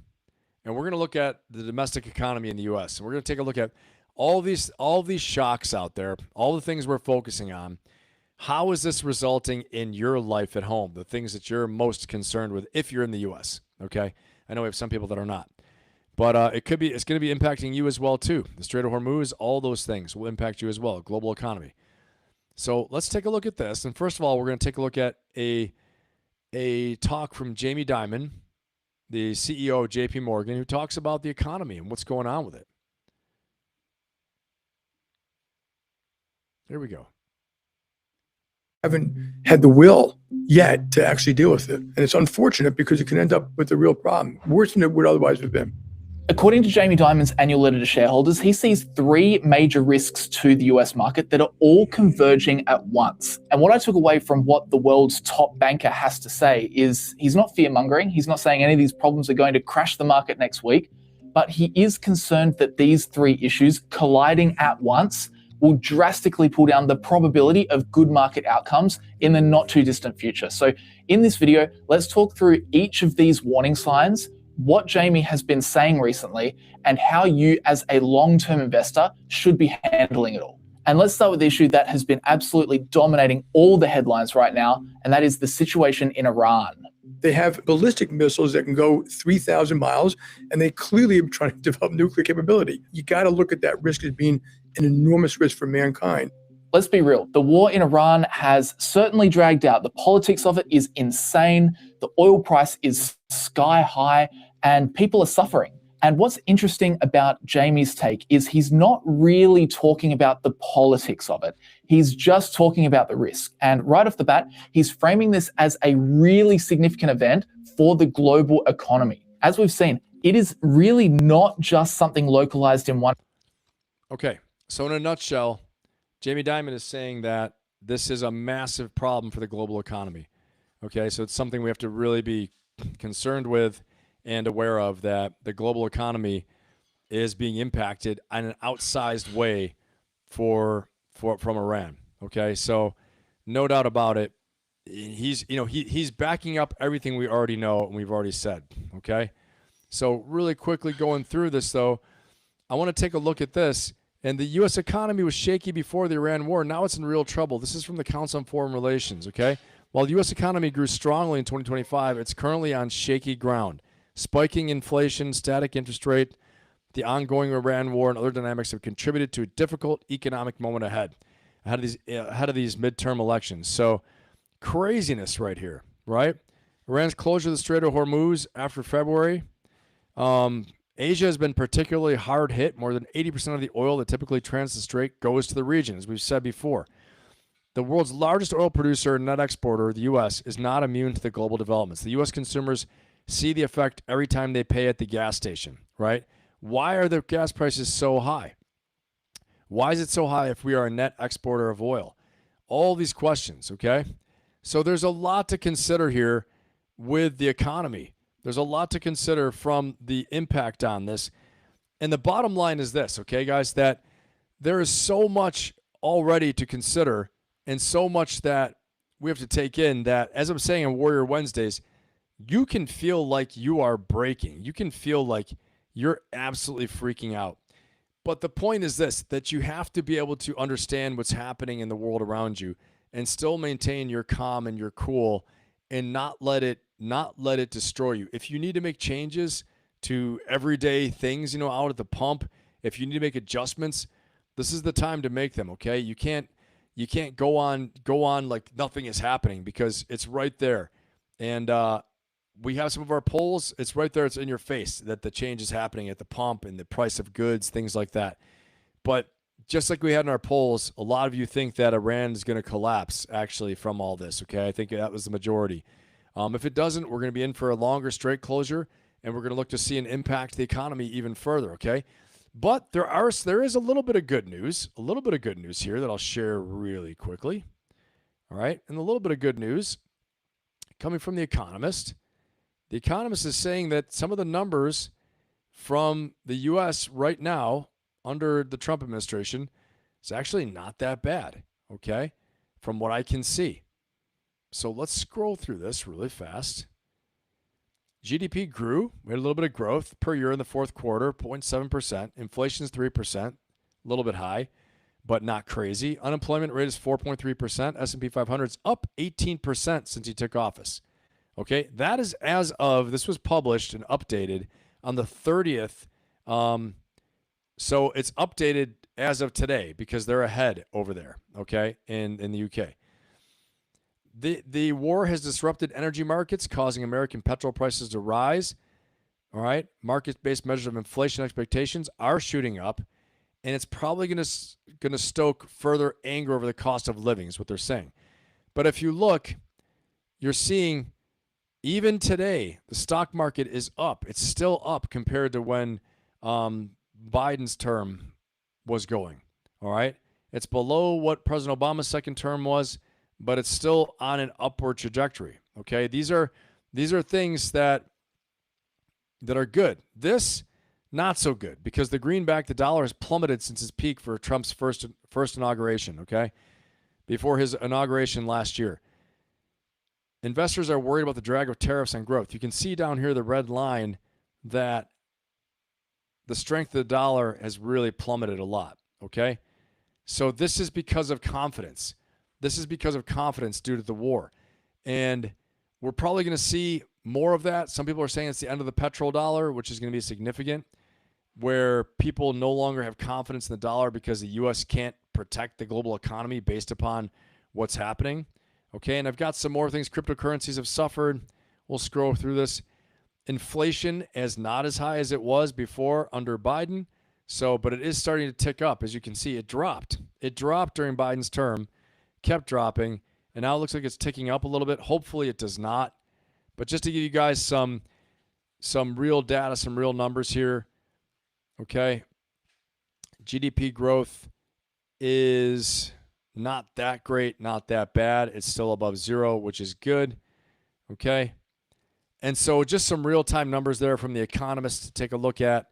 A: and we're going to look at the domestic economy in the U.S. And we're going to take a look at all these shocks out there, all the things we're focusing on. How is this resulting in your life at home, the things that you're most concerned with if you're in the U.S., okay? I know we have some people that are not. But it's going to be impacting you as well, too. The Strait of Hormuz, all those things will impact you as well, global economy. So let's take a look at this. And first of all, we're going to take a look at a talk from Jamie Dimon, the CEO of JP Morgan, who talks about the economy and what's going on with it. Here we go.
D: Haven't had the will yet to actually deal with it. And it's unfortunate because it can end up with a real problem, worse than it would otherwise have been.
E: According to Jamie Dimon's annual letter to shareholders, he sees three major risks to the US market that are all converging at once. And what I took away from what the world's top banker has to say is he's not fear-mongering. He's not saying any of these problems are going to crash the market next week, but he is concerned that these three issues colliding at once will drastically pull down the probability of good market outcomes in the not too distant future. So in this video, let's talk through each of these warning signs, what Jamie has been saying recently, and how you as a long-term investor should be handling it all. And let's start with the issue that has been absolutely dominating all the headlines right now, and that is the situation in Iran.
D: They have ballistic missiles that can go 3,000 miles, and they clearly are trying to develop nuclear capability. You got to look at that risk as being an enormous risk for mankind.
E: Let's be real. The war in Iran has certainly dragged out. The politics of it is insane. The oil price is sky high, and people are suffering. And what's interesting about Jamie's take is he's not really talking about the politics of it. He's just talking about the risk. And right off the bat, he's framing this as a really significant event for the global economy. As we've seen, it is really not just something localized in one.
A: Okay, so in a nutshell, Jamie Dimon is saying that this is a massive problem for the global economy. Okay, so it's something we have to really be concerned with and aware of, that the global economy is being impacted in an outsized way from Iran. Okay, so no doubt about it. He's backing up everything we already know and we've already said. Okay, so really quickly going through this though, I want to take a look at this. And the U.S. economy was shaky before the Iran war. Now it's in real trouble. This is from the Council on Foreign Relations. Okay, while the U.S. economy grew strongly in 2025, it's currently on shaky ground. Spiking inflation, static interest rate, the ongoing Iran war, and other dynamics have contributed to a difficult economic moment ahead of these midterm elections. So craziness right here, right? Iran's closure of the Strait of Hormuz after February. Asia has been particularly hard hit. More than 80% of the oil that typically transits the strait goes to the region, as we've said before. The world's largest oil producer and net exporter, the U.S., is not immune to the global developments. The U.S. consumers see the effect every time they pay at the gas station, right? Why are the gas prices so high? Why is it so high if we are a net exporter of oil? All these questions, okay? So there's a lot to consider here with the economy. There's a lot to consider from the impact on this. And the bottom line is this, okay, guys, that there is so much already to consider and so much that we have to take in that, as I'm saying on Warrior Wednesdays, you can feel like you are breaking. You can feel like you're absolutely freaking out. But the point is this, that you have to be able to understand what's happening in the world around you and still maintain your calm and your cool and not let it destroy you. If you need to make changes to everyday things, out at the pump, if you need to make adjustments, this is the time to make them, okay? You can't go on like nothing is happening, because it's right there. And we have some of our polls. It's right there. It's in your face that the change is happening at the pump and the price of goods, things like that. But just like we had in our polls, a lot of you think that Iran is going to collapse actually from all this. Okay. I think that was the majority. If it doesn't, we're going to be in for a longer strait closure, and we're going to look to see an impact the economy even further. Okay. But there is a little bit of good news, here that I'll share really quickly. All right. And a little bit of good news coming from The Economist. The Economist is saying that some of the numbers from the U.S. right now under the Trump administration is actually not that bad, okay, from what I can see. So let's scroll through this really fast. GDP grew. We had a little bit of growth per year in the fourth quarter, 0.7%. Inflation is 3%, a little bit high, but not crazy. Unemployment rate is 4.3%. S&P 500 is up 18% since he took office. Okay, that is as of, this was published and updated on the 30th So it's updated as of today because they're ahead over there, okay, in the UK. The war has disrupted energy markets, causing American petrol prices to rise. All right, market-based measures of inflation expectations are shooting up, and it's probably going to stoke further anger over the cost of living, is what they're saying. But if you look, you're seeing even today the stock market is up. It's still up compared to when Biden's term was going. All right, it's below what President Obama's second term was, but it's still on an upward trajectory. Okay, these are things that are good. This, not so good, because the greenback, the dollar, has plummeted since its peak for Trump's first inauguration, okay? Before his inauguration last year. Investors are worried about the drag of tariffs on growth. You can see down here the red line that the strength of the dollar has really plummeted a lot, okay? So this is because of confidence. This is because of confidence due to the war. And we're probably going to see more of that. Some people are saying it's the end of the petrodollar, which is going to be significant, where people no longer have confidence in the dollar because the U.S. can't protect the global economy based upon what's happening. Okay, and I've got some more things. Cryptocurrencies have suffered. We'll scroll through this. Inflation is not as high as it was before under Biden. So, but it is starting to tick up. As you can see, it dropped. It dropped during Biden's term, kept dropping, and now it looks like it's ticking up a little bit. Hopefully it does not. But just to give you guys some real data, some real numbers here, okay? GDP growth is not that great, not that bad. It's still above zero, which is good, okay? And so just some real-time numbers there from The Economist to take a look at.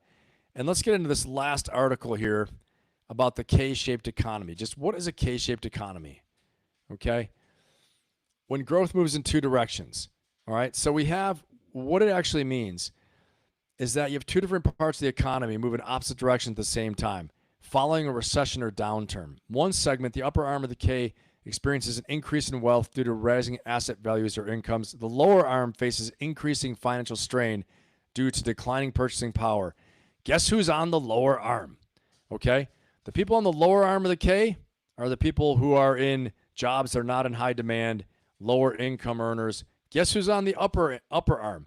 A: And let's get into this last article here about the K-shaped economy. Just what is a K-shaped economy, okay? When growth moves in two directions. All right, so we have what it actually means is that you have two different parts of the economy move in opposite directions at the same time, following a recession or downturn. One segment, the upper arm of the K, experiences an increase in wealth due to rising asset values or incomes. The lower arm faces increasing financial strain due to declining purchasing power. Guess who's on the lower arm? Okay, the people on the lower arm of the K are the people who are in jobs that are not in high demand, lower income earners. Guess who's on the upper arm?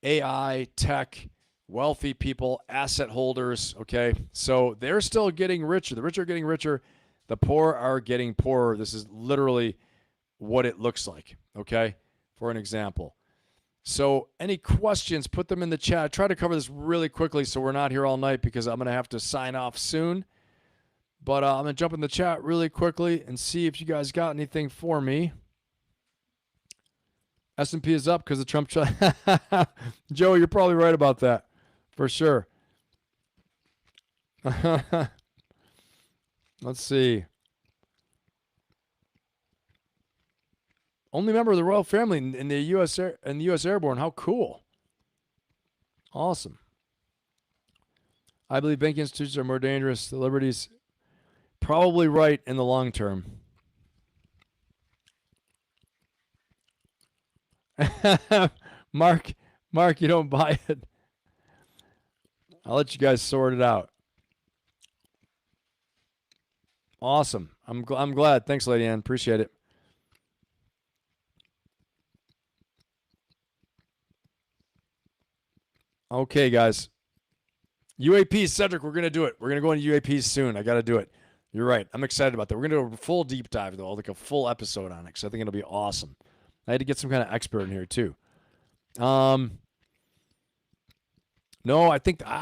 A: AI, tech, wealthy people, asset holders, okay? So they're still getting richer. The rich are getting richer. The poor are getting poorer. This is literally what it looks like, okay, for an example. So any questions, put them in the chat. Try to cover this really quickly so we're not here all night because I'm going to have to sign off soon. But I'm going to jump in the chat really quickly and see if you guys got anything for me. S&P is up because of Trump. Joe, you're probably right about that, for sure. Let's see. Only member of the royal family in the U.S. Airborne. How cool! Awesome. I believe banking institutions are more dangerous. The liberties, probably right in the long term. Mark, you don't buy it. I'll let you guys sort it out. Awesome. I'm glad. Thanks, Lady Ann. Appreciate it. Okay, guys. UAPs, Cedric, we're going to do it. We're going to go into UAPs soon. I got to do it. You're right. I'm excited about that. We're going to do a full deep dive, though, like a full episode on it, because I think it'll be awesome. I had to get some kind of expert in here, too. No, I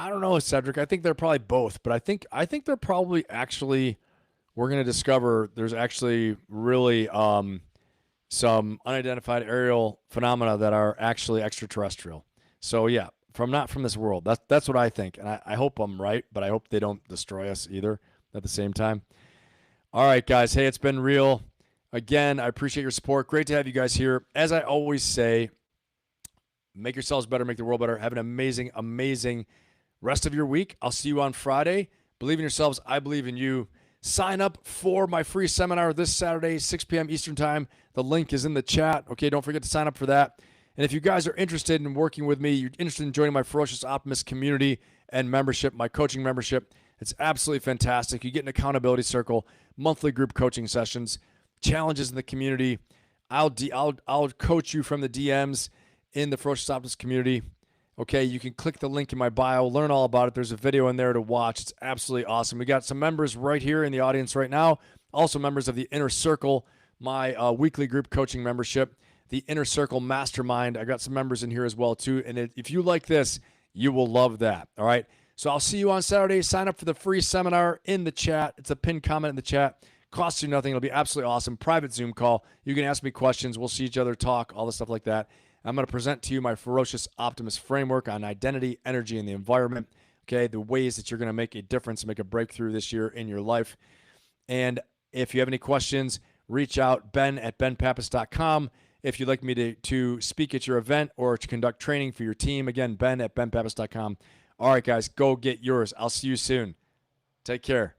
A: don't know, Cedric. I think they're probably both, but I think they're probably actually, we're going to discover there's actually really some unidentified aerial phenomena that are actually extraterrestrial. So yeah, not from this world. That's what I think, and I hope I'm right, but I hope they don't destroy us either at the same time. All right, guys. Hey, it's been real. Again, I appreciate your support. Great to have you guys here. As I always say, make yourselves better, make the world better. Have an amazing, amazing rest of your week. I'll see you on Friday. Believe in yourselves. I believe in you. Sign up for my free seminar this Saturday, 6 p.m. Eastern Time. The link is in the chat. Okay, don't forget to sign up for that. And if you guys are interested in working with me, you're interested in joining my Ferocious Optimist community and membership, my coaching membership, It's absolutely fantastic. You get an accountability circle, monthly group coaching sessions, challenges in the community. I'll coach you from the DMs in the Ferocious Optimist community. Okay, you can click the link in my bio, learn all about it. There's a video in there to watch. It's absolutely awesome. We got some members right here in the audience right now, also members of the Inner Circle, my weekly group coaching membership, the Inner Circle Mastermind. I got some members in here as well too. And if you like this, you will love that. All right. So I'll see you on Saturday. Sign up for the free seminar in the chat. It's a pinned comment in the chat. Costs you nothing. It'll be absolutely awesome. Private Zoom call. You can ask me questions. We'll see each other, talk, all this stuff like that. I'm going to present to you my Ferocious Optimist framework on identity, energy, and the environment. Okay, the ways that you're going to make a difference, make a breakthrough this year in your life. And if you have any questions, reach out, ben@benpappas.com. If you'd like me to speak at your event or to conduct training for your team, again, ben@benpappas.com. All right, guys, go get yours. I'll see you soon. Take care.